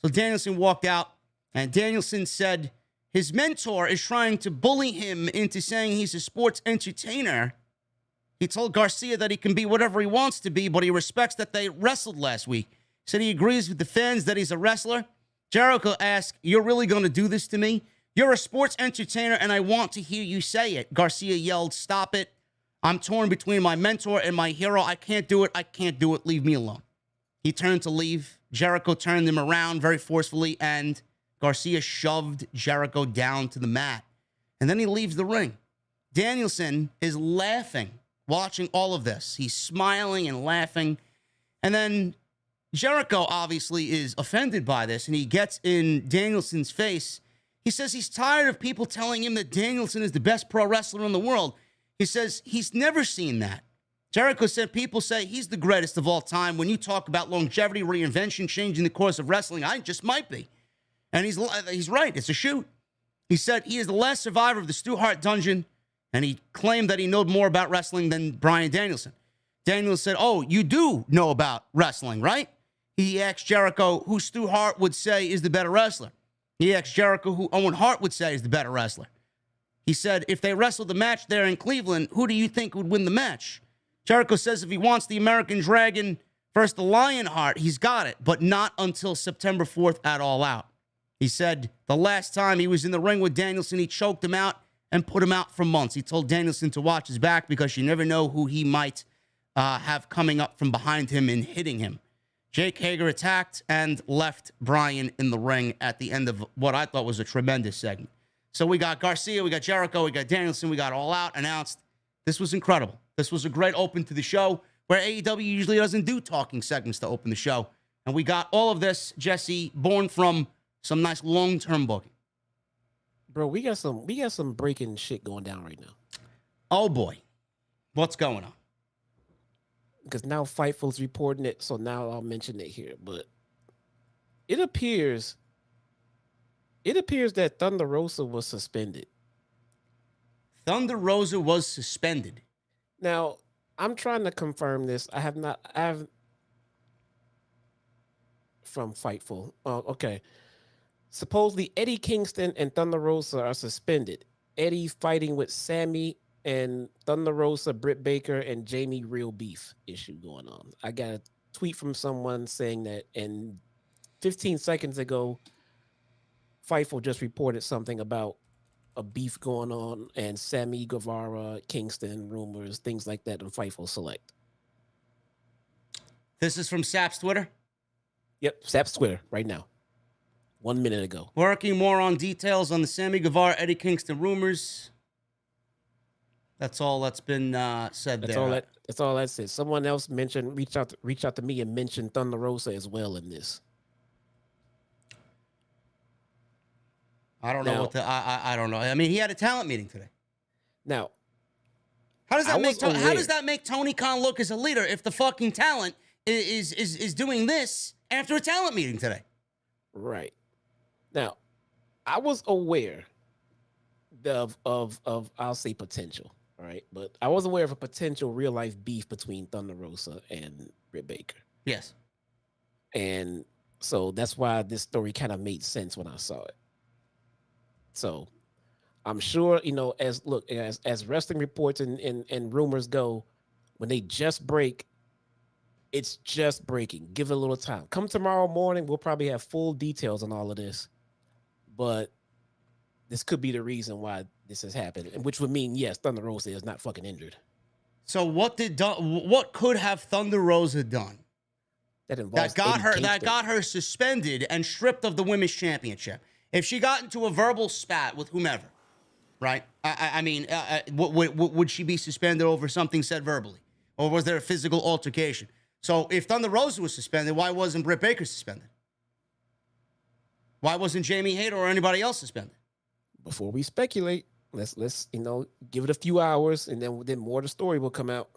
So Danielson walked out, and Danielson said his mentor is trying to bully him into saying he's a sports entertainer. He told Garcia that he can be whatever he wants to be, but he respects that they wrestled last week. He said he agrees with the fans that he's a wrestler. Jericho asked, "You're really going to do this to me? You're a sports entertainer, and I want to hear you say it." Garcia yelled, "Stop it. I'm torn between my mentor and my hero. I can't do it. I can't do it. Leave me alone." He turned to leave. Jericho turned him around very forcefully, and Garcia shoved Jericho down to the mat. And then he leaves the ring. Danielson is laughing, watching all of this. He's smiling and laughing. And then Jericho obviously is offended by this, and he gets in Danielson's face. He says he's tired of people telling him that Danielson is the best pro wrestler in the world. He says he's never seen that. Jericho said people say he's the greatest of all time. When you talk about longevity, reinvention, changing the course of wrestling, I just might be. And he's right. It's a shoot. He said he is the last survivor of the Stu Hart dungeon, and he claimed that he knew more about wrestling than Bryan Danielson. Daniel said, "Oh, you do know about wrestling, right?" He asked Jericho, who Stu Hart would say is the better wrestler. He asked Jericho, who Owen Hart would say is the better wrestler. He said, if they wrestled the match there in Cleveland, who do you think would win the match? Jericho says if he wants the American Dragon versus the Lionheart, he's got it, but not until September 4th at All Out. He said the last time he was in the ring with Danielson, he choked him out and put him out for months. He told Danielson to watch his back because you never know who he might have coming up from behind him and hitting him. Jake Hager attacked and left Bryan in the ring at the end of what I thought was a tremendous segment. So we got Garcia, we got Jericho, we got Danielson, we got All Out announced. This was incredible. This was a great open to the show where AEW usually doesn't do talking segments to open the show. And we got all of this, Jesse, born from some nice long-term booking. Bro, we got some breaking shit going down right now. Oh boy. What's going on? Because now Fightful's reporting it, so now I'll mention it here. But it appears that Thunder Rosa was suspended. Thunder Rosa was suspended. Now, I'm trying to confirm this. I have from Fightful. Oh, okay. Supposedly Eddie Kingston and Thunder Rosa are suspended. Eddie fighting with Sammy and Thunder Rosa, Britt Baker, and Jamie real beef issue going on. I got a tweet from someone saying that, and 15 seconds ago, Fightful just reported something about a beef going on and Sammy Guevara, Kingston rumors, things like that on Fightful Select. This is from Sap's Twitter? Yep, Sap's Twitter right now. 1 minute ago. Working more on details on the Sammy Guevara, Eddie Kingston rumors. That's all that's been said there. That's all that says. Someone else mentioned, reach out to me and mentioned Thunder Rosa as well in this. I don't know I don't know. I mean, he had a talent meeting today. Now, how does that make Tony Khan look as a leader if the fucking talent is doing this after a talent meeting today? Right. Now, I was aware of I'll say potential, all right? But I was aware of a potential real life beef between Thunder Rosa and Britt Baker. Yes. And so that's why this story kind of made sense when I saw it. So I'm sure, as wrestling reports and rumors go, when they just break, it's just breaking. Give it a little time. Come tomorrow morning, we'll probably have full details on all of this. But this could be the reason why this has happened, which would mean, yes, Thunder Rosa is not fucking injured. So what could have Thunder Rosa done that got her suspended and stripped of the women's championship? If she got into a verbal spat with whomever, right? I mean, would she be suspended over something said verbally? Or was there a physical altercation? So if Thunder Rosa was suspended, why wasn't Britt Baker suspended? Why wasn't Jamie Hayter or anybody else suspended? Before we speculate, let's give it a few hours, and then more of the story will come out.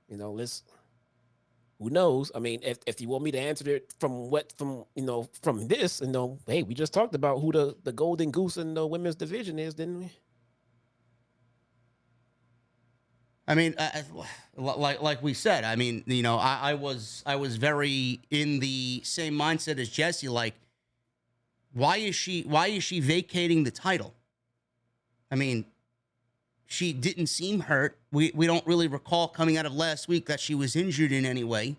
Who knows? I mean, if you want me to answer it from this, hey, we just talked about who the golden goose in the women's division is, didn't we? I mean, like we said, I mean, I was very in the same mindset as Jesse. Like, why is she vacating the title? I mean, she didn't seem hurt. We don't really recall coming out of last week that she was injured in any way.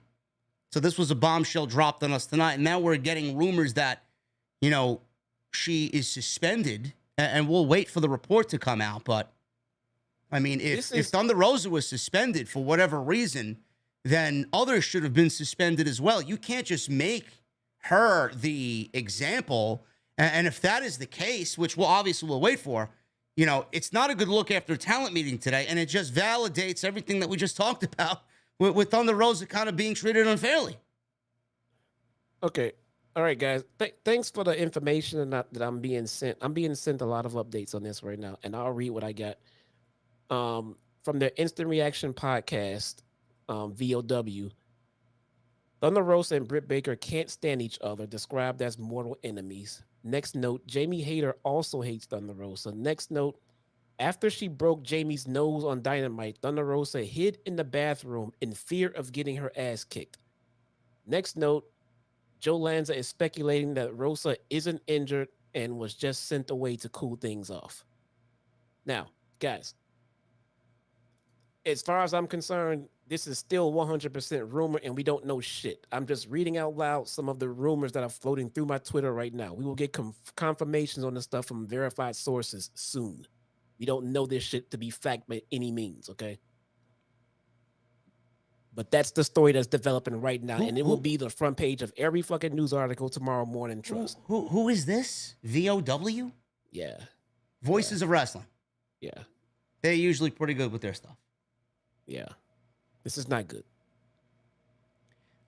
So this was a bombshell dropped on us tonight. And now we're getting rumors that, she is suspended. And we'll wait for the report to come out. But, I mean, if Thunder Rosa was suspended for whatever reason, then others should have been suspended as well. You can't just make her the example. And if that is the case, which we'll wait for, it's not a good look after a talent meeting today, and it just validates everything that we just talked about with Thunder Rosa kind of being treated unfairly. Okay. All right, guys. Thanks for the information that I'm being sent. I'm being sent a lot of updates on this right now, and I'll read what I got. From their Instant Reaction podcast, VOW, Thunder Rosa and Britt Baker can't stand each other, described as mortal enemies. Next note, Jamie Hayter also hates Thunder Rosa. Next note, After she broke Jamie's nose on Dynamite, Thunder Rosa hid in the bathroom in fear of getting her ass kicked. Next note, Joe Lanza is speculating that Rosa isn't injured and was just sent away to cool things off. Now, guys, as far as I'm concerned, this is still 100% rumor and we don't know shit. I'm just reading out loud some of the rumors that are floating through my Twitter right now. We will get confirmations on this stuff from verified sources soon. We don't know this shit to be fact by any means, okay? But that's the story that's developing right now, and it will be the front page of every fucking news article tomorrow morning, trust. Who is this? VOW? Yeah. Voices of Wrestling. Yeah. They're usually pretty good with their stuff. Yeah. This is not good.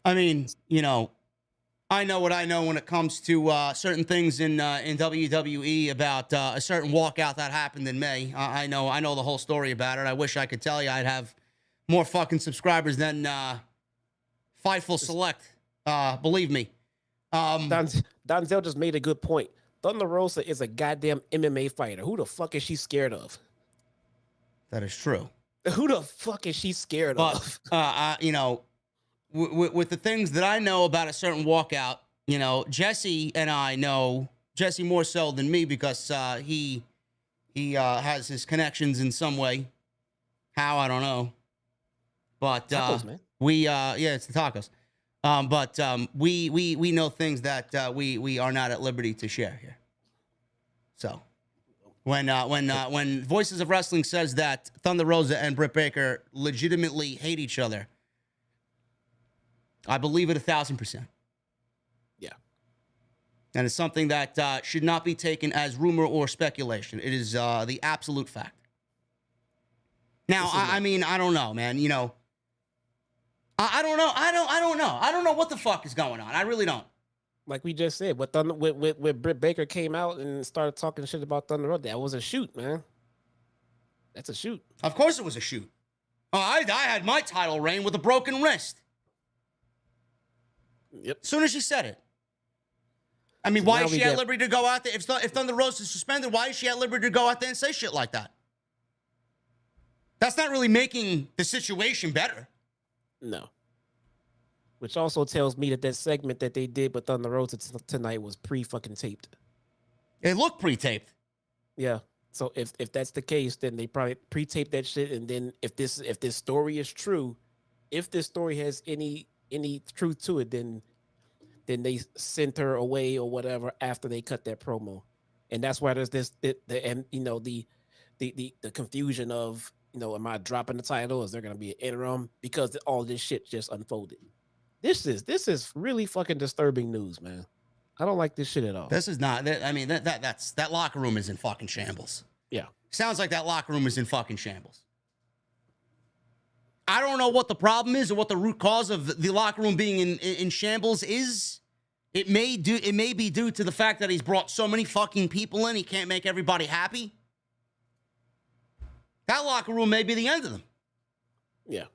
I mean, you know, I know what I know when it comes to certain things in WWE about a certain walkout that happened in May. I know the whole story about it. I wish I could tell you I'd have more fucking subscribers than Fightful Select. Believe me. Donzel just made a good point. Thunder Rosa is a goddamn MMA fighter. Who the fuck is she scared of? That is true. Who the fuck is she scared of? You know, with the things that I know about a certain walkout, you know, Jesse and I know, Jesse more so than me because he has his connections in some way. How, I don't know. But tacos, man. Yeah, it's the tacos. But we know things that we are not at liberty to share here. So when Voices of Wrestling says that Thunder Rosa and Britt Baker legitimately hate each other, I believe it 1,000%. Yeah. And it's something that should not be taken as rumor or speculation. It is the absolute fact. Now, I mean, I don't know, man. You know, I don't know. I don't know. I don't know what the fuck is going on. I really don't. Like we just said, when Britt Baker came out and started talking shit about Thunder Rosa, that was a shoot, man. That's a shoot. Of course it was a shoot. Oh, I had my title reign with a broken wrist. Yep. As soon as she said it. I mean, So why now is we she at get- liberty to go out there? If Thunder Rosa is suspended, why is she at liberty to go out there and say shit like that? That's not really making the situation better. No. Which also tells me that segment that they did with Thunder Rosa tonight was pre-fucking taped. It looked pre-taped. Yeah. So if that's the case, then they probably pre-taped that shit, and then if this story is true, if this story has any truth to it, then they sent her away or whatever after they cut that promo, and that's why there's the confusion of, you know, am I dropping the title? Is there gonna be an interim? Because all this shit just unfolded. This is really fucking disturbing news, man. I don't like this shit at all. This is not. I mean, that locker room is in fucking shambles. Yeah. Sounds like that locker room is in fucking shambles. I don't know what the problem is or what the root cause of the locker room being in shambles is. It may be due to the fact that he's brought so many fucking people in, he can't make everybody happy. That locker room may be the end of them. Yeah.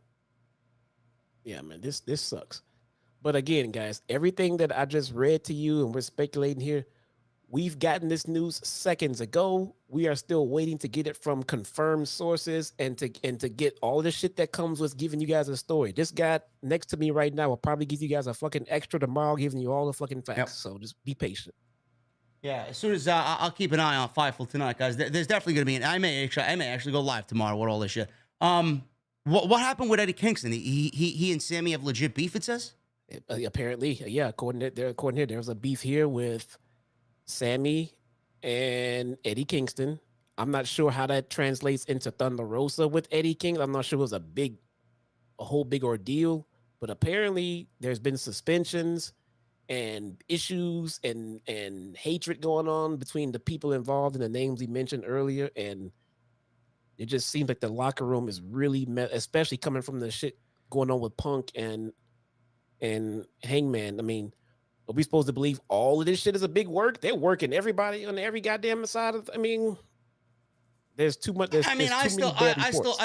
Yeah, man, this sucks. But again, guys, everything that I just read to you and we're speculating here, we've gotten this news seconds ago. We are still waiting to get it from confirmed sources and to get all the shit that comes with giving you guys a story. This guy next to me right now will probably give you guys a fucking extra tomorrow, giving you all the fucking facts. Yep. So just be patient. Yeah, as soon as I'll keep an eye on Fightful tonight, guys. There's definitely going to be I may actually go live tomorrow with all this shit. What happened with Eddie Kingston? He and Sammy have legit beef, it says? Apparently, yeah. According here, there's a beef here with Sammy and Eddie Kingston. I'm not sure how that translates into Thunder Rosa with Eddie Kingston. I'm not sure it was a whole big ordeal, but apparently there's been suspensions and issues and hatred going on between the people involved and the names he mentioned earlier, and it just seems like the locker room is really especially coming from the shit going on with Punk and Hangman. I mean, are we supposed to believe all of this shit is a big work? They're working everybody on every goddamn side of. I mean, there's too much. I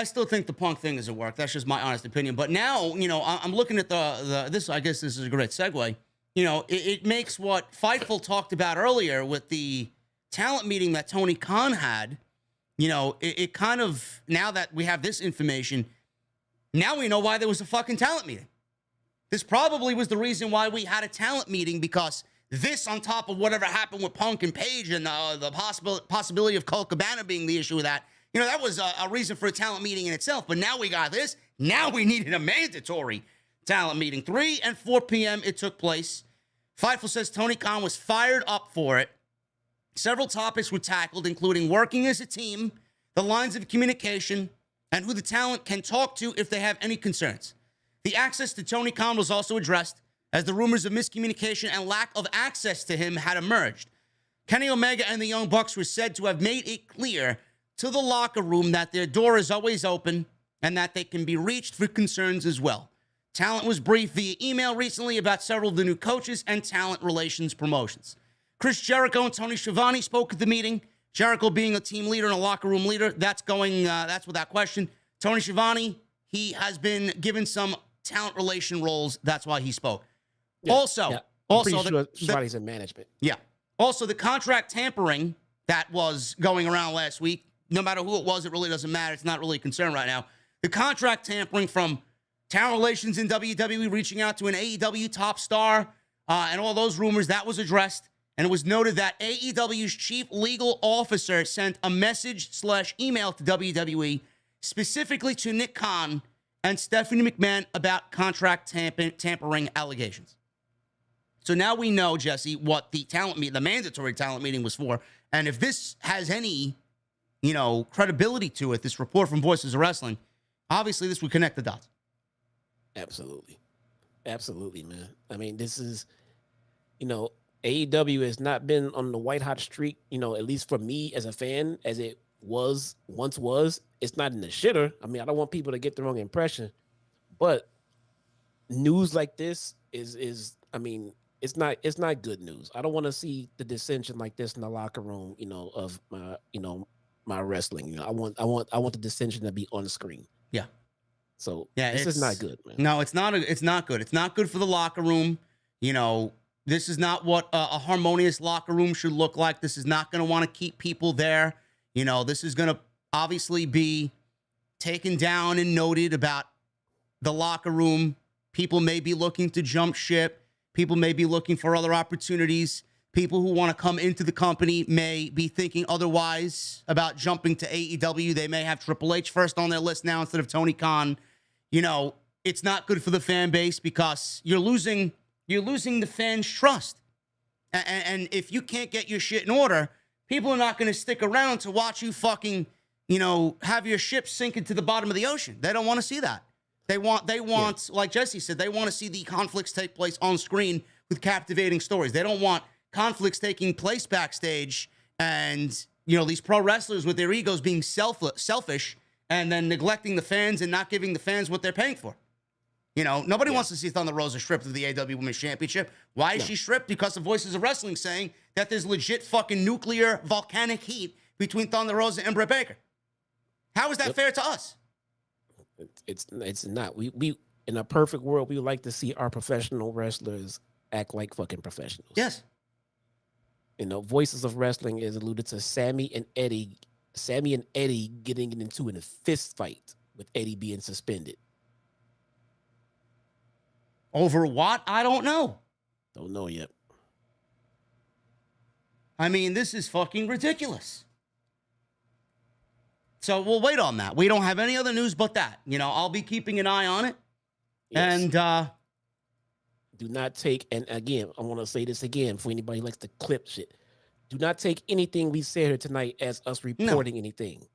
still think the Punk thing is a work. That's just my honest opinion. But now, you know, I'm looking at this. I guess this is a great segue. You know, it makes what Fightful talked about earlier with the talent meeting that Tony Khan had you know, it kind of, now that we have this information, now we know why there was a fucking talent meeting. This probably was the reason why we had a talent meeting, because this, on top of whatever happened with Punk and Page and the possibility of Colt Cabana being the issue with that, you know, that was a reason for a talent meeting in itself. But now we got this. Now we needed a mandatory talent meeting. 3 and 4 p.m. it took place. Fightful says Tony Khan was fired up for it. Several topics were tackled, including working as a team, the lines of communication, and who the talent can talk to if they have any concerns. The access to Tony Khan was also addressed, as the rumors of miscommunication and lack of access to him had emerged. Kenny Omega and the Young Bucks were said to have made it clear to the locker room that their door is always open and that they can be reached for concerns as well. Talent was briefed via email recently about several of the new coaches and talent relations promotions. Chris Jericho and Tony Schiavone spoke at the meeting. Jericho being a team leader and a locker room leader, that's without question. Tony Schiavone, he has been given some talent relation roles. That's why he spoke. Yeah, also, Schiavone's in management. Yeah. Also, the contract tampering that was going around last week, no matter who it was, it really doesn't matter. It's not really a concern right now. The contract tampering from talent relations in WWE reaching out to an AEW top star and all those rumors, that was addressed. And it was noted that AEW's chief legal officer sent a message/email to WWE, specifically to Nick Khan and Stephanie McMahon, about contract tampering allegations. So now we know, Jesse, what the mandatory talent meeting was for. And if this has any, you know, credibility to it, this report from Voices of Wrestling, obviously this would connect the dots. Absolutely. Absolutely, man. I mean, this is, you know, AEW has not been on the white hot streak, you know, at least for me as a fan, as it once was. It's not in the shitter. I mean, I don't want people to get the wrong impression, but news like this is I mean, it's not good news. I don't want to see the dissension like this in the locker room, you know, of my wrestling. You know, I want the dissension to be on screen. Yeah. So yeah, this is not good, man. No, it's not good. It's not good for the locker room. You know, this is not what a harmonious locker room should look like. This is not going to want to keep people there. You know, this is going to obviously be taken down and noted about the locker room. People may be looking to jump ship. People may be looking for other opportunities. People who want to come into the company may be thinking otherwise about jumping to AEW. They may have Triple H first on their list now instead of Tony Khan. You know, it's not good for the fan base because you're losing the fans' trust. And if you can't get your shit in order, people are not going to stick around to watch you fucking, you know, have your ship sink into the bottom of the ocean. They don't want to see that. They want, like Jesse said, they want to see the conflicts take place on screen with captivating stories. They don't want conflicts taking place backstage and, you know, these pro wrestlers with their egos being selfish and then neglecting the fans and not giving the fans what they're paying for. You know, nobody wants to see Thunder Rosa stripped of the AEW Women's Championship. Why is she stripped? Because of Voices of Wrestling saying that there's legit fucking nuclear volcanic heat between Thunder Rosa and Britt Baker. How is that fair to us? It's not. We in a perfect world, we would like to see our professional wrestlers act like fucking professionals. Yes. You know, Voices of Wrestling is alluded to Sammy and Eddie getting into a fist fight with Eddie being suspended. Over what? I don't know. Don't know yet. I mean, this is fucking ridiculous. So we'll wait on that. We don't have any other news but that. You know, I'll be keeping an eye on it. Yes. And do not take, and again, I want to say this again for anybody who likes to clip shit. Do not take anything we said here tonight as us reporting anything.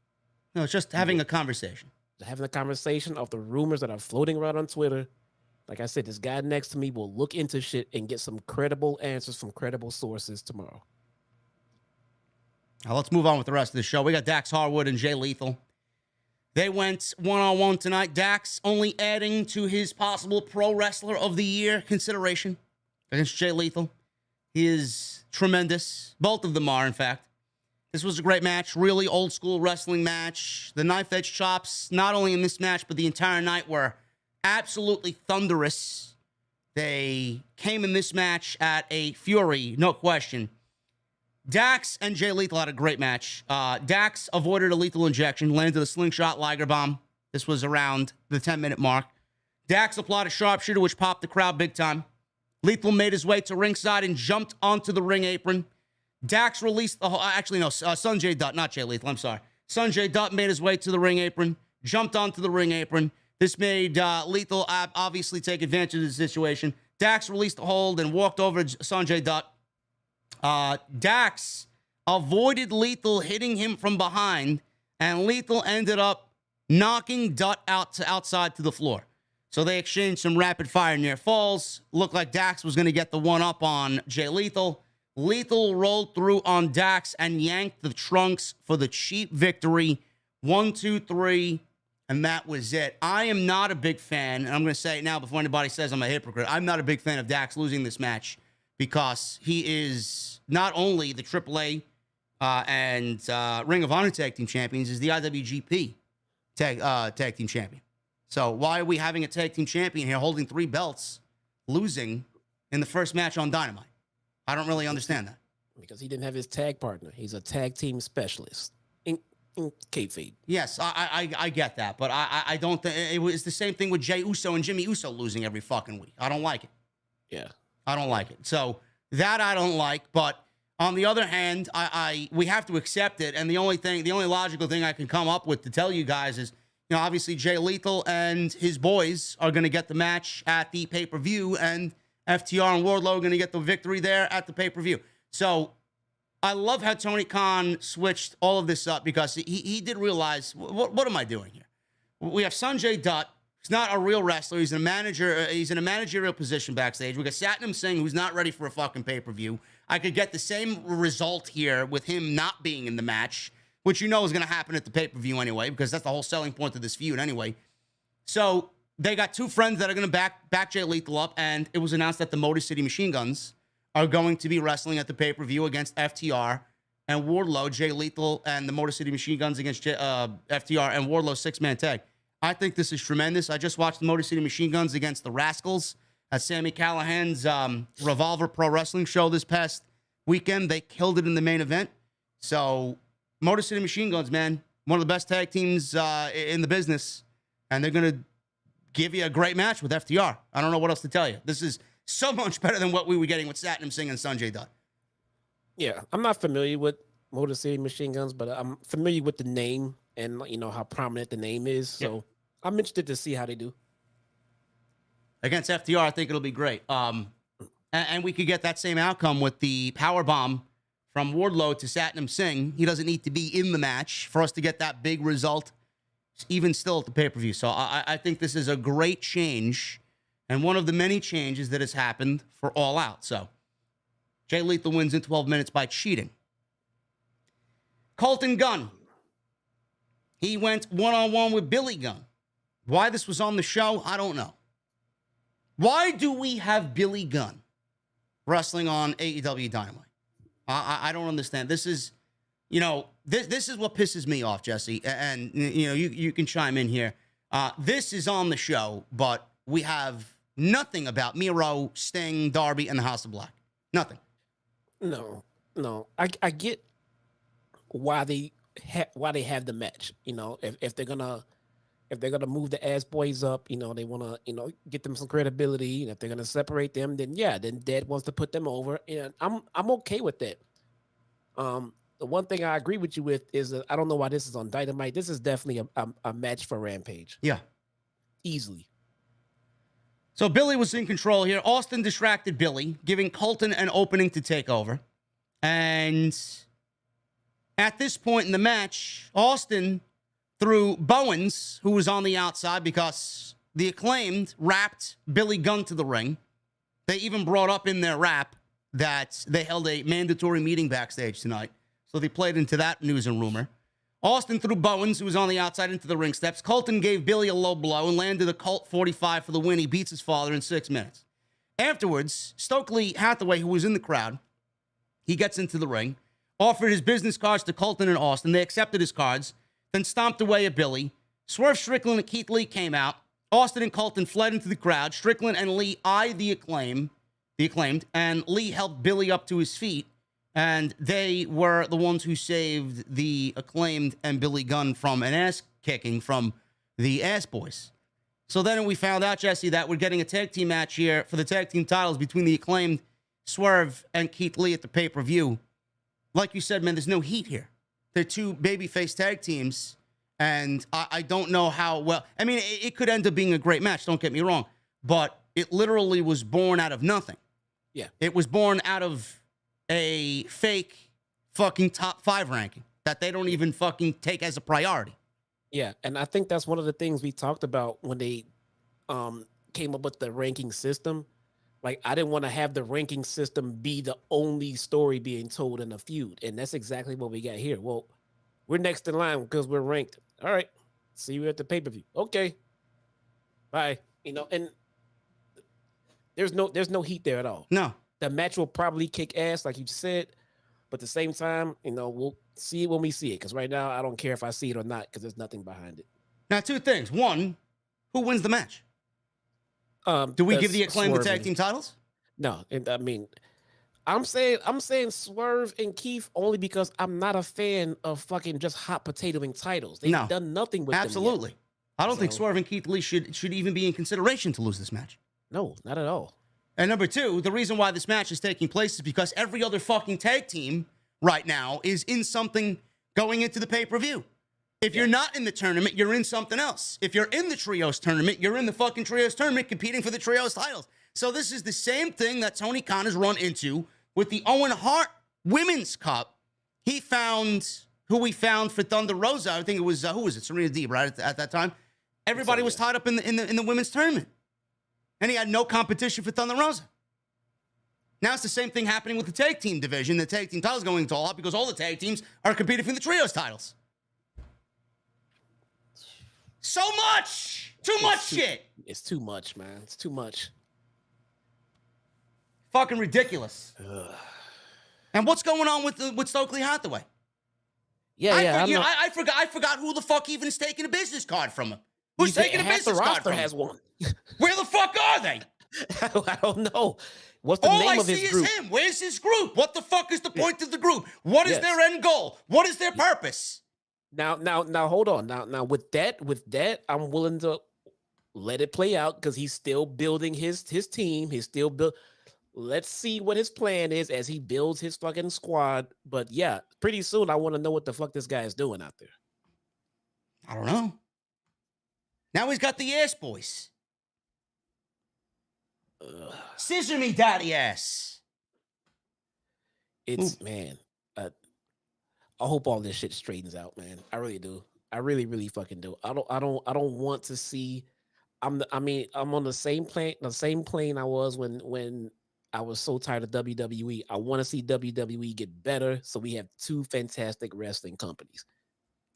No, it's just having a conversation. Having a conversation of the rumors that are floating around on Twitter. Like I said, this guy next to me will look into shit and get some credible answers from credible sources tomorrow. Now let's move on with the rest of the show. We got Dax Harwood and Jay Lethal. They went one-on-one tonight. Dax only adding to his possible Pro Wrestler of the Year consideration against Jay Lethal. He is tremendous. Both of them are, in fact. This was a great match. Really old-school wrestling match. The knife-edge chops, not only in this match, but the entire night, were absolutely thunderous. They came in this match at a fury, no question. Dax and Jay Lethal had a great match. Dax avoided a lethal injection, landed a slingshot Liger bomb. This was around the 10-minute mark. Dax applied a sharpshooter, which popped the crowd big time. Lethal made his way to ringside and jumped onto the ring apron. Dax released the whole... Sanjay Dutt, not Jay Lethal, I'm sorry. Sanjay Dutt made his way to the ring apron, jumped onto the ring apron. This made Lethal obviously take advantage of the situation. Dax released the hold and walked over to Sanjay Dutt. Dax avoided Lethal hitting him from behind, and Lethal ended up knocking Dutt outside to the floor. So they exchanged some rapid-fire near falls. Looked like Dax was going to get the one-up on Jay Lethal. Lethal rolled through on Dax and yanked the trunks for the cheap victory. 1, 2, 3, and that was it. I am not a big fan, and I'm going to say it now before anybody says I'm a hypocrite. I'm not a big fan of Dax losing this match because he is not only the AAA and Ring of Honor Tag Team Champions, he's the IWGP Tag Team Champion. So why are we having a Tag Team Champion here holding 3 belts, losing in the first match on Dynamite? I don't really understand that. Because he didn't have his tag partner. He's a tag team specialist in kayfabe. Yes, I get that, but I don't think it was the same thing with Jey Uso and Jimmy Uso losing every fucking week. I don't like it. Yeah, I don't like it. So that I don't like. But on the other hand, we have to accept it. And the only logical thing I can come up with to tell you guys is, you know, obviously Jay Lethal and his boys are going to get the match at the pay-per-view, and FTR and Wardlow are going to get the victory there at the pay-per-view. So I love how Tony Khan switched all of this up because he did realize, what am I doing here? We have Sanjay Dutt. He's not a real wrestler. He's a manager. He's in a managerial position backstage. We got Satnam Singh, who's not ready for a fucking pay-per-view. I could get the same result here with him not being in the match, which you know is going to happen at the pay-per-view anyway, because that's the whole selling point of this feud anyway. So they got 2 friends that are going to back Jay Lethal up, and it was announced that the Motor City Machine Guns are going to be wrestling at the pay-per-view against FTR and Wardlow. Jay Lethal and the Motor City Machine Guns against FTR and Wardlow 6-man tag. I think this is tremendous. I just watched the Motor City Machine Guns against the Rascals at Sami Callihan's Revolver Pro Wrestling show this past weekend. They killed it in the main event. So Motor City Machine Guns, man, one of the best tag teams in the business, and they're going to give you a great match with FTR. I don't know what else to tell you. This is so much better than what we were getting with Satnam Singh and Sanjay Dutt. Yeah, I'm not familiar with Motor City Machine Guns, but I'm familiar with the name and, you know, how prominent the name is. So I'm interested to see how they do. Against FTR, I think it'll be great. And we could get that same outcome with the power bomb from Wardlow to Satnam Singh. He doesn't need to be in the match for us to get that big result, even still at the pay-per-view. So I think this is a great change, and one of the many changes that has happened for All Out. So Jay Lethal wins in 12 minutes by cheating. Colton Gunn. He went one-on-one with Billy Gunn. Why this was on the show, I don't know. Why do we have Billy Gunn wrestling on AEW Dynamite? I don't understand. This is, you know, this is what pisses me off, Jesse. And, you know, you can chime in here. This is on the show, but we have nothing about Miro, Sting, Darby, and the House of Black. Nothing. No. I get why they have the match. You know, if they're gonna move the ass boys up, you know, they want to, you know, get them some credibility. And if they're gonna separate them, then Dad wants to put them over, and I'm okay with that. The one thing I agree with you with is that I don't know why this is on Dynamite. This is definitely a match for Rampage. Yeah, easily. So Billy was in control here. Austin distracted Billy, giving Colten an opening to take over. And at this point in the match, Austin threw Bowens, who was on the outside, because the Acclaimed wrapped Billy Gunn to the ring. They even brought up in their rap that they held a mandatory meeting backstage tonight. So they played into that news and rumor. Austin threw Bowens, who was on the outside, into the ring steps. Colten gave Billy a low blow and landed a Colt 45 for the win. He beats his father in 6 minutes. Afterwards, Stokely Hathaway, who was in the crowd, he gets into the ring, offered his business cards to Colten and Austin. They accepted his cards, then stomped away at Billy. Swerve Strickland and Keith Lee came out. Austin and Colten fled into the crowd. Strickland and Lee eyed the acclaimed, and Lee helped Billy up to his feet. And they were the ones who saved the Acclaimed and Billy Gunn from an ass kicking from the Ass Boys. So then we found out, Jesse, that we're getting a tag team match here for the tag team titles between the Acclaimed, Swerve, and Keith Lee at the pay-per-view. Like you said, man, there's no heat here. They're two babyface tag teams, and I don't know how well. I mean, it could end up being a great match, don't get me wrong, but it literally was born out of nothing. Yeah. It was born out of a fake fucking top 5 ranking that they don't even fucking take as a priority. Yeah, and I think that's one of the things we talked about when they came up with the ranking system. Like, I didn't want to have the ranking system be the only story being told in a feud, and that's exactly what we got here. Well, we're next in line because we're ranked. All right, see you at the pay-per-view. Okay, bye. You know, and there's no heat there at all. No. The match will probably kick ass, like you said, but at the same time, you know, we'll see it when we see it. Because right now, I don't care if I see it or not, because there's nothing behind it. Now, two things. One, who wins the match? Do we give the Acclaim the tag team titles? No, and I mean, I'm saying Swerve and Keith only because I'm not a fan of fucking just hot potatoing titles. They've done nothing with absolutely. Them I don't think Swerve and Keith Lee should even be in consideration to lose this match. No, not at all. And number two, the reason why this match is taking place is because every other fucking tag team right now is in something going into the pay-per-view. If you're not in the tournament, you're in something else. If you're in the Trios tournament, you're in the fucking Trios tournament competing for the Trios titles. So this is the same thing that Tony Khan has run into with the Owen Hart Women's Cup. He found who he found for Thunder Rosa. I think it was, who was it? Serena Deeb, right, at that time. Everybody was tied up in the women's tournament. And he had no competition for Thunder Rosa. Now it's the same thing happening with the tag team division. The tag team titles going to all out because all the tag teams are competing for the Trios titles. So much! Too much shit! It's too much, man. It's too much. Fucking ridiculous. Ugh. And what's going on with Stokely Hathaway? I forgot who the fuck even is taking a business card from him. Who's taking a business card from him? Has one. Where the fuck are they? I don't know. What's the name of his group? All I see is him. Where's his group? What the fuck is the point of the group? What is their end goal? What is their purpose? Now, hold on. Now, with that, I'm willing to let it play out because he's still building his team. He's still build. Let's see what his plan is as he builds his fucking squad. But yeah, pretty soon I want to know what the fuck this guy is doing out there. I don't know. Now he's got the ass boys. Scissor me, daddy ass. It's man. I hope all this shit straightens out, man. I really do. I really, really fucking do. I don't want to see. I'm on the same plane I was when I was so tired of WWE. I want to see WWE get better, so we have two fantastic wrestling companies.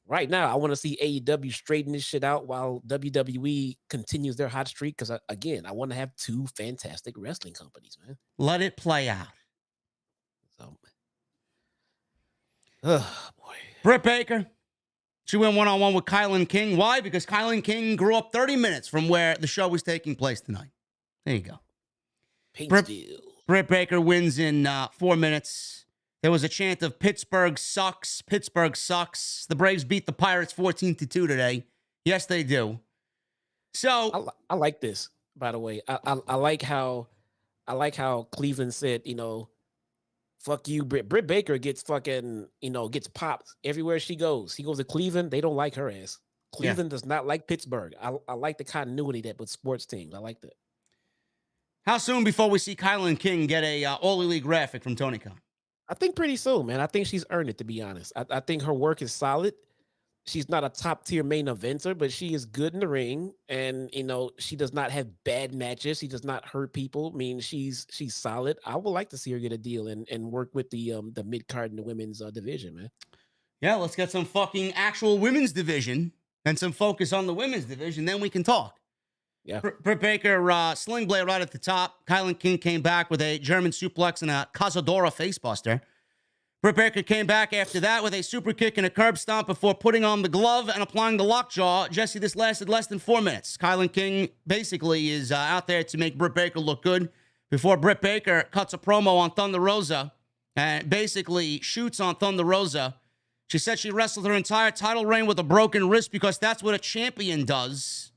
Right now, I want to see AEW straighten this shit out while WWE continues their hot streak. Because again, I want to have two fantastic wrestling companies, man. Let it play out. So, oh boy, Britt Baker. She went one-on-one with Kylan King. Why? Because Kylan King grew up 30 minutes from where the show was taking place tonight. There you go. Britt Baker wins in 4 minutes. There was a chant of Pittsburgh sucks. Pittsburgh sucks. The Braves beat the Pirates 14-2 today. Yes, they do. So I like this, by the way. I like how Cleveland said, fuck you, Britt. Britt Baker gets fucking, gets popped everywhere she goes. He goes to Cleveland. They don't like her ass. Cleveland does not like Pittsburgh. I like the continuity that with sports teams. I like that. How soon before we see Kylan King get a all-elite graphic from Tony Khan? I think pretty soon, man. I think she's earned it, to be honest. I think her work is solid. She's not a top-tier main eventer, but she is good in the ring. And, she does not have bad matches. She does not hurt people. I mean, she's solid. I would like to see her get a deal and work with the mid-card in the women's division, man. Yeah, let's get some fucking actual women's division and some focus on the women's division. Then we can talk. Yeah. Britt Baker, Sling Blade right at the top. Kylan King came back with a German suplex and a Cazadora facebuster. Britt Baker came back after that with a super kick and a curb stomp before putting on the glove and applying the lockjaw. Jesse, this lasted less than 4 minutes. Kylan King basically is out there to make Britt Baker look good before Britt Baker cuts a promo on Thunder Rosa and basically shoots on Thunder Rosa. She said she wrestled her entire title reign with a broken wrist because that's what a champion does.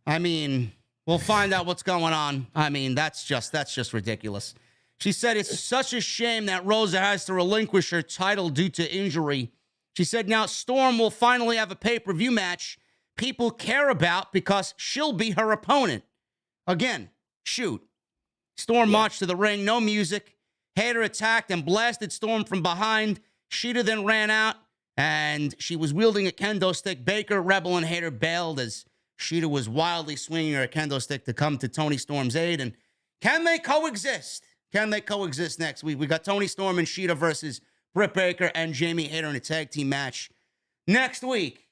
I mean, we'll find out what's going on. I mean, that's just ridiculous. She said it's such a shame that Rosa has to relinquish her title due to injury. She said now Storm will finally have a pay-per-view match people care about because she'll be her opponent. Again, shoot. Storm marched to the ring, no music. Hayter attacked and blasted Storm from behind. Sheeta then ran out, and she was wielding a kendo stick. Baker, Rebel, and Hayter bailed as Sheeta was wildly swinging her kendo stick to come to Toni Storm's aid. And can they coexist? Can they coexist next week? We got Toni Storm and Sheeta versus Britt Baker and Jamie Hayter in a tag team match. Next week,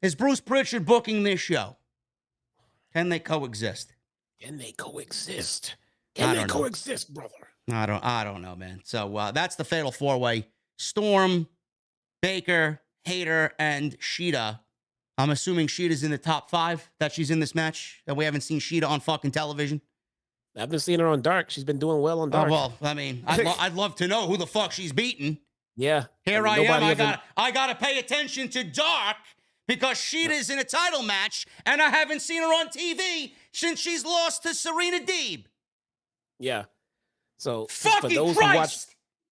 is Bruce Pritchard booking this show? Can they coexist? Can they coexist? Can they coexist, brother? I don't know, man. So that's the Fatal 4-Way. Storm, Baker, Hayter, and Sheeta. I'm assuming Sheeta's in the top 5 that she's in this match, that we haven't seen Sheeta on fucking television. I've been seeing her on Dark. She's been doing well on Dark. Oh, well, I mean, I'd love to know who the fuck she's beating. Yeah. Here I am. I gotta pay attention to Dark because Sheeta's in a title match, and I haven't seen her on TV since she's lost to Serena Deeb. Yeah. So fucking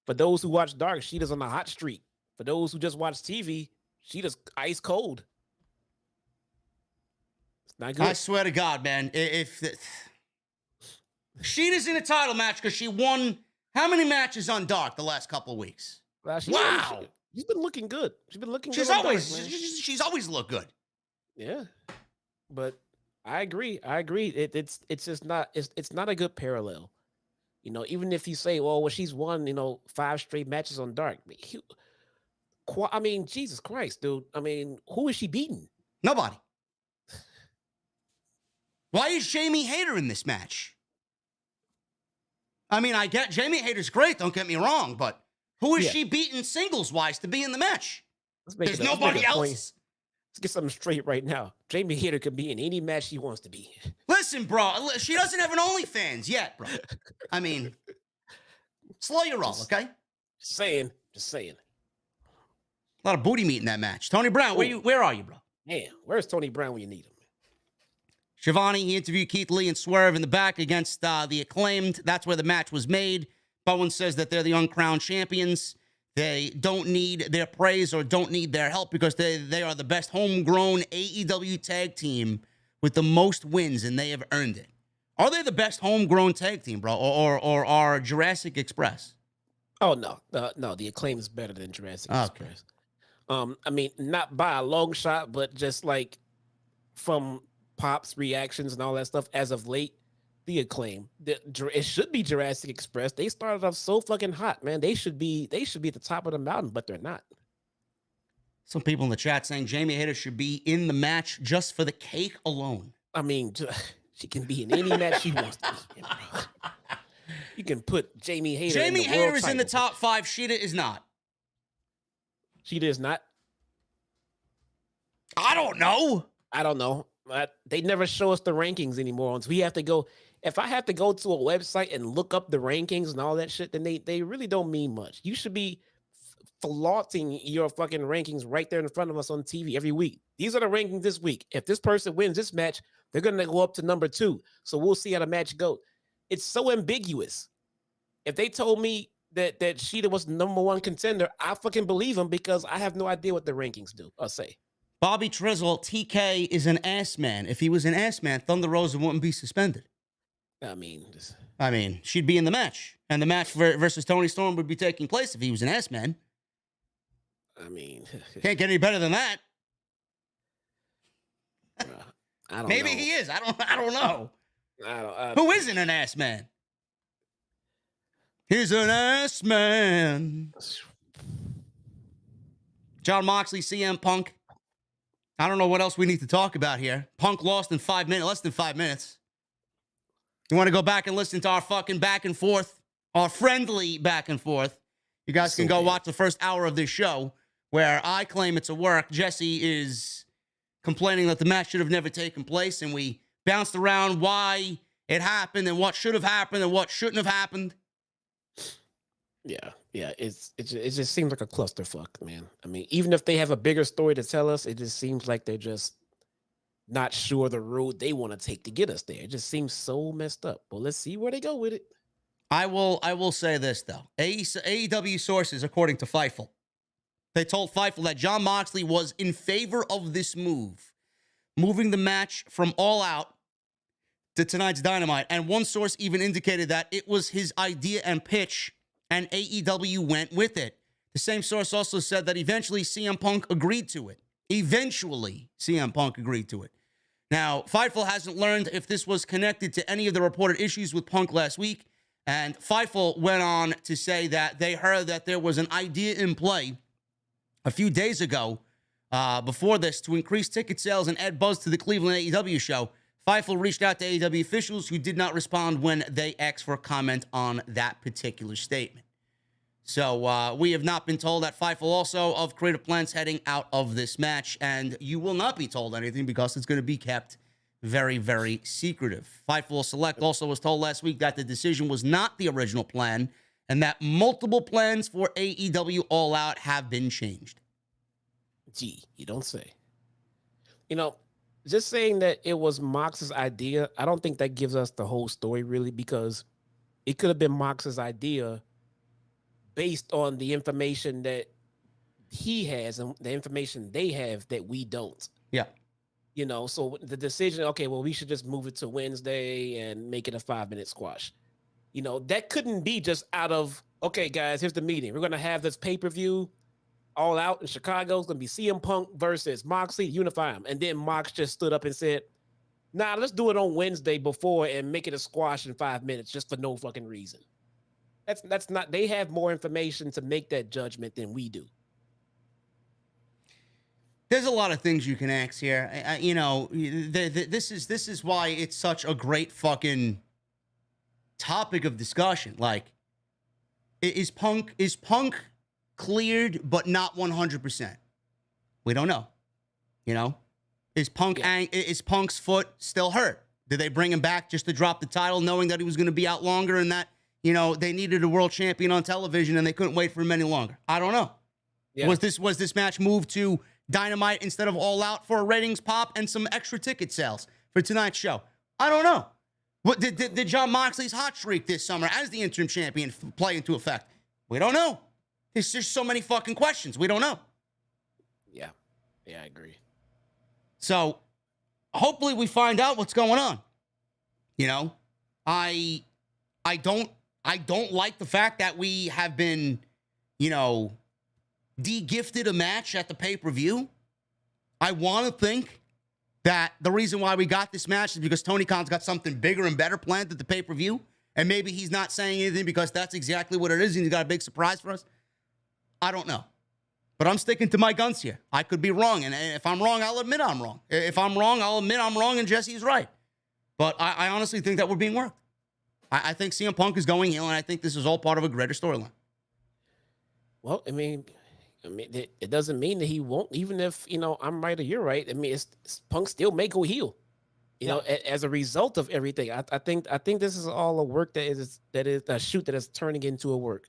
for those who watch Dark, Sheeta's on a hot streak. For those who just watch TV, Sheeta's ice cold. It's not good. I swear to God, man, if Sheeta's in a title match because she won how many matches on Dark the last couple of weeks? Wow. She's been looking good. She's been looking good. She's always looked good. Yeah. But I agree. It's just not it's not a good parallel. You know, even if you say, well, she's won, 5 straight matches on Dark. I mean, Jesus Christ, dude. I mean, who is she beating? Nobody. Why is Jamie Hayter in this match? I mean, I get Jamie Hayter's great, don't get me wrong, but who is she beating singles-wise to be in the match? There's nobody else. Let's get something straight right now. Jamie Hayter could be in any match she wants to be. Listen, bro, she doesn't have an OnlyFans yet, bro. I mean, slow your roll, okay? Just saying. A lot of booty meat in that match. Tony Brown, where are you, bro? Man, where's Tony Brown when you need him? Shivani, he interviewed Keith Lee and Swerve in the back against the Acclaimed. That's where the match was made. Bowen says that they're the uncrowned champions. They don't need their praise or don't need their help because they are the best homegrown AEW tag team with the most wins, and they have earned it. Are they the best homegrown tag team, bro, or are Jurassic Express? Oh, no. No, the Acclaim is better than Jurassic Express. I mean, not by a long shot, but just like from Pop's reactions and all that stuff as of late, the Acclaim, it should be Jurassic Express. They started off so fucking hot, man. They should be at the top of the mountain, but they're not. Some people in the chat saying Jamie Hayter should be in the match just for the cake alone. I mean, she can be in any match she wants to be in, bro. You can put Jamie Hayter. Jamie Hayter is in the top 5. Sheeta is not. Sheeta is not. I don't know. They never show us the rankings anymore. So we have to go. If I have to go to a website and look up the rankings and all that shit, then they really don't mean much. You should be flaunting your fucking rankings right there in front of us on TV every week. These are the rankings this week. If this person wins this match, they're going to go up to number 2. So we'll see how the match goes. It's so ambiguous. If they told me that Sheeta was the number 1 contender, I fucking believe them because I have no idea what the rankings do or say. Bobby Trizzle, TK is an ass man. If he was an ass man, Thunder Rosa wouldn't be suspended. I mean, she'd be in the match. And the match versus Toni Storm would be taking place if he was an ass man. I mean, can't get any better than that. I don't Maybe know. he is. I don't know. Who isn't an ass man? He's an ass man. Jon Moxley, CM Punk. I don't know what else we need to talk about here. Punk lost in 5 minutes, less than 5 minutes. You want to go back and listen to our fucking back and forth, our friendly back and forth, you guys can go watch the first hour of this show where I claim it's a work. Jesse is complaining that the match should have never taken place, and we bounced around why it happened and what should have happened and what shouldn't have happened. Yeah. It just seems like a clusterfuck, man. I mean, even if they have a bigger story to tell us, it just seems like they're just not sure the road they want to take to get us there. It just seems so messed up. Well, let's see where they go with it. I will say this though. AEW sources, according to Fightful, they told Fightful that Jon Moxley was in favor of this move, moving the match from All Out to tonight's Dynamite. And one source even indicated that it was his idea and pitch, and AEW went with it. The same source also said that eventually CM Punk agreed to it. Now, Fightful hasn't learned if this was connected to any of the reported issues with Punk last week. And Fightful went on to say that they heard that there was an idea in play a few days ago before this to increase ticket sales and add buzz to the Cleveland AEW show. Fightful reached out to AEW officials who did not respond when they asked for a comment on that particular statement. So we have not been told that Fightful also of creative plans heading out of this match, and you will not be told anything because it's going to be kept very, very secretive. Fightful Select also was told last week that the decision was not the original plan and that multiple plans for AEW All Out have been changed. Gee, you don't say. You know, just saying that it was Mox's idea, I don't think that gives us the whole story really, because it could have been Mox's idea based on the information that he has and the information they have that we don't. Yeah. You know, so the decision, okay, well, we should just move it to Wednesday and make it a 5-minute squash. You know, that couldn't be just out of, okay, guys, here's the meeting. We're going to have this pay-per-view All Out in Chicago. It's going to be CM Punk versus Moxley, unify them. And then Mox just stood up and said, nah, let's do it on Wednesday before and make it a squash in 5 minutes just for no fucking reason. That's not, they have more information to make that judgment than we do. There's a lot of things you can ask here. You know, this is why it's such a great fucking topic of discussion. Like, is Punk cleared but not 100%? We don't know. You know, is Punk's foot still hurt? Did they bring him back just to drop the title, knowing that he was going to be out longer and that, you know, they needed a world champion on television and they couldn't wait for him any longer? I don't know. Yeah. Was this match moved to Dynamite instead of All Out for a ratings pop and some extra ticket sales for tonight's show? I don't know. What did Jon Moxley's hot streak this summer as the interim champion play into effect? We don't know. There's just so many fucking questions. We don't know. Yeah, I agree. So hopefully we find out what's going on. You know, I don't like the fact that we have been, you know, de-gifted a match at the pay-per-view. I want to think that the reason why we got this match is because Tony Khan's got something bigger and better planned at the pay-per-view, and maybe he's not saying anything because that's exactly what it is and he's got a big surprise for us. I don't know. But I'm sticking to my guns here. I could be wrong, and if I'm wrong, I'll admit I'm wrong. If I'm wrong, I'll admit I'm wrong and Jesse's right. But I honestly think that we're being worked. I think CM Punk is going heel, and I think this is all part of a greater storyline. Well, I mean, it doesn't mean that he won't, even if, you know, I'm right or you're right. I mean, Punk still may go heel, you know, as a result of everything. I think this is all a work that is a shoot that is turning into a work.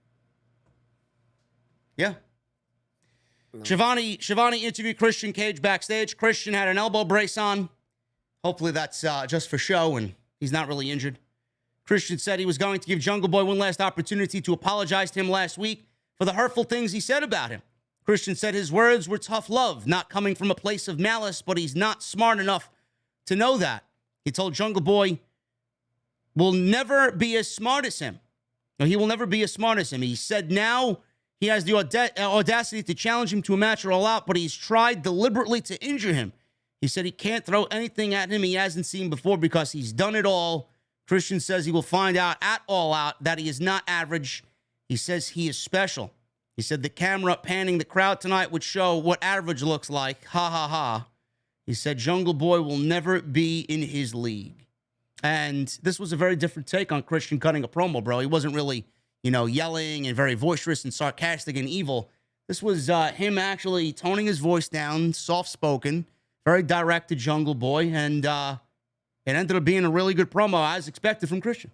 Yeah. Shivani interviewed Christian Cage backstage. Christian had an elbow brace on. Hopefully that's just for show and he's not really injured. Christian said he was going to give Jungle Boy one last opportunity to apologize to him last week for the hurtful things he said about him. Christian said his words were tough love, not coming from a place of malice, but he's not smart enough to know that. He told Jungle Boy will never be as smart as him. No, he will never be as smart as him. He said now he has the audacity to challenge him to a match or All Out, but he's tried deliberately to injure him. He said he can't throw anything at him he hasn't seen before because he's done it all. Christian says he will find out at All Out that he is not average. He says he is special. He said the camera panning the crowd tonight would show what average looks like. Ha, ha, ha. He said Jungle Boy will never be in his league. And this was a very different take on Christian cutting a promo, bro. He wasn't really, you know, yelling and very boisterous and sarcastic and evil. This was him actually toning his voice down, soft-spoken, very direct to Jungle Boy, and it ended up being a really good promo as expected from Christian.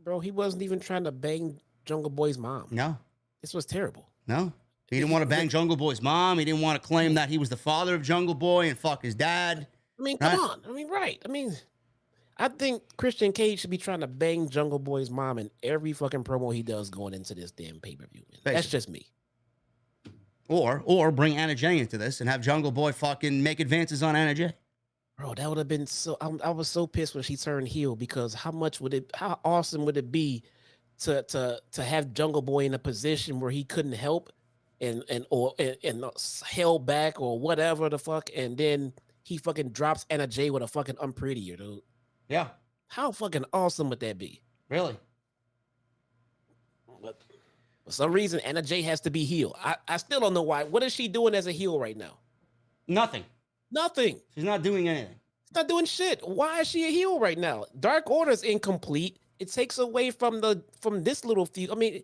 Bro, he wasn't even trying to bang Jungle Boy's mom. No. This was terrible. No. He didn't want to bang Jungle Boy's mom. He didn't want to claim that he was the father of Jungle Boy and fuck his dad. I mean, come on. I mean, right. I mean, I think Christian Cage should be trying to bang Jungle Boy's mom in every fucking promo he does going into this damn pay-per-view. That's just me. Or bring Anna Jay into this and have Jungle Boy fucking make advances on Anna Jay. Bro, that would have been so. I was so pissed when she turned heel because how awesome would it be to have Jungle Boy in a position where he couldn't help and held back or whatever the fuck, and then he fucking drops Anna Jay with a fucking unprettier, dude. Yeah. How fucking awesome would that be? Really? But for some reason, Anna Jay has to be heel. I still don't know why. What is she doing as a heel right now? Nothing. Nothing. She's not doing anything. She's not doing shit. Why is she a heel right now? Dark Order's incomplete. It takes away from this little feud. I mean,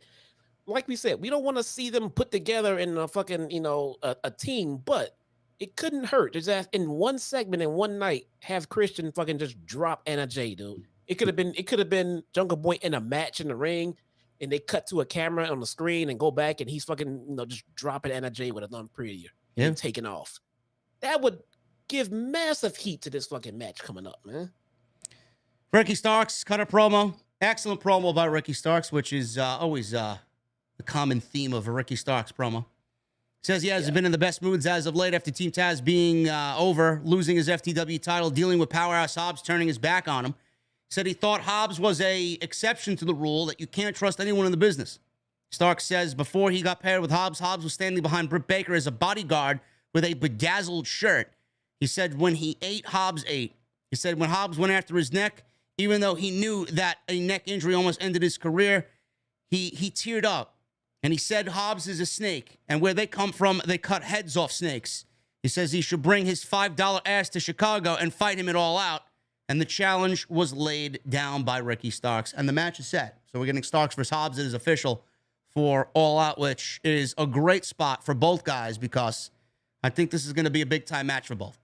like we said, we don't want to see them put together in a fucking, a team, but it couldn't hurt. Just that in one segment in one night, have Christian fucking just drop Anna Jay, dude. It could have been Jungle Boy in a match in the ring, and they cut to a camera on the screen and go back, and he's fucking, just dropping Anna Jay with a non-prettier and taking off. That would give massive heat to this fucking match coming up, man. Ricky Starks cut a promo. Excellent promo by Ricky Starks, which is always the common theme of a Ricky Starks promo. Says he has been in the best moods as of late after Team Taz being over, losing his FTW title, dealing with Powerhouse Hobbs turning his back on him. Said he thought Hobbs was a exception to the rule that you can't trust anyone in the business. Starks says before he got paired with Hobbs, Hobbs was standing behind Britt Baker as a bodyguard with a bedazzled shirt. He said when he ate, Hobbs ate. He said when Hobbs went after his neck, even though he knew that a neck injury almost ended his career, he teared up. And he said Hobbs is a snake, and where they come from, they cut heads off snakes. He says he should bring his $5 ass to Chicago and fight him it all out. And the challenge was laid down by Ricky Starks. And the match is set. So we're getting Starks versus Hobbs. It is official for All Out, which is a great spot for both guys because I think this is going to be a big-time match for both.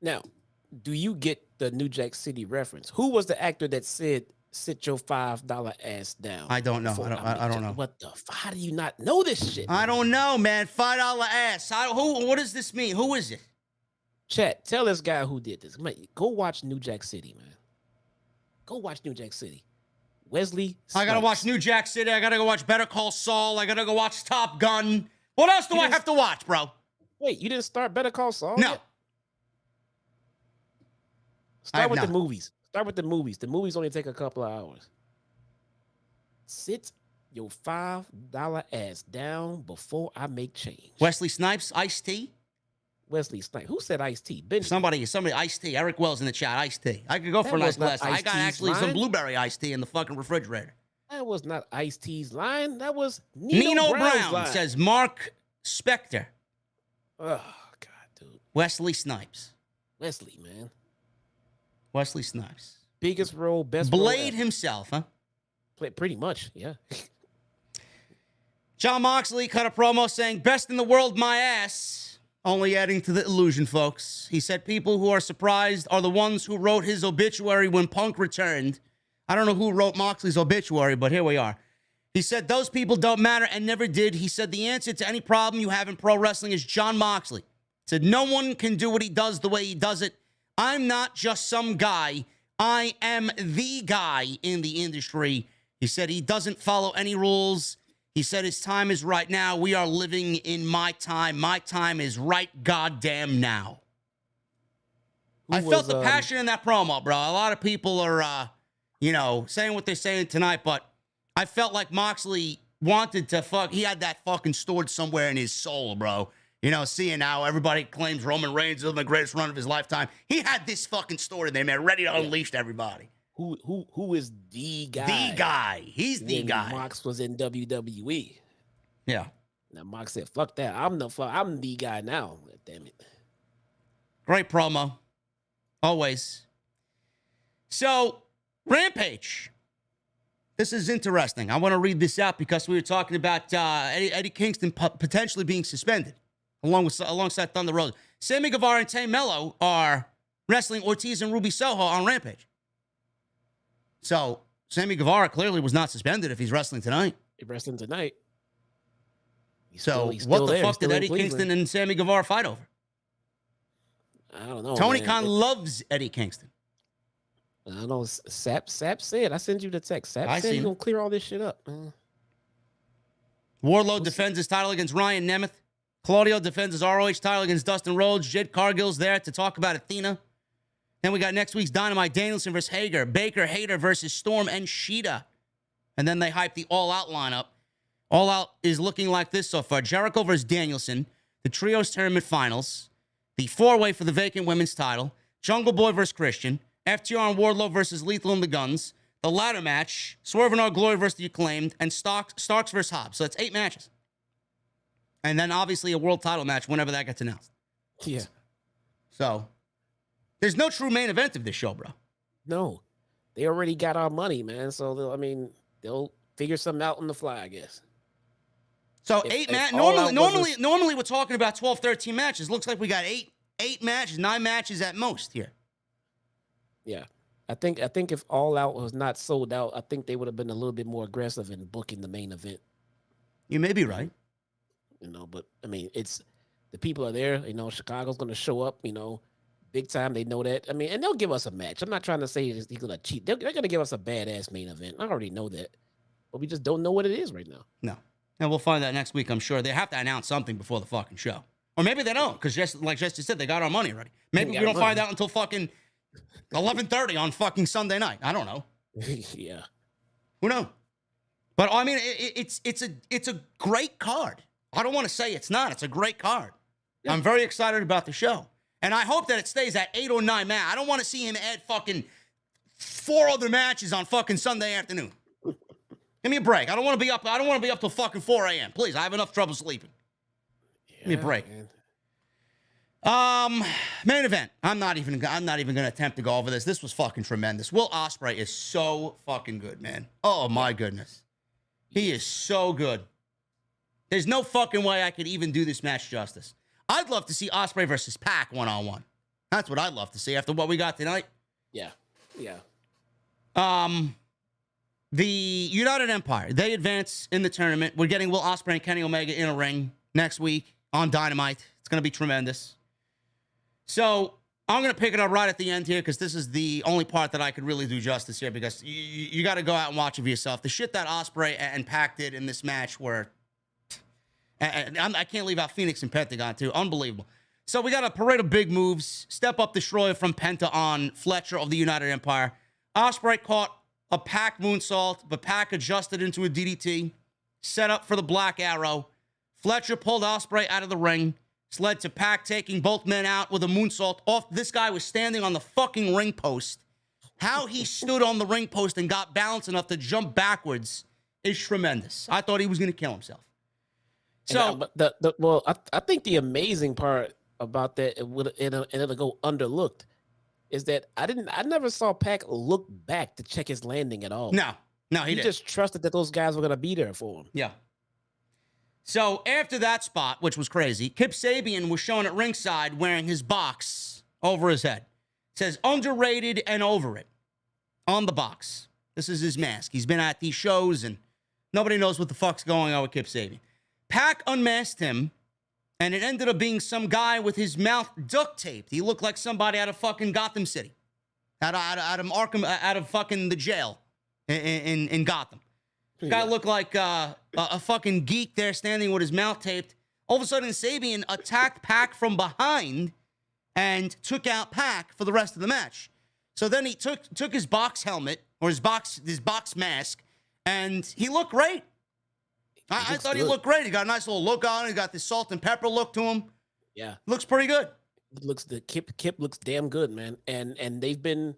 Now, do you get the New Jack City reference? Who was the actor that said, sit your $5 ass down? I don't know. I don't know. What the fuck? How do you not know this shit? I don't know, man. $5 ass. What does this mean? Who is it? Chat, tell this guy who did this. Man, go watch New Jack City, man. Go watch New Jack City. Wesley Snipes. I got to watch New Jack City. I got to go watch Better Call Saul. I got to go watch Top Gun. What else do I have to watch, bro? Wait, you didn't start Better Call Saul No. yet? Start with the movies. Start with the movies. The movies only take a couple of hours. Sit your $5 ass down before I make change. Wesley Snipes, Ice-T. Wesley Snipes. Who said Ice-T? Ben. Somebody, Ice-T. Eric Wells in the chat, Ice-T. I could go for a nice glass. I got actually some blueberry iced tea in the fucking refrigerator. That was not Ice-T's line. That was Nino Brown's line. Says Mark Spector. Oh, God, dude. Wesley Snipes. Wesley, man. Wesley Snipes. Biggest role, best Blade role himself, huh? Pretty much, yeah. Jon Moxley cut a promo saying, best in the world, my ass. Only adding to the illusion, folks. He said people who are surprised are the ones who wrote his obituary when Punk returned. I don't know who wrote Moxley's obituary, but here we are. He said those people don't matter and never did. He said the answer to any problem you have in pro wrestling is Jon Moxley. He said no one can do what he does the way he does it. I'm not just some guy. I am the guy in the industry. He said he doesn't follow any rules. He said his time is right now. We are living in my time. My time is right goddamn now. I felt the passion in that promo, bro. A lot of people are, saying what they're saying tonight, but I felt like Moxley wanted to he had that fucking stored somewhere in his soul, bro. Seeing how everybody claims Roman Reigns is the greatest run of his lifetime. He had this fucking story in there, man, ready to unleash everybody. Who is the guy? The guy. He's the guy. Mox was in WWE. Yeah. Now Mox said, fuck that. I'm the guy now. Damn it. Great promo. Always. So, Rampage. This is interesting. I want to read this out because we were talking about Eddie Kingston potentially being suspended alongside Thunder Rosa. Sammy Guevara and Tay Mello are wrestling Ortiz and Ruby Soho on Rampage. So Sammy Guevara clearly was not suspended if he's wrestling tonight. He's wrestling tonight. He's So still what the there. fuck did Eddie Kingston and Sammy Guevara fight over? I don't know. Tony man. Khan loves Eddie Kingston. I don't know. Sap said. I sent you the text. Sap said he's going to clear all this shit up. Wardlow defends his title against Ryan Nemeth. Claudio defends his ROH title against Dustin Rhodes. Jed Cargill's there to talk about Athena. Then we got next week's Dynamite, Danielson versus Hager. Baker, Hayter versus Storm and Sheeta. And then they hype the All Out lineup. All Out is looking like this so far. Jericho versus Danielson. The Trios Tournament Finals. The 4-way for the vacant women's title. Jungle Boy versus Christian. FTR and Wardlow versus Lethal and the Guns. The ladder match. Swerve and Our Glory versus the Acclaimed. And Starks versus Hobbs. So that's 8 matches. And then obviously a world title match whenever that gets announced. Yeah. So there's no true main event of this show, bro. No. They already got our money, man. So, they'll figure something out on the fly, I guess. So 8 matches. Normally we're talking about 12, 13 matches. Looks like we got 8 matches, 9 matches at most here. Yeah. I think if All Out was not sold out, I think they would have been a little bit more aggressive in booking the main event. You may be right. But it's the people are there. Chicago's going to show up. Big time. They know that. And they'll give us a match. I'm not trying to say he's going to cheat. They're going to give us a badass main event. I already know that, but we just don't know what it is right now. No, and we'll find that next week. I'm sure they have to announce something before the fucking show, or maybe they don't, because just like Jesse said, they got our money already. Maybe we don't find out until fucking 11:30 on fucking Sunday night. I don't know. Yeah, who knows? But it's a great card. I don't want to say it's not. It's a great card. Yeah. I'm very excited about the show. And I hope that it stays at 8 or 9 matches. I don't want to see him add fucking 4 other matches on fucking Sunday afternoon. Give me a break. I don't want to be up till fucking 4 a.m. Please, I have enough trouble sleeping. Give me a break. Man. Main event. I'm not even gonna attempt to go over this. This was fucking tremendous. Will Ospreay is so fucking good, man. Oh my goodness. He is so good. There's no fucking way I could even do this match justice. I'd love to see Ospreay versus Pac one-on-one. That's what I'd love to see after what we got tonight. Yeah. The United Empire, they advance in the tournament. We're getting Will Ospreay and Kenny Omega in a ring next week on Dynamite. It's going to be tremendous. So I'm going to pick it up right at the end here because this is the only part that I could really do justice here because you got to go out and watch it for yourself. The shit that Ospreay and Pac did in this match were... And I can't leave out Phoenix and Pentagon, too. Unbelievable. So we got a parade of big moves. Step up destroyer from Penta on Fletcher of the United Empire. Ospreay caught a Pac moonsault, but Pac adjusted into a DDT. Set up for the Black Arrow. Fletcher pulled Ospreay out of the ring. This led to Pac taking both men out with a moonsault off. This guy was standing on the fucking ring post. How he stood on the ring post and got balance enough to jump backwards is tremendous. I thought he was going to kill himself. So, I think the amazing part about that, it'll go underlooked, is that I never saw Pac look back to check his landing at all. No, he didn't. Just trusted that those guys were going to be there for him. Yeah. So after that spot, which was crazy, Kip Sabian was shown at ringside wearing his box over his head. It says underrated and over it on the box. This is his mask. He's been at these shows and nobody knows what the fuck's going on with Kip Sabian. Pac unmasked him, and it ended up being some guy with his mouth duct taped. He looked like somebody out of fucking Gotham City, out of Arkham, out of fucking the jail in Gotham. Guy looked like a fucking geek there standing with his mouth taped. All of a sudden, Sabian attacked Pac from behind and took out Pac for the rest of the match. So then he took his box helmet or his box mask, and he looked great. I thought he looked great. He got a nice little look on him. He got this salt and pepper look to him. Yeah, looks pretty good. Kip looks damn good, man. And they've been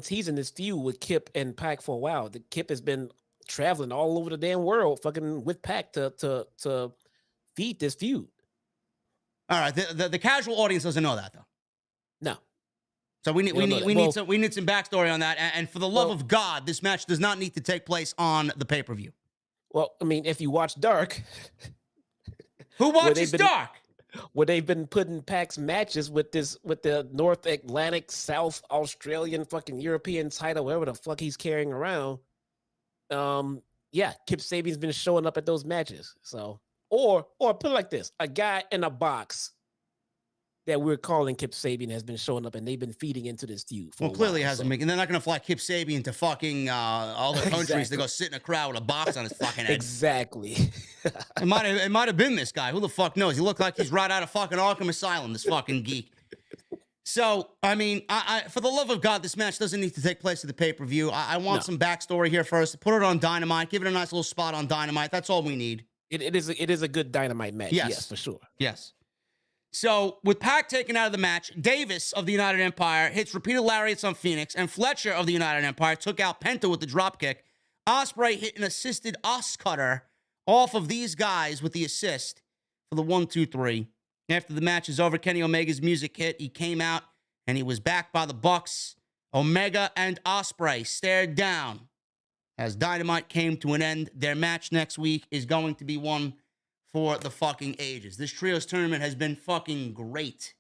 teasing this feud with Kip and Pac for a while. The Kip has been traveling all over the damn world, fucking with Pac to feed this feud. All right, the casual audience doesn't know that though. No. So we need some backstory on that. And for the love of God, this match does not need to take place on the pay-per-view. Well, if you watch Dark, who watches Dark? Where they've been putting Pac's matches with the North Atlantic, South Australian, fucking European title, whatever the fuck he's carrying around. Yeah, Kip Sabian's been showing up at those matches. So, or put it like this: a guy in a box that we're calling Kip Sabian has been showing up, and they've been feeding into this feud. Well, clearly it hasn't been. And they're not going to fly Kip Sabian to fucking all the countries to go sit in a crowd with a box on his fucking head. Exactly. It might have been this guy. Who the fuck knows? He looked like he's right out of fucking Arkham Asylum, this fucking geek. So, I mean, I for the love of God, this match doesn't need to take place at the pay-per-view. I want some backstory here first. Put it on Dynamite. Give it a nice little spot on Dynamite. That's all we need. It is a good Dynamite match. Yes, for sure. Yes. So, with Pac taken out of the match, Davis of the United Empire hits repeated lariats on Phoenix, and Fletcher of the United Empire took out Penta with the dropkick. Ospreay hit an assisted Os cutter off of these guys with the assist for the 1-2-3. After the match is over, Kenny Omega's music hit. He came out, and he was backed by the Bucks. Omega and Ospreay stared down as Dynamite came to an end. Their match next week is going to be one for the fucking ages. This trios tournament has been fucking great.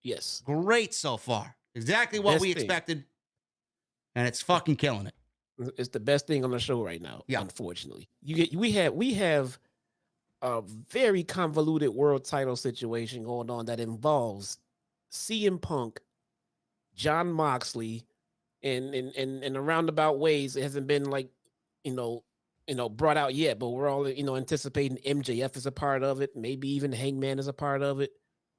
Yes. Great so far. Exactly what we expected. And it's fucking killing it. It's the best thing on the show right now, unfortunately. We have a very convoluted world title situation going on that involves CM Punk, Jon Moxley, and in a roundabout ways, it hasn't been like, brought out yet, but we're all, anticipating MJF is a part of it. Maybe even Hangman is a part of it.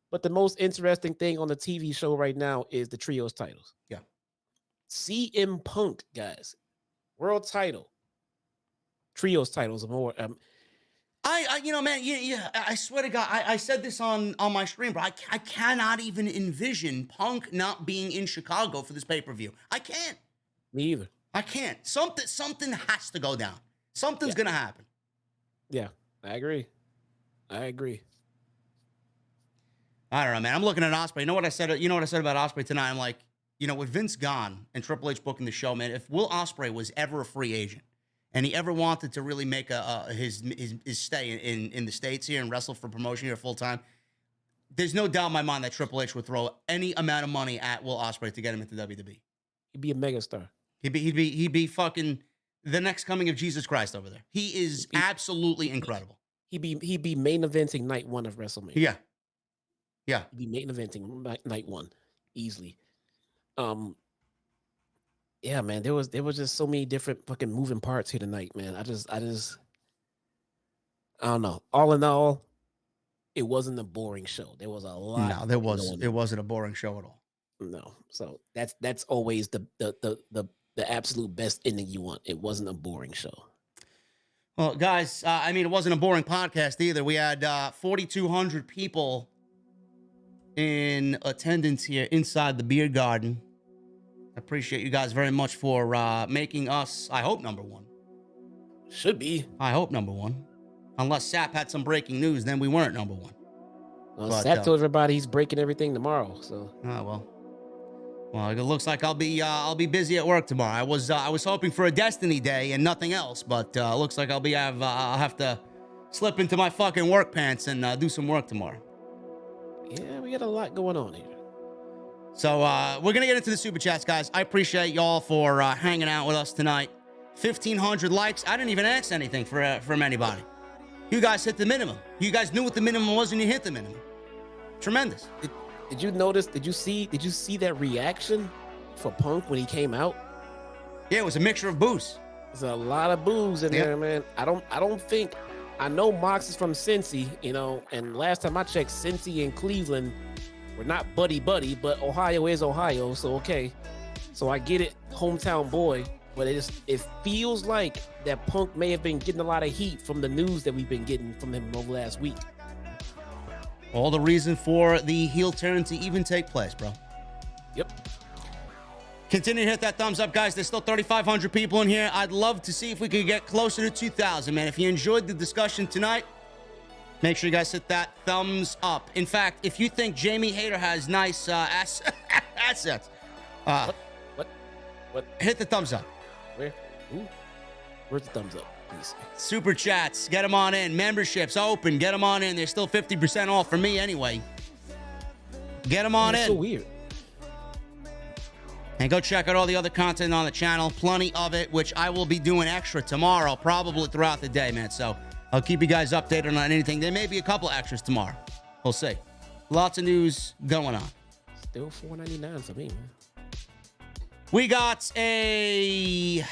But the most interesting thing on the TV show right now is the trios titles. Yeah. CM Punk, guys, world title, trios titles are more. I swear to God, I said this on my stream, bro. I cannot even envision Punk not being in Chicago for this pay-per-view. I can't. Me either. I can't. Something has to go down. Something's gonna happen. Yeah, I agree. I don't know, man. I'm looking at Ospreay. You know what I said about Ospreay tonight? I'm like, with Vince gone and Triple H booking the show, man, if Will Ospreay was ever a free agent and he ever wanted to really make his stay in the States here and wrestle for promotion here full time, there's no doubt in my mind that Triple H would throw any amount of money at Will Ospreay to get him into WWE. He'd be a megastar. He'd be fucking the next coming of Jesus Christ over there. He is absolutely incredible. He'd be main eventing night one of WrestleMania. Yeah. He'd be main eventing night one easily. Yeah, man, there was just so many different fucking moving parts here tonight, man. I don't know. All in all, it wasn't a boring show. There was a lot. No, it wasn't a boring show at all. No. So that's always the absolute best ending you want. It wasn't a boring show. Well, guys, it wasn't a boring podcast either. We had 4,200 people in attendance here inside the beer garden. I appreciate you guys very much for making us, I hope, number one. Should be. I hope number one. Unless Sap had some breaking news, then we weren't number one. Well, Sap told everybody he's breaking everything tomorrow. So. Well, it looks like I'll be busy at work tomorrow. I was hoping for a Destiny day and nothing else, but looks like I'll have to slip into my fucking work pants and do some work tomorrow. Yeah, we got a lot going on here. So we're gonna get into the super chats, guys. I appreciate y'all for hanging out with us tonight. 1,500 likes. I didn't even ask anything from anybody. You guys hit the minimum. You guys knew what the minimum was when you hit the minimum. Tremendous. Did you notice? Did you see that reaction for Punk when he came out? Yeah, it was a mixture of boos. There's a lot of boos in there, man. I don't think. I know Mox is from Cincy, and last time I checked, Cincy and Cleveland were not buddy, but Ohio is Ohio, so okay. So I get it, hometown boy, but it feels like that Punk may have been getting a lot of heat from the news that we've been getting from him over last week. All the reason for the heel turn to even take place, bro. Yep. Continue to hit that thumbs up, guys. There's still 3,500 people in here. I'd love to see if we could get closer to 2,000, man. If you enjoyed the discussion tonight, make sure you guys hit that thumbs up. In fact, if you think Jamie Hayter has nice assets, What? Hit the thumbs up. Where? Ooh. Where's the thumbs up? Please. Super chats, get them on in. Memberships open, get them on in. They're still 50% off for me anyway. Get them on in. So weird. And go check out all the other content on the channel. Plenty of it, which I will be doing extra tomorrow, probably throughout the day, man. So I'll keep you guys updated on anything. There may be a couple extras tomorrow. We'll see. Lots of news going on. Still $4.99 for me, man. We got a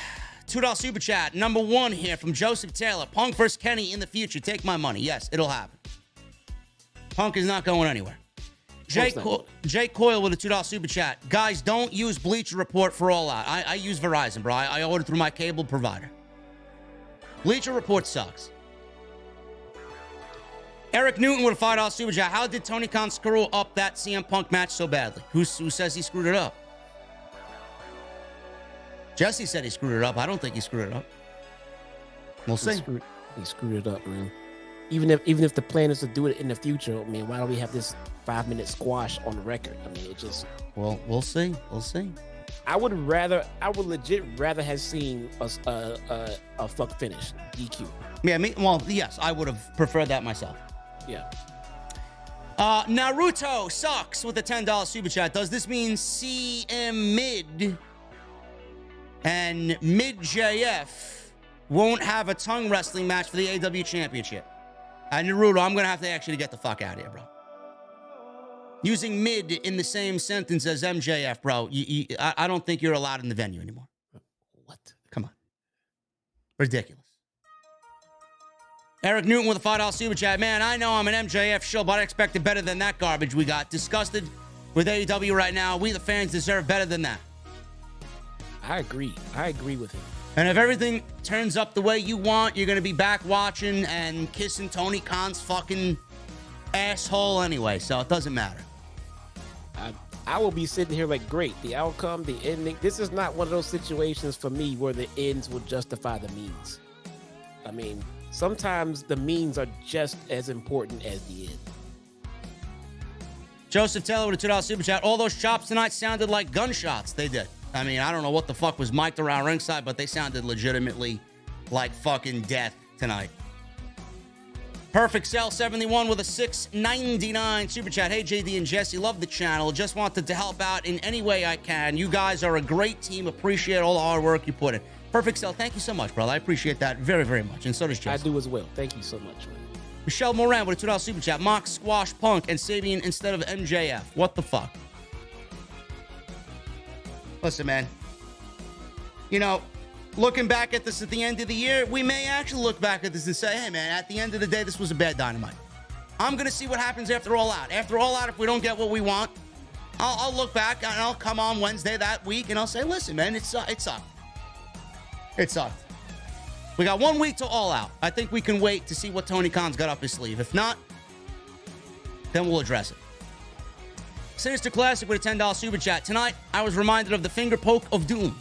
$2 super chat. Number 1 here from Joseph Taylor. Punk versus Kenny in the future. Take my money. Yes, it'll happen. Punk is not going anywhere. Jake Coyle with a $2 super chat. Guys, don't use Bleacher Report for All Out. I use Verizon, bro. I order through my cable provider. Bleacher Report sucks. Eric Newton with a $5 super chat. How did Tony Khan screw up that CM Punk match so badly? Who says he screwed it up? Jesse said he screwed it up. I don't think he screwed it up. We'll see. He screwed it up, man. Even if the plan is to do it in the future, I mean, why don't we have this 5-minute squash on the record? I mean, it just. Well, we'll see. We'll see. I would legit rather have seen a fuck finish, DQ. Yeah, well, yes, I would have preferred that myself. Yeah. Naruto sucks with a $10 super chat. Does this mean CM Mid and Mid JF won't have a tongue wrestling match for the AEW Championship? Naruto, I'm going to have to actually get the fuck out of here, bro. Using mid in the same sentence as MJF, bro, I don't think you're allowed in the venue anymore. What? Come on. Ridiculous. Eric Newton with a $5 super chat. Man, I know I'm an MJF show, but I expected better than that garbage we got. Disgusted with AEW right now. We, the fans, deserve better than that. I agree. I agree with him. And if everything turns up the way you want, you're going to be back watching and kissing Tony Khan's fucking asshole anyway, so it doesn't matter. I will be sitting here like, great, the outcome, the ending. This is not one of those situations for me where the ends will justify the means. I mean, sometimes the means are just as important as the end. Joseph Taylor with a $2 super chat. All those chops tonight sounded like gunshots. They did. I mean, I don't know what the fuck was mic'd around ringside, but they sounded legitimately like fucking death tonight. Perfect Cell 71 with a $6.99 super chat. Hey, JD and Jesse, love the channel. Just wanted to help out in any way I can. You guys are a great team. Appreciate all the hard work you put in. Perfect Cell, thank you so much, brother. I appreciate that very, very much. And so does Jesse. I do as well. Thank you so much, man. Michelle Moran with a $2 super chat. Mox squash Punk and Sabian instead of MJF. What the fuck? Listen, man. You know, looking back at this at the end of the year, we may actually look back at this and say, hey, man, at the end of the day, this was a bad Dynamite. I'm going to see what happens after All Out. After All Out, if we don't get what we want, I'll look back and I'll come on Wednesday that week and I'll say, listen, man, it sucked. It sucked. We got 1 week to All Out. I think we can wait to see what Tony Khan's got up his sleeve. If not, then we'll address it. Sinister Classic with a $10 super chat. Tonight, I was reminded of the finger poke of doom.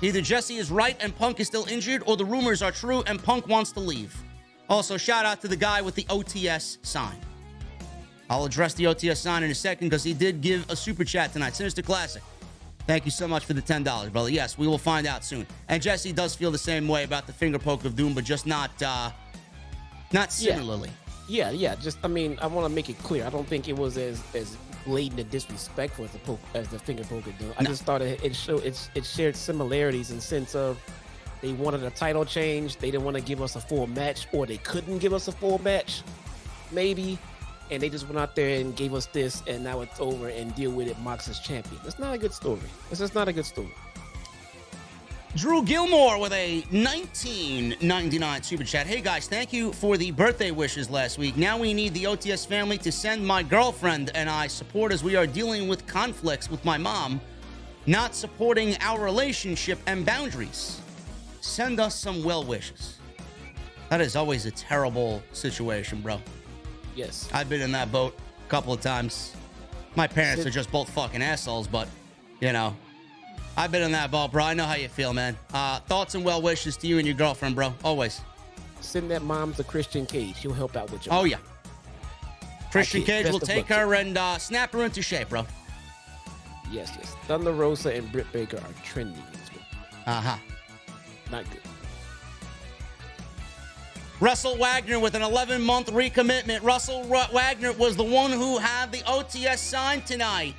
Either Jesse is right and Punk is still injured, or the rumors are true and Punk wants to leave. Also, shout out to the guy with the OTS sign. I'll address the OTS sign in a second because he did give a super chat tonight. Sinister Classic. Thank you so much for the $10, brother. Yes, we will find out soon. And Jesse does feel the same way about the finger poke of doom, but just not similarly. Yeah. Just, I mean, I want to make it clear. I don't think it was as blatant and disrespectful as the finger poke of doom. I just thought it shared similarities in the sense of they wanted a title change. They didn't want to give us a full match, or they couldn't give us a full match, maybe. And they just went out there and gave us this, and now it's over, and deal with it. Mox is champion. That's not a good story. It's just not a good story. Drew Gilmore with a $19.99 super chat. Hey guys, thank you for the birthday wishes last week. Now we need the OTS family to send my girlfriend and I support as we are dealing with conflicts with my mom, not supporting our relationship and boundaries. Send us some well wishes. That is always a terrible situation, bro. Yes. I've been in that boat a couple of times. My parents are just both fucking assholes, but, you know, I've been in that boat, bro. I know how you feel, man. Thoughts and well wishes to you and your girlfriend, bro. Always. Send that mom to Christian Cage. He'll help out with you. Oh, yeah. Christian Cage will take her and snap her into shape, bro. Yes. Thunder Rosa and Britt Baker are trending this week. Uh-huh. Not good. Russell Wagner with an 11-month recommitment. Russell Wagner was the one who had the OTS signed tonight.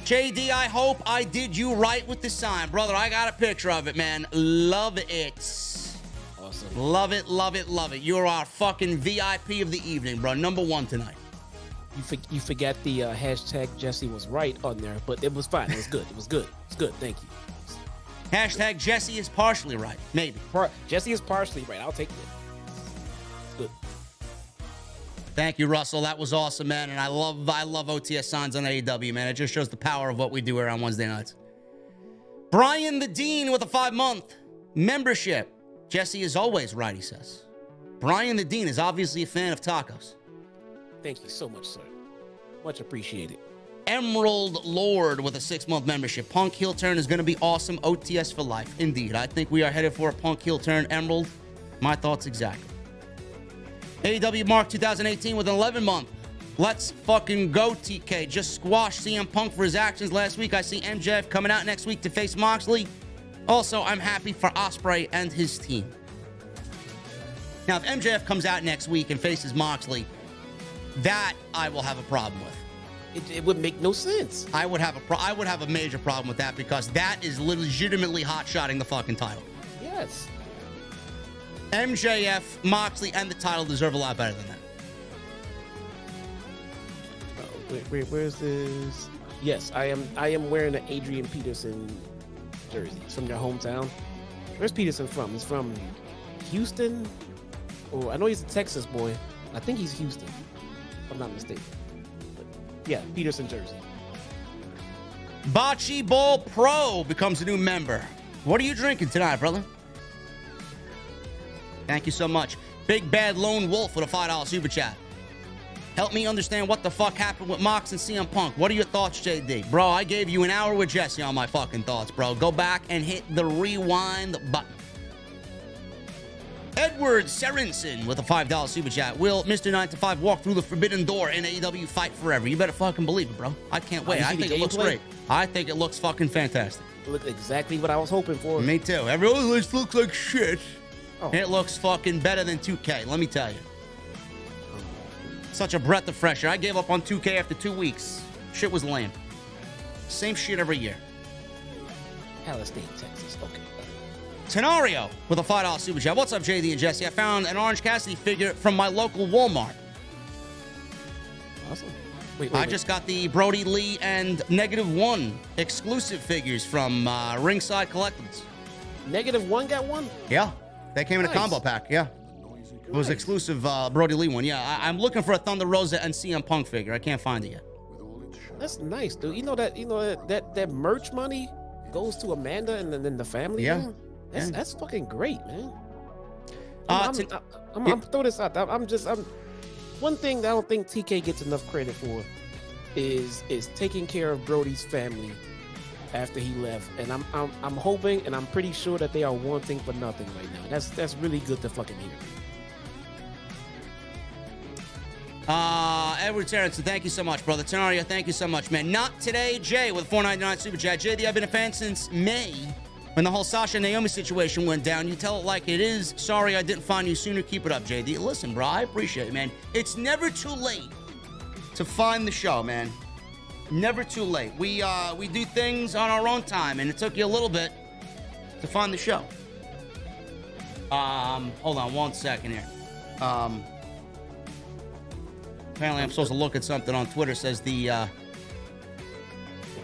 JD, I hope I did you right with the sign. Brother, I got a picture of it, man. Love it. Awesome. Love it, love it, love it. You're our fucking VIP of the evening, bro. Number one tonight. You forgot the hashtag Jesse was right on there, but it was fine. It was good. It was good. It's good. Thank you. Hashtag Jesse is partially right. Maybe. Jesse is partially right. I'll take it. It's good. Thank you, Russell. That was awesome, man. And I love OTS signs on AEW, man. It just shows the power of what we do here on Wednesday nights. Brian the Dean with a 5-month membership. Jesse is always right, he says. Brian the Dean is obviously a fan of tacos. Thank you so much, sir. Much appreciated. Emerald Lord with a 6-month membership. Punk heel turn is going to be awesome. OTS for life. Indeed. I think we are headed for a Punk heel turn. Emerald, my thoughts exactly. AEW Mark 2018 with an 11-month. Let's fucking go, TK. Just squashed CM Punk for his actions last week. I see MJF coming out next week to face Moxley. Also, I'm happy for Ospreay and his team. Now, if MJF comes out next week and faces Moxley, that I will have a problem with. It would make no sense. I would have a major problem with that because that is legitimately hot-shotting the fucking title. Yes. MJF, Moxley, and the title deserve a lot better than that. Where's this? Yes, I am wearing an Adrian Peterson jersey. It's from your hometown. Where's Peterson from? He's from Houston? Oh, I know he's a Texas boy. I think he's Houston, if I'm not mistaken. But yeah, Peterson jersey. Bocce Ball Pro becomes a new member. What are you drinking tonight, brother? Thank you so much. Big Bad Lone Wolf with a $5 super chat. Help me understand what the fuck happened with Mox and CM Punk. What are your thoughts, JD? Bro, I gave you an hour with Jesse on my fucking thoughts, bro. Go back and hit the rewind button. Edward Serensen with a $5 super chat. Will Mr. 9 to 5 walk through the forbidden door in AEW Fight Forever? You better fucking believe it, bro. I can't wait. I think it looks great. I think it looks fucking fantastic. Look exactly what I was hoping for. Me too. Everyone looks like shit. Oh. It looks fucking better than 2K, let me tell you. Such a breath of fresh air. I gave up on 2K after 2 weeks. Shit was lame. Same shit every year. Palestine, Texas. Okay. Tenario with a $5 super chat. What's up, JD and Jesse? I found an Orange Cassidy figure from my local Walmart. Awesome. I just got the Brody Lee and -1 exclusive figures from Ringside Collectibles. -1 got one? Yeah. They came in a combo pack. Yeah. It was exclusive Brody Lee one. Yeah, I'm looking for a Thunder Rosa and CM Punk figure. I can't find it yet. That's nice, dude. You know that merch money goes to Amanda and then the family. Yeah, man? That's fucking great, man. I'm throw this out. I'm one thing that I don't think TK gets enough credit for is taking care of Brody's family after he left, and I'm hoping and I'm pretty sure that they are wanting for nothing right now. That's really good to fucking hear. Edward Terrenson, thank you so much, brother. Tenario, thank you so much, man. Not today, Jay, with a $4.99 super chat. JD, I've been a fan since May when the whole Sasha and Naomi situation went down. You tell it like it is. Sorry I didn't find you sooner. Keep it up, JD. Listen, bro, I appreciate it, man. It's never too late to find the show, man. Never too late. We do things on our own time, and it took you a little bit to find the show. Hold on 1 second here. Apparently, I'm supposed to look at something on Twitter. Says the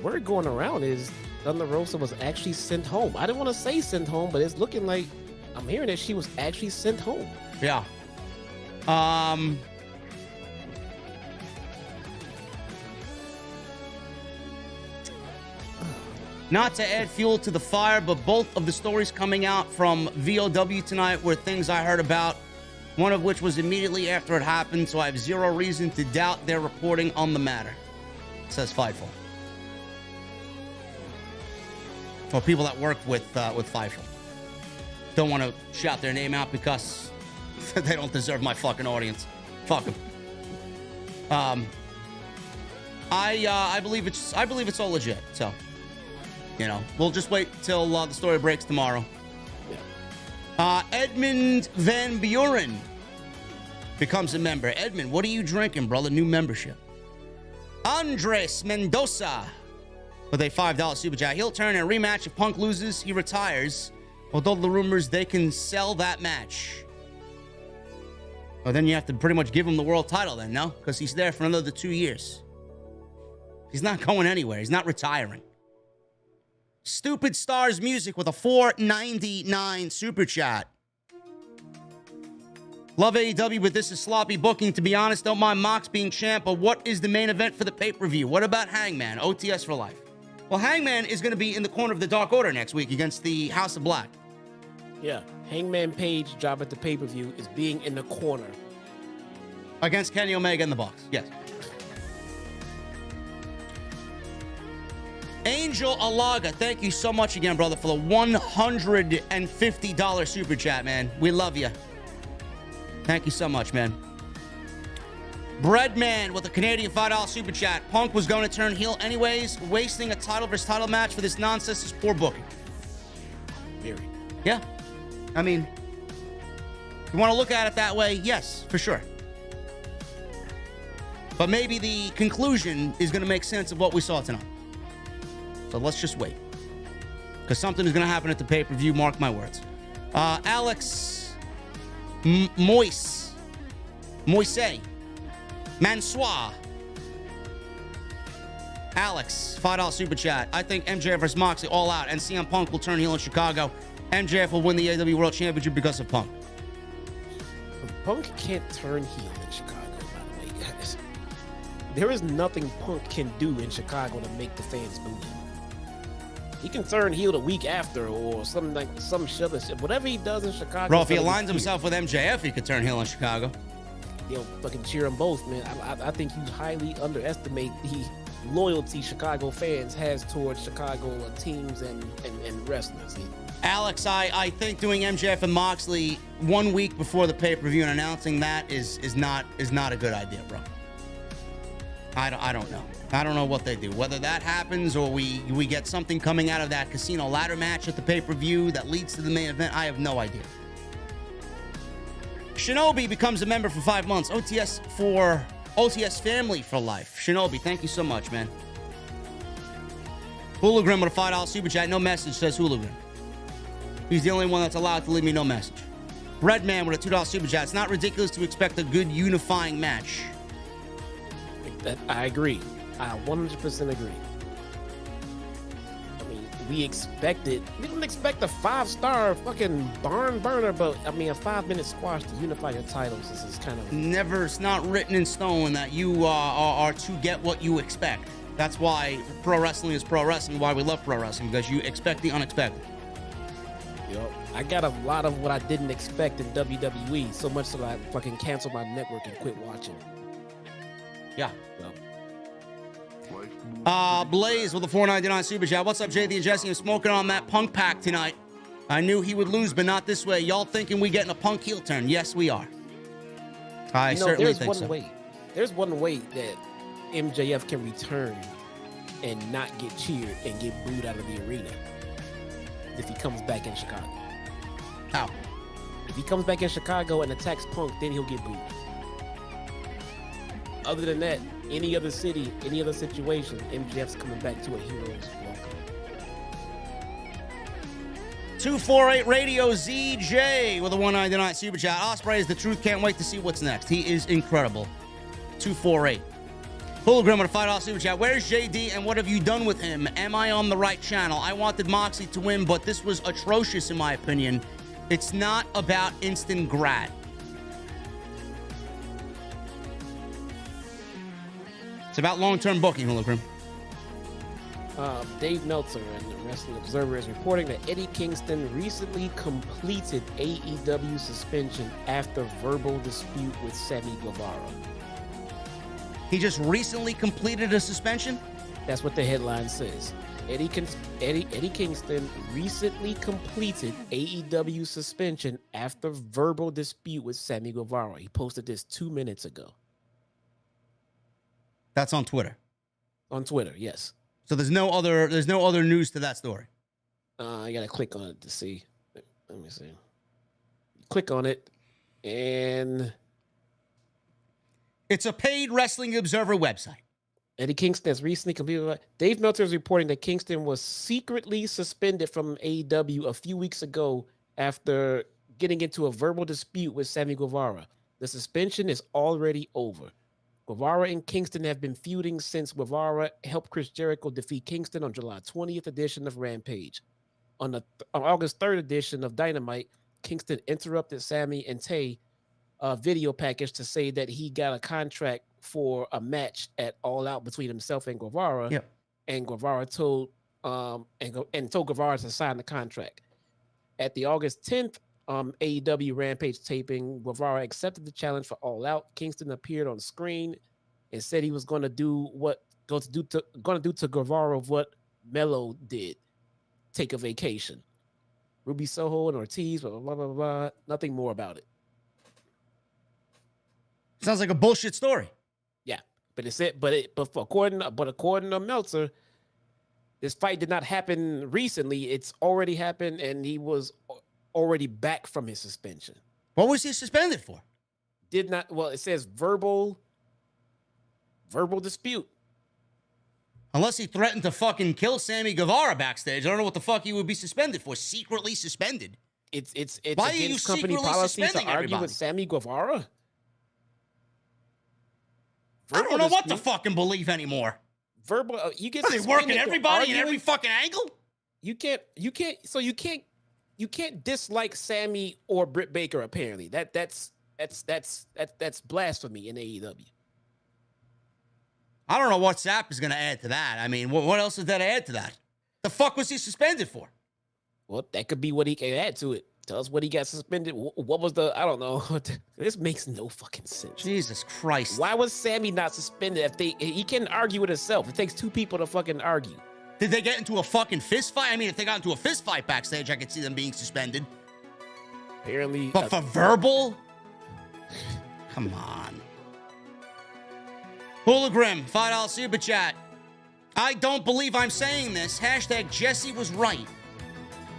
word going around is Thunder Rosa was actually sent home. I didn't want to say sent home, but it's looking like I'm hearing that she was actually sent home. Yeah. Not to add fuel to the fire, but both of the stories coming out from VOW tonight were things I heard about, one of which was immediately after it happened, so I have zero reason to doubt their reporting on the matter, says Fightful. Well, people that work with Fightful. Don't want to shout their name out because they don't deserve my fucking audience. Fuck them. I believe it's all legit, so... You know, we'll just wait till the story breaks tomorrow. Yeah. Edmund Van Buren becomes a member. Edmund, what are you drinking, brother? New membership. Andres Mendoza with a $5 super chat. He'll turn in a rematch. If Punk loses, he retires. Although the rumors they can sell that match. Well, then you have to pretty much give him the world title then, no? Because he's there for another 2 years. He's not going anywhere. He's not retiring. Stupid Stars Music with a $4.99 super chat. Love AEW, but this is sloppy booking. To be honest, don't mind Mox being champ, but what is the main event for the pay-per-view? What about Hangman? OTS for life. Well, Hangman is going to be in the corner of the Dark Order next week against the House of Black. Yeah, Hangman Page job at the pay-per-view is being in the corner. Against Kenny Omega in the box, yes. Angel Alaga, thank you so much again, brother, for the $150 super chat, man. We love you. Thank you so much, man. Breadman with a Canadian $5 super chat. Punk was going to turn heel anyways. Wasting a title versus title match for this nonsense is poor booking. Very. Yeah. I mean, if you want to look at it that way, yes, for sure. But maybe the conclusion is going to make sense of what we saw tonight. So let's just wait. Because something is going to happen at the pay-per-view, mark my words. Alex Moise Mansois. Alex, $5 super chat. I think MJF versus Moxley all out, and CM Punk will turn heel in Chicago. MJF will win the AEW World Championship because of Punk. Punk can't turn heel in Chicago, by the way, guys. There is nothing Punk can do in Chicago to make the fans boo him. He can turn heel the week after or something like some shit. Whatever he does in Chicago. Bro, if he aligns himself with MJF, he could turn heel in Chicago. They'll fucking cheer them both, man. I think you highly underestimate the loyalty Chicago fans has towards Chicago teams and wrestlers. Alex, I think doing MJF and Moxley 1 week before the pay-per-view and announcing that is not a good idea, bro. I don't know. I don't know what they do. Whether that happens or we get something coming out of that casino ladder match at the pay-per-view that leads to the main event, I have no idea. Shinobi becomes a member for 5 months. OTS family for life. Shinobi, thank you so much, man. Hooligan with a $5 super chat. No message, says Hooligan. He's the only one that's allowed to leave me no message. Redman with a $2 super chat. It's not ridiculous to expect a good unifying match. I agree. I 100% agree. I mean, we didn't expect a 5-star fucking barn burner, but I mean, a 5-minute squash to unify your titles. This is kind of it's not written in stone that you are to get what you expect. That's why pro wrestling is pro wrestling, why we love pro wrestling, because you expect the unexpected. Yep. I got a lot of what I didn't expect in WWE, so much that I fucking canceled my network and quit watching. Yeah. So. Blaze with a $4.99 super chat. What's up, JD and Jesse? I'm smoking on that Punk pack tonight. I knew he would lose, but not this way. Y'all thinking we getting a Punk heel turn? Yes, we are. I certainly think so. There's one way that MJF can return and not get cheered and get booed out of the arena. If he comes back in Chicago. How? If he comes back in Chicago and attacks Punk, then he'll get booed. Other than that, any other city, any other situation, MJF's coming back to a hero's welcome. 248 Radio ZJ with a $1.99 super chat. Ospreay is the truth. Can't wait to see what's next. He is incredible. 248. Hologram with a $5 super chat. Where's JD and what have you done with him? Am I on the right channel? I wanted Moxley to win, but this was atrocious in my opinion. It's not about instant grad. It's about long-term booking, Hologram. Dave Meltzer and the Wrestling Observer is reporting that Eddie Kingston recently completed AEW suspension after verbal dispute with Sammy Guevara. He just recently completed a suspension? That's what the headline says. Eddie Kingston recently completed AEW suspension after verbal dispute with Sammy Guevara. He posted this 2 minutes ago. That's on Twitter. On Twitter, yes. So there's no other news to that story. I gotta click on it to see. Let me see. Click on it, and it's a paid Wrestling Observer website. Eddie Kingston has recently completed. Dave Meltzer is reporting that Kingston was secretly suspended from AEW a few weeks ago after getting into a verbal dispute with Sammy Guevara. The suspension is already over. Guevara and Kingston have been feuding since Guevara helped Chris Jericho defeat Kingston on July 20th edition of Rampage. On August 3rd edition of Dynamite, Kingston interrupted Sammy and Tay video package to say that he got a contract for a match at All Out between himself and Guevara. Yep. And Guevara told told Guevara to sign the contract. At the August 10th AEW Rampage taping, Guevara accepted the challenge for All Out. Kingston appeared on screen and said he was going to do to Guevara what Melo did, take a vacation. Ruby Soho and Ortiz, blah, blah, blah, blah, blah. Nothing more about it. Sounds like a bullshit story. Yeah, but according to Meltzer, this fight did not happen recently. It's already happened, and he was already back from his suspension. What was he suspended for? It says verbal dispute. Unless he threatened to fucking kill Sammy Guevara backstage. I don't know what the fuck he would be suspended for. Secretly suspended. It's Why against company policy to argue everybody? with Sammy Guevara. I don't know what to fucking believe anymore. You get. Are they working everybody in every fucking angle? You can't dislike Sammy or Britt Baker. Apparently, that's blasphemy in AEW. I don't know what Sapp is going to add to that. I mean, what else is there to add to that? The fuck was he suspended for? Well, that could be what he can add to it. Tell us what he got suspended. What was I don't know. This makes no fucking sense. Jesus Christ. Why was Sammy not suspended? He can argue with himself. It takes two people to fucking argue. Did they get into a fucking fist fight? I mean, if they got into a fist fight backstage, I could see them being suspended. Apparently. But for verbal? Come on. Hooligrim, $5 super chat. I don't believe I'm saying this. Hashtag Jesse was right.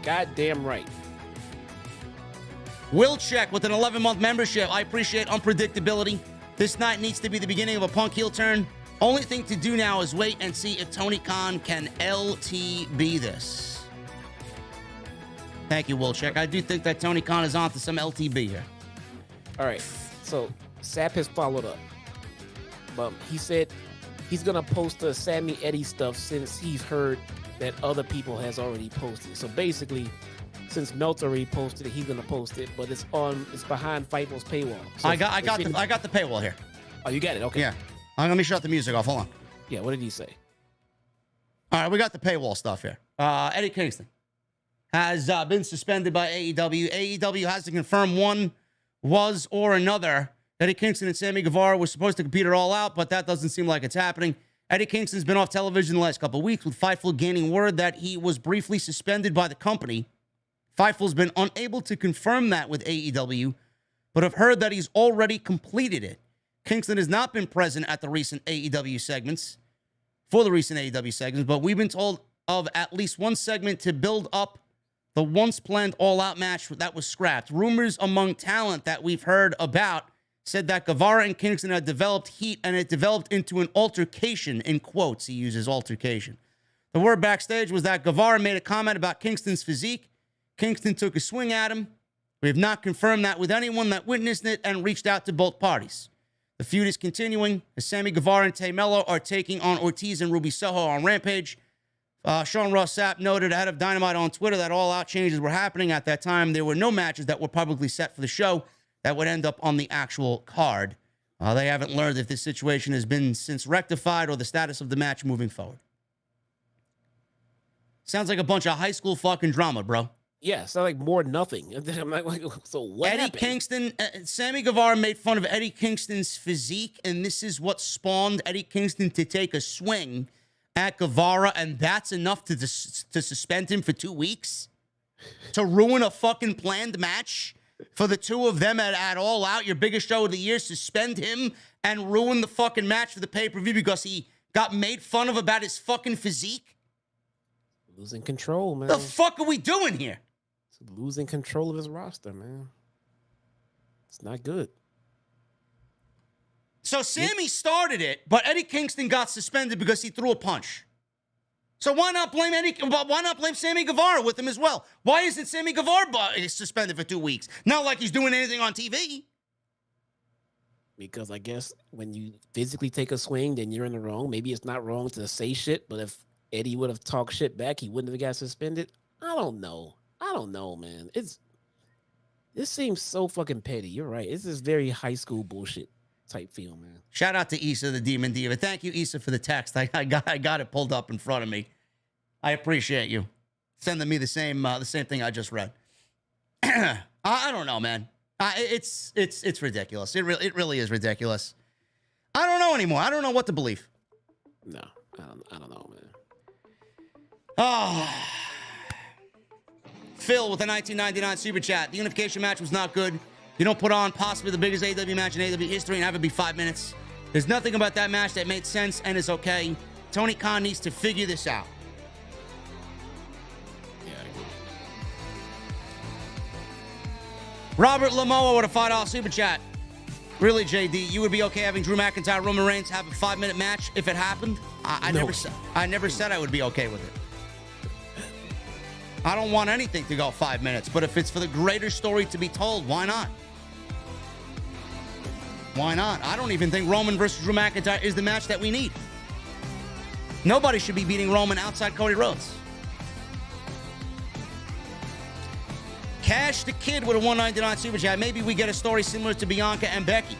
Goddamn right. Will check with an 11-month membership. I appreciate unpredictability. This night needs to be the beginning of a Punk heel turn. Only thing to do now is wait and see if Tony Khan can LTB this. Thank you, Will check. I do think that Tony Khan is on to some LTB here. All right. So Sapp has followed up. He said he's gonna post the Sammy Eddie stuff since he's heard that other people has already posted. So basically, since Meltzer already posted it, he's gonna post it, but it's behind Fightful's paywall. So I got the paywall here. Oh, you got it? Okay. Yeah. Let me shut the music off. Hold on. Yeah. What did he say? All right, we got the paywall stuff here. Eddie Kingston has been suspended by AEW. AEW has to confirm one was or another. Eddie Kingston and Sammy Guevara were supposed to compete at All Out, but that doesn't seem like it's happening. Eddie Kingston's been off television the last couple of weeks, with Fightful gaining word that he was briefly suspended by the company. Fightful's been unable to confirm that with AEW, but have heard that he's already completed it. Kingston has not been present at the recent AEW segments, but we've been told of at least one segment to build up the once planned All Out match that was scrapped. Rumors among talent that we've heard about said that Guevara and Kingston had developed heat, and it developed into an altercation, in quotes. He uses altercation. The word backstage was that Guevara made a comment about Kingston's physique. Kingston took a swing at him. We have not confirmed that with anyone that witnessed it and reached out to both parties. The feud is continuing as Sammy Guevara and Tay Mello are taking on Ortiz and Ruby Soho on Rampage. Sean Ross Sapp noted ahead of Dynamite on Twitter that All Out changes were happening at that time. There were no matches that were publicly set for the show that would end up on the actual card. They haven't learned if this situation has been since rectified or the status of the match moving forward. Sounds like a bunch of high school fucking drama, bro. Yeah, sounds like more nothing. I'm like, so what Eddie happened? Kingston, Sammy Guevara made fun of Eddie Kingston's physique, and this is what spawned Eddie Kingston to take a swing at Guevara, and that's enough to suspend him for 2 weeks? To ruin a fucking planned match? For the two of them at All Out, your biggest show of the year, suspend him and ruin the fucking match for the pay-per-view because he got made fun of about his fucking physique? Losing control, man. The fuck are we doing here? Losing control of his roster, man. It's not good. So Sammy started it, but Eddie Kingston got suspended because he threw a punch. So why not blame Why not blame Sammy Guevara with him as well? Why isn't Sammy Guevara suspended for 2 weeks? Not like he's doing anything on TV. Because I guess when you physically take a swing, then you're in the wrong. Maybe it's not wrong to say shit, but if Eddie would have talked shit back, he wouldn't have got suspended. I don't know, man. This seems so fucking petty. You're right. This is very high school bullshit type feel, man. Shout out to Issa, the Demon Diva. Thank you, Issa, for the text. I got it pulled up in front of me. I appreciate you sending me the same thing I just read. I don't know, man. It's ridiculous. It really is ridiculous. I don't know anymore. I don't know what to believe. No, I don't know, man. Oh. Phil with the 1999 Super Chat. The unification match was not good. You don't put on possibly the biggest AEW match in AEW history and have it be 5 minutes. There's nothing about that match that made sense and is okay. Tony Khan needs to figure this out. Yeah, I agree. Robert Lamoa with a $5 Super Chat. Really, JD, you would be okay having Drew McIntyre, Roman Reigns have a 5-minute match if it happened? I never said I would be okay with it. I don't want anything to go 5 minutes, but if it's for the greater story to be told, why not? Why not? I don't even think Roman versus Drew McIntyre is the match that we need. Nobody should be beating Roman outside Cody Rhodes. Cash the Kid with a $1.99 Super Chat. Maybe we get a story similar to Bianca and Becky.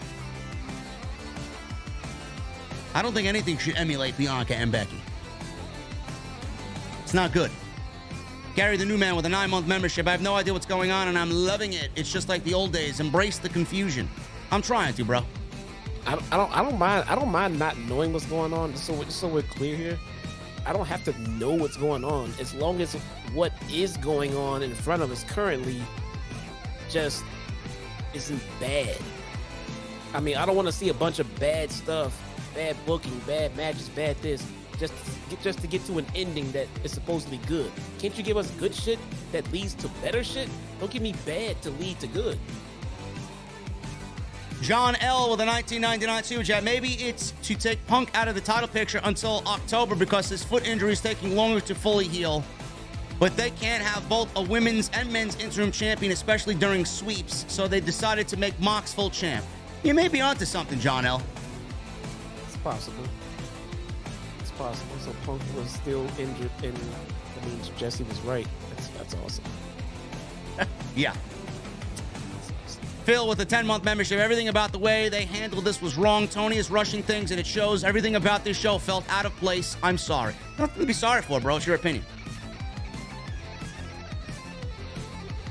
I don't think anything should emulate Bianca and Becky. It's not good. Gary the New Man with a 9-month membership. I have no idea what's going on, and I'm loving it. It's just like the old days. Embrace the confusion. I'm trying to, bro. I don't mind not knowing what's going on. Just so we're clear here, I don't have to know what's going on as long as what is going on in front of us currently just isn't bad. I mean, I don't want to see a bunch of bad stuff, bad booking, bad matches, bad this, just to get to an ending that is supposedly good. Can't you give us good shit that leads to better shit? Don't give me bad to lead to good. John L. with a 1999 Super Chat. Maybe it's to take Punk out of the title picture until October because his foot injury is taking longer to fully heal. But they can't have both a women's and men's interim champion, especially during sweeps, so they decided to make Mox full champ. You may be onto something, John L. It's possible. It's possible. So Punk was still injured, and that means Jesse was right. That's awesome. Yeah. Phil with a 10-month membership. Everything about the way they handled this was wrong. Tony is rushing things, and it shows. Everything about this show felt out of place. I'm sorry. Nothing to be sorry for, bro. It's your opinion.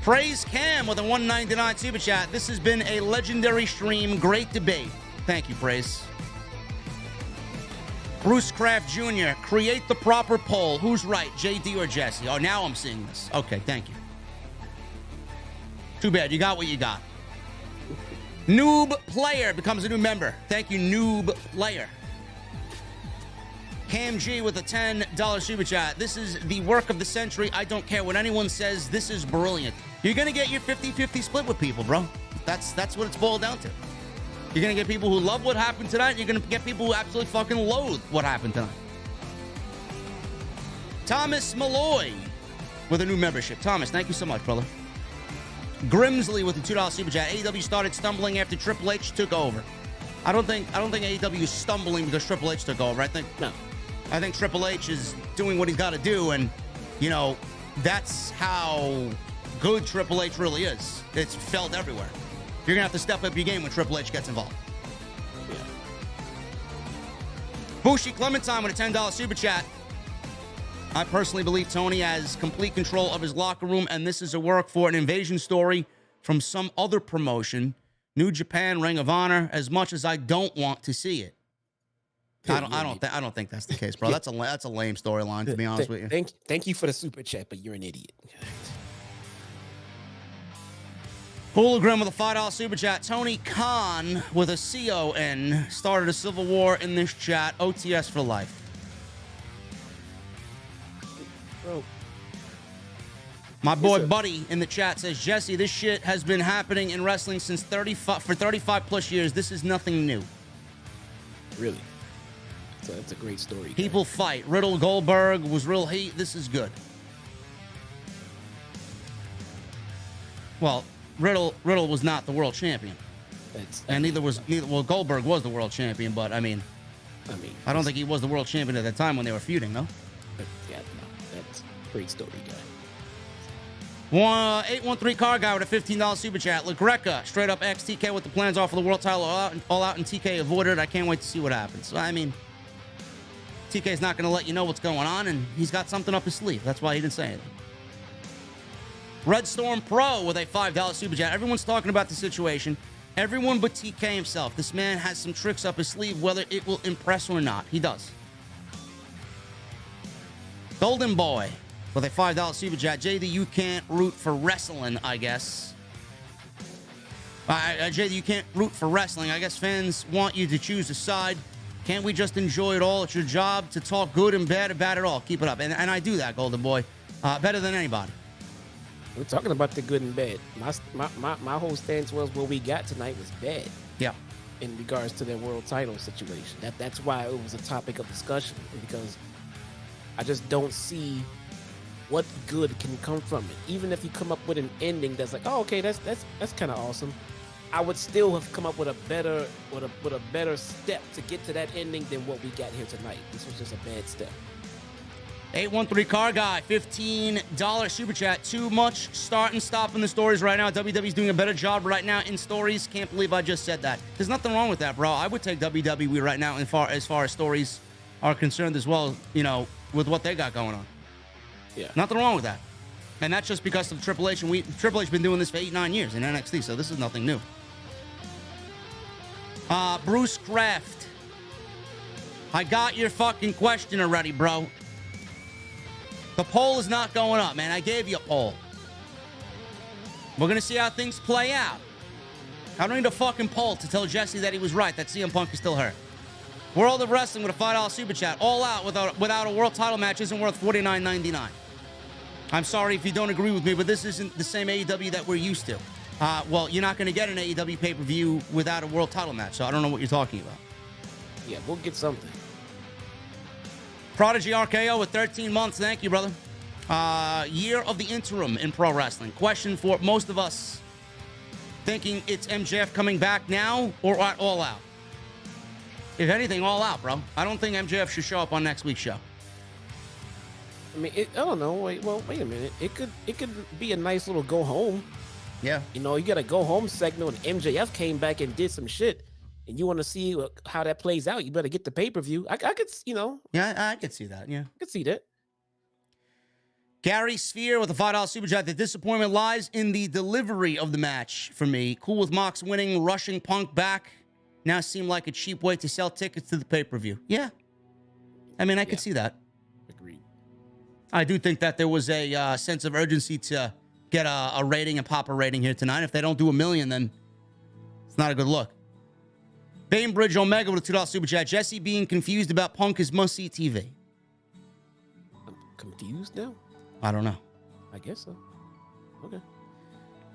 Praise Cam with a $1.99 Super Chat. This has been a legendary stream. Great debate. Thank you, Praise. Bruce Kraft Jr. Create the proper poll. Who's right, JD or Jesse? Oh, now I'm seeing this. Okay, thank you. Too bad. You got what you got. Noob Player becomes a new member. Thank you, Noob Player. Cam G with a $10 Super Chat. This is the work of the century. I don't care what anyone says. This is brilliant. You're going to get your 50-50 split with people, bro. That's what it's boiled down to. You're going to get people who love what happened tonight. You're going to get people who absolutely fucking loathe what happened tonight. Thomas Malloy with a new membership. Thomas, thank you so much, brother. Grimsley with the $2 Super Chat. AEW started stumbling after Triple H took over. I don't think AEW is stumbling because Triple H took over. I think Triple H is doing what he's got to do, and you know that's how good Triple H really is. It's felt everywhere. You're gonna have to step up your game when Triple H gets involved. Yeah. Bushi Clementine with a $10 Super Chat. I personally believe Tony has complete control of his locker room, and this is a work for an invasion story from some other promotion, New Japan, Ring of Honor. As much as I don't want to see it, I don't think that's the case, bro. That's a lame storyline, to be honest with you. Thank you for the super chat, but you're an idiot. Hologram with a $5 Super Chat. Tony Khan with a CON started a civil war in this chat. OTS for life. Bro. My boy Buddy in the chat says, Jesse, this shit has been happening in wrestling since 35 plus years. This is nothing new. Really. So that's a great story. People fight. Riddle Goldberg was real heat. This is good. Well, Riddle was not the world champion. Well, Goldberg was the world champion, but I don't think he was the world champion at the time when they were feuding, no? Yeah, no, that's a great story, guy. 813 car guy with a $15 super chat. LaGreca, straight up XTK with the plans off for the world title all out, and TK avoided. I can't wait to see what happens. So, TK's not going to let you know what's going on, and he's got something up his sleeve. That's why he didn't say anything. Red Storm Pro with a $5 super chat. Everyone's talking about the situation. Everyone but TK himself. This man has some tricks up his sleeve, whether it will impress or not. He does. Golden Boy with a $5 super chat. JD, you can't root for wrestling, I guess. JD, you can't root for wrestling. I guess fans want you to choose a side. Can't we just enjoy it all? It's your job to talk good and bad about it all. Keep it up. And I do that, Golden Boy. Better than anybody. We're talking about the good and bad. My whole stance was what we got tonight was bad. Yeah. In regards to their world title situation. That's why it was a topic of discussion, because I just don't see what good can come from it. Even if you come up with an ending that's like, oh, okay, that's kind of awesome. I would still have come up with a better step to get to that ending than what we got here tonight. This was just a bad step. 813 car guy, $15 super chat. Too much start and stop in the stories right now. WWE's doing a better job right now in stories. Can't believe I just said that. There's nothing wrong with that, bro. I would take WWE right now as far as stories are concerned as well, with what they got going on. Yeah. Nothing wrong with that. And that's just because of Triple H. And Triple H been doing this for 8-9 years in NXT, so this is nothing new. Bruce Kraft. I got your fucking question already, bro. The poll is not going up, man. I gave you a poll. We're going to see how things play out. I don't need a fucking poll to tell Jesse that he was right, that CM Punk is still hurt. World of Wrestling with a $5 super chat. All out without a world title match isn't worth $49.99. I'm sorry if you don't agree with me, but this isn't the same AEW that we're used to. Well, you're not going to get an AEW pay-per-view without a world title match, so I don't know what you're talking about. Yeah, we'll get something. Prodigy RKO with 13 months. Thank you, brother. Year of the interim in pro wrestling. Question for most of us. Thinking it's MJF coming back now or at All Out? If anything, All Out, bro. I don't think MJF should show up on next week's show. I don't know. Wait a minute. It could be a nice little go home. Yeah. You got a go home segment when MJF came back and did some shit, and you want to see how that plays out. You better get the pay-per-view. I could, Yeah, I could see that. Yeah. I could see that. Gary Sphere with a $5 super chat. The disappointment lies in the delivery of the match for me. Cool with Mox winning, rushing Punk back. Now seem like a cheap way to sell tickets to the pay-per-view. Yeah. I could see that. Agreed. I do think that there was a sense of urgency to get a rating and pop a rating here tonight. If they don't do 1 million, then it's not a good look. Bainbridge Omega with a $2 super chat. Jesse being confused about Punk is must-see TV. I'm confused now? I don't know. I guess so. Okay.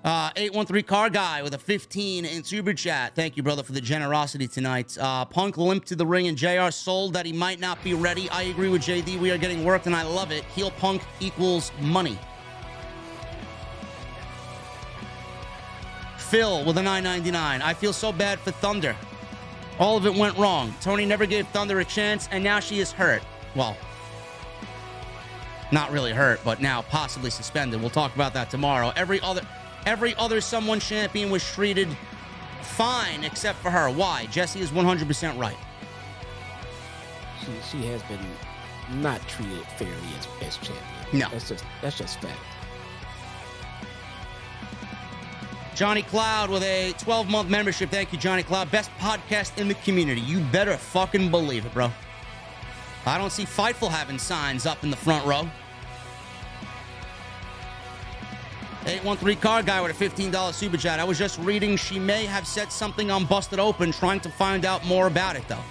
813 car guy with a 15 in super chat. Thank you, brother, for the generosity tonight. Punk limped to the ring and JR sold that he might not be ready. I agree with JD. We are getting worked and I love it. Heel Punk equals money. Phil with a $9.99. I feel so bad for Thunder. All of it went wrong. Tony never gave Thunder a chance, and now she is hurt. Well, not really hurt, but now possibly suspended. We'll talk about that tomorrow. Every other someone champion was treated fine except for her. Why? Jesse is 100% right. She has been not treated fairly as champion. No. That's just fact. Johnny Cloud with a 12-month membership. Thank you, Johnny Cloud. Best podcast in the community. You better fucking believe it, bro. I don't see Fightful having signs up in the front row. 813 car guy with a $15 super chat. I was just reading she may have said something on Busted Open, trying to find out more about it, though.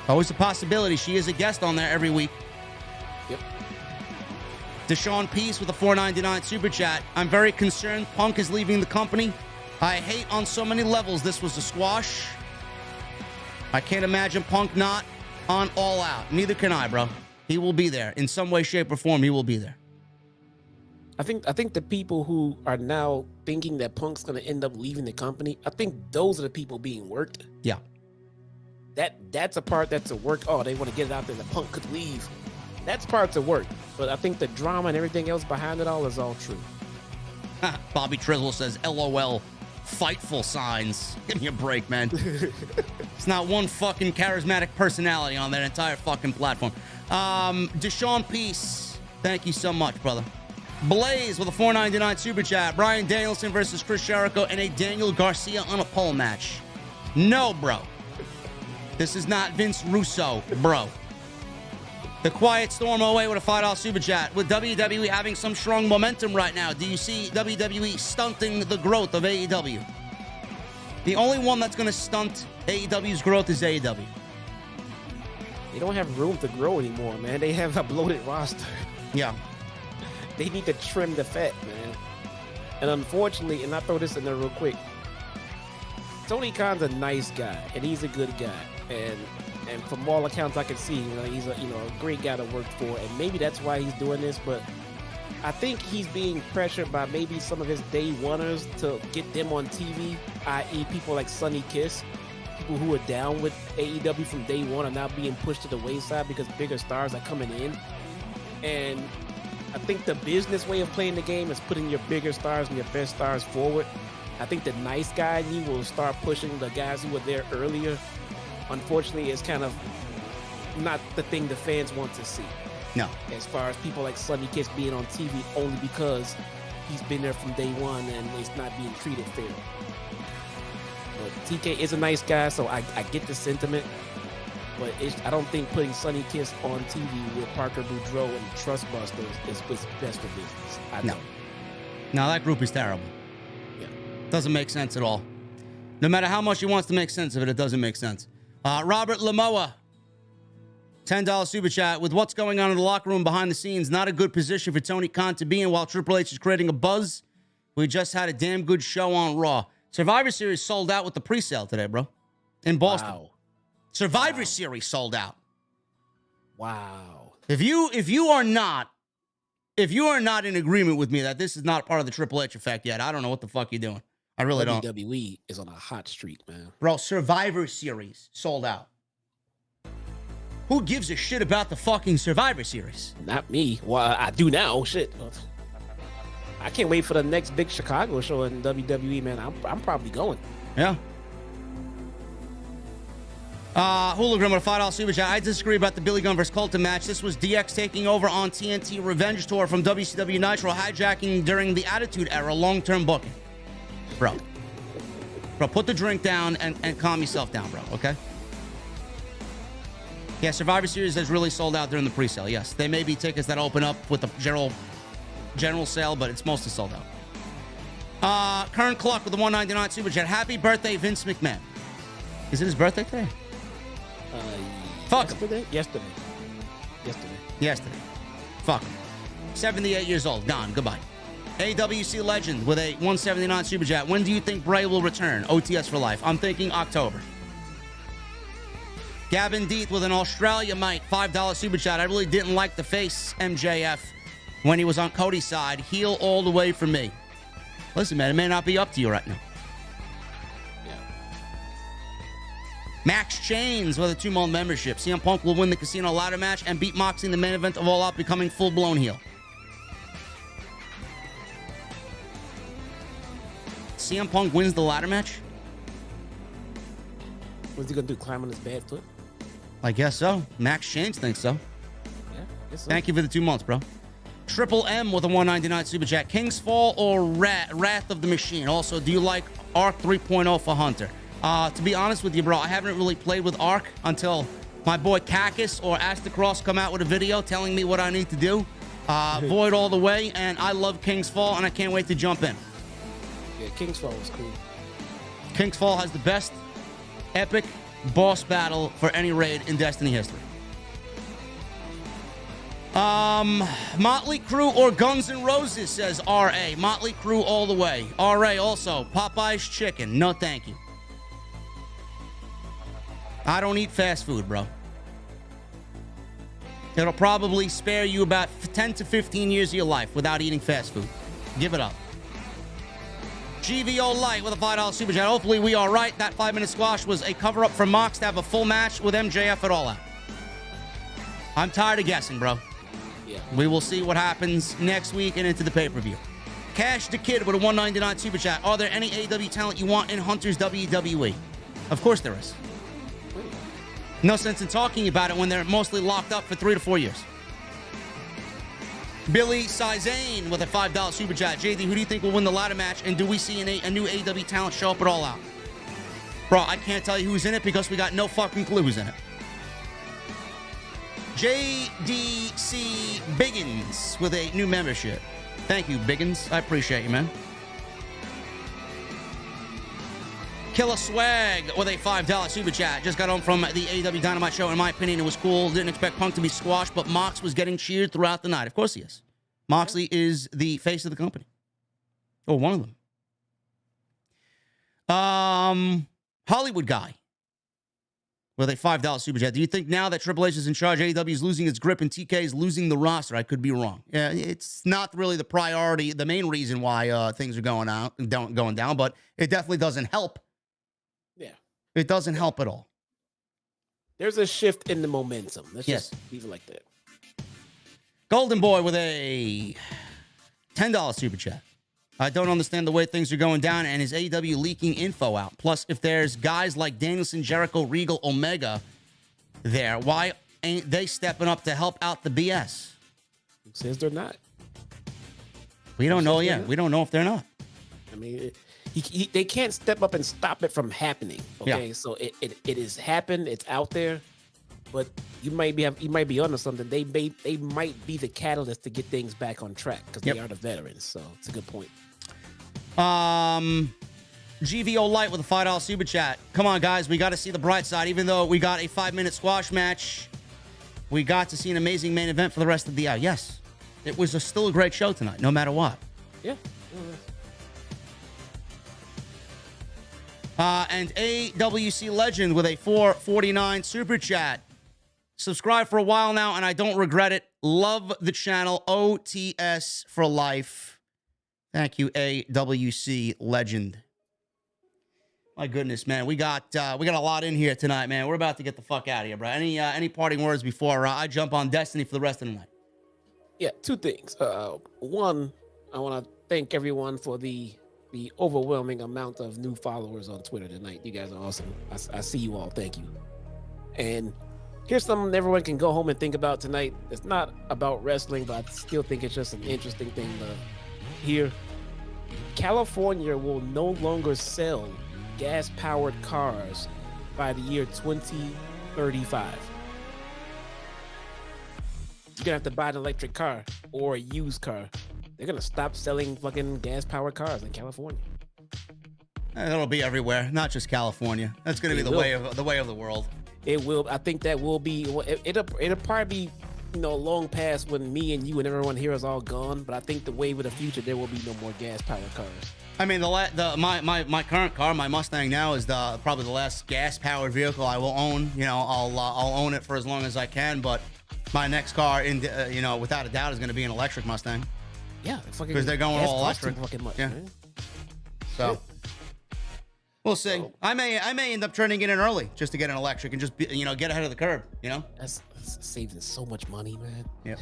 Always a possibility. She is a guest on there every week. Yep. Deshaun Peace with a $4.99 super chat. I'm very concerned Punk is leaving the company. I hate on so many levels this was a squash. I can't imagine Punk not on All Out. Neither can I, bro. He will be there. In some way, shape, or form, he will be there. I think the people who are now thinking that Punk's going to end up leaving the company, I think those are the people being worked. Yeah. That's a part that's a work. Oh, they want to get it out there that Punk could leave. That's part to work. But I think the drama and everything else behind it all is all true. Bobby Trizzle says, LOL, fightful signs. Give me a break, man. It's not one fucking charismatic personality on that entire fucking platform. Deshaun Peace, thank you so much, brother. Blaze with a $4.99 super chat. Bryan Danielson versus Chris Jericho in a Daniel Garcia on a pole match. No, bro. This is not Vince Russo, bro. The Quiet Storm away with a $5 super chat. With WWE having some strong momentum right now, do you see WWE stunting the growth of AEW? The only one that's going to stunt AEW's growth is AEW. They don't have room to grow anymore, man. They have a bloated roster. Yeah. They need to trim the fat, man. And unfortunately, and I throw this in there real quick, Tony Khan's a nice guy, and he's a good guy. And from all accounts I can see, he's a great guy to work for, and maybe that's why he's doing this. But I think he's being pressured by maybe some of his day oneers to get them on TV, i.e., people like Sonny Kiss, people who are down with AEW from day one are now being pushed to the wayside because bigger stars are coming in. And I think the business way of playing the game is putting your bigger stars and your best stars forward. I think the nice guy in you will start pushing the guys who were there earlier. Unfortunately, it's kind of not the thing the fans want to see. No. As far as people like Sonny Kiss being on TV only because he's been there from day one and it's not being treated fairly. But TK is a nice guy, so I get the sentiment. But I don't think putting Sonny Kiss on TV with Parker Boudreaux and Trustbusters is what's best for business. I don't. No, that group is terrible. Yeah. Doesn't make sense at all. No matter how much he wants to make sense of it, it doesn't make sense. Robert Lamoa, $10 super chat. With what's going on in the locker room behind the scenes, not a good position for Tony Khan to be in while Triple H is creating a buzz. We just had a damn good show on Raw. Survivor Series sold out with the pre-sale today, bro. In Boston. Wow. Survivor Series sold out. Wow. If you are not in agreement with me that this is not part of the Triple H effect yet, I don't know what the fuck you're doing. I really don't. WWE is on a hot streak, man. Bro, Survivor Series sold out. Who gives a shit about the fucking Survivor Series? Not me. Well, I do now. Shit. I can't wait for the next big Chicago show in WWE, man. I'm probably going. Yeah. Hologram with a $5 super chat. I disagree about the Billy Gunn versus Colton match. This was DX taking over on TNT Revenge Tour from WCW Nitro, hijacking during the Attitude Era, long-term booking. Bro, put the drink down and calm yourself down, bro, okay? Yeah, Survivor Series has really sold out during the pre-sale, yes. There may be tickets that open up with the general sale, but it's mostly sold out. Kern Cluck with the $1.99 super chat. Happy birthday, Vince McMahon. Is it his birthday today? Fuck him. Yesterday. Fuck him. 78 years old. Gone. Goodbye. AWC Legend with a $1.79 super chat. When do you think Bray will return? OTS for life. I'm thinking October. Gavin Deeth with an Australia Mike $5 super chat. I really didn't like the face MJF when he was on Cody's side. Heel all the way for me. Listen, man, it may not be up to you right now. Max Chains with a 2-month membership. CM Punk will win the casino ladder match and beat Moxley in the main event of All Out, becoming full-blown heel. CM Punk wins the ladder match? What's he gonna do? Climb on his bad foot? I guess so. Max Chains thinks so. Yeah. Guess so. Thank you for the 2 months, bro. Triple M with a $1.99 super chat. King's Fall or Wrath of the Machine? Also, do you like Arc 3.0 for Hunter? To be honest with you, bro, I haven't really played with Arc until my boy Cactus or Astacross come out with a video telling me what I need to do. Void all the way, and I love King's Fall, and I can't wait to jump in. Yeah, King's Fall was cool. King's Fall has the best epic boss battle for any raid in Destiny history. Motley Crue or Guns N' Roses, says R.A. Motley Crue all the way. R.A. also, Popeye's Chicken. No, thank you. I don't eat fast food, bro. It'll probably spare you about 10 to 15 years of your life without eating fast food. Give it up. GVO Light with a $5 super chat. Hopefully we are right. That 5-minute squash was a cover-up for Mox to have a full match with MJF at All Out. I'm tired of guessing, bro. Yeah. We will see what happens next week and into the pay-per-view. Cash the Kid with a $1.99 super chat. Are there any AEW talent you want in Hunter's WWE? Of course there is. No sense in talking about it when they're mostly locked up for 3 to 4 years. Billy Sizane with a $5 super chat. JD, who do you think will win the ladder match? And do we see a new AEW talent show up at All Out? Bro, I can't tell you who's in it because we got no fucking clue who's in it. JDC Biggins with a new membership. Thank you, Biggins. I appreciate you, man. Killer Swag with a $5 super chat. Just got home from the AEW Dynamite show. In my opinion, it was cool. Didn't expect Punk to be squashed, but Mox was getting cheered throughout the night. Of course he is. Moxley is the face of the company. Or one of them. Hollywood Guy with a $5 super chat. Do you think now that Triple H is in charge, AEW is losing its grip and TK is losing the roster? I could be wrong. Yeah, it's not really the priority, the main reason why things are going down, but it definitely doesn't help. Yeah. It doesn't help at all. There's a shift in the momentum. Let's Yes. just leave it like that. Golden Boy with a $10 super chat. I don't understand the way things are going down, and is AEW leaking info out? Plus, if there's guys like Danielson, Jericho, Regal, Omega there, why ain't they stepping up to help out the BS? Who says they're not? We don't know yet. We don't know if they're not. I mean, they can't step up and stop it from happening. Okay, Yeah. so it has happened. It's out there, but you might be onto something. They might be the catalyst to get things back on track because they are the veterans. So it's a good point. GVO Light with a $5 super chat. Come on, guys. We got to see the bright side. Even though we got a 5-minute squash match, we got to see an amazing main event for the rest of the hour. Yes, it was still a great show tonight, no matter what. Yeah. And AWC Legend with a $4.49 super chat. Subscribe for a while now, and I don't regret it. Love the channel. OTS for life. Thank you, AWC Legend. My goodness, man, we got a lot in here tonight, man. We're about to get the fuck out of here, bro. Any parting words before I jump on Destiny for the rest of the night? Yeah, two things. One, I want to thank everyone for the overwhelming amount of new followers on Twitter tonight. You guys are awesome. I see you all. Thank you. And here's something everyone can go home and think about tonight. It's not about wrestling, but I still think it's just an interesting thing to hear. California will no longer sell gas-powered cars by the year 2035. You're gonna have to buy an electric car or a used car. They're gonna stop selling fucking gas-powered cars in California. It'll be everywhere, not just California. That's gonna be the way of the world. It will. I think that will be. It'll probably be, long past when me and you and everyone here is all gone. But I think the wave of the future, there will be no more gas-powered cars. I mean, my current car, my Mustang now, is probably the last gas-powered vehicle I will own. I'll own it for as long as I can. But my next car, without a doubt, is going to be an electric Mustang. Yeah, because they're going all electric. Much, yeah. Man. So we'll see. So, I may end up turning it in early just to get an electric and just get ahead of the curve. That's saving so much money, man. Yeah.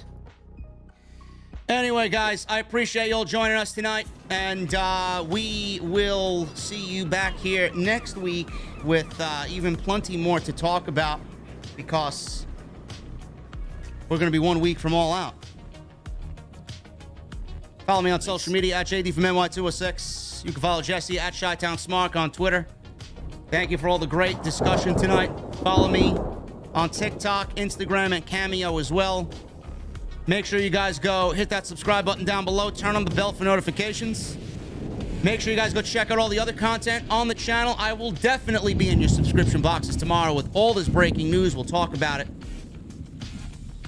Anyway, guys, I appreciate you all joining us tonight, and we will see you back here next week with even plenty more to talk about, because we're going to be 1 week from All Out. Follow me on social media at JDfromNY206. You can follow Jesse at ChyTownSmark on Twitter. Thank you for all the great discussion tonight. Follow me on TikTok, Instagram, and Cameo as well. Make sure you guys go hit that subscribe button down below. Turn on the bell for notifications. Make sure you guys go check out all the other content on the channel. I will definitely be in your subscription boxes tomorrow with all this breaking news. We'll talk about it.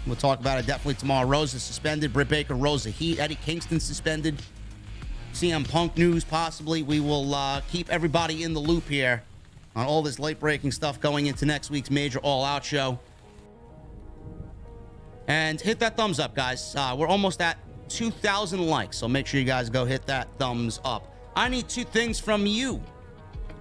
We'll talk about it definitely tomorrow. Rosa suspended. Britt Baker, Rosa Heat. Eddie Kingston suspended. CM Punk news possibly. We will keep everybody in the loop here on all this late-breaking stuff going into next week's major all-out show. And hit that thumbs up, guys. We're almost at 2,000 likes, so make sure you guys go hit that thumbs up. I need 2 things from you,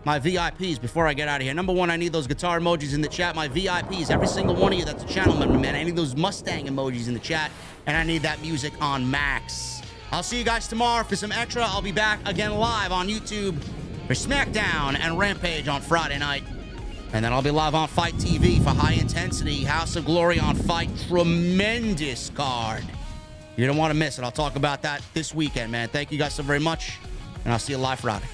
my VIPs, before I get out of here. Number 1, I need those guitar emojis in the chat. My VIPs, every single one of you that's a channel member, man. I need those Mustang emojis in the chat, and I need that music on max. I'll see you guys tomorrow for some extra. I'll be back again live on YouTube for SmackDown and Rampage on Friday night. And then I'll be live on Fight TV for High Intensity, House of Glory on Fight. Tremendous card. You don't want to miss it. I'll talk about that this weekend, man. Thank you guys so very much, and I'll see you live Friday.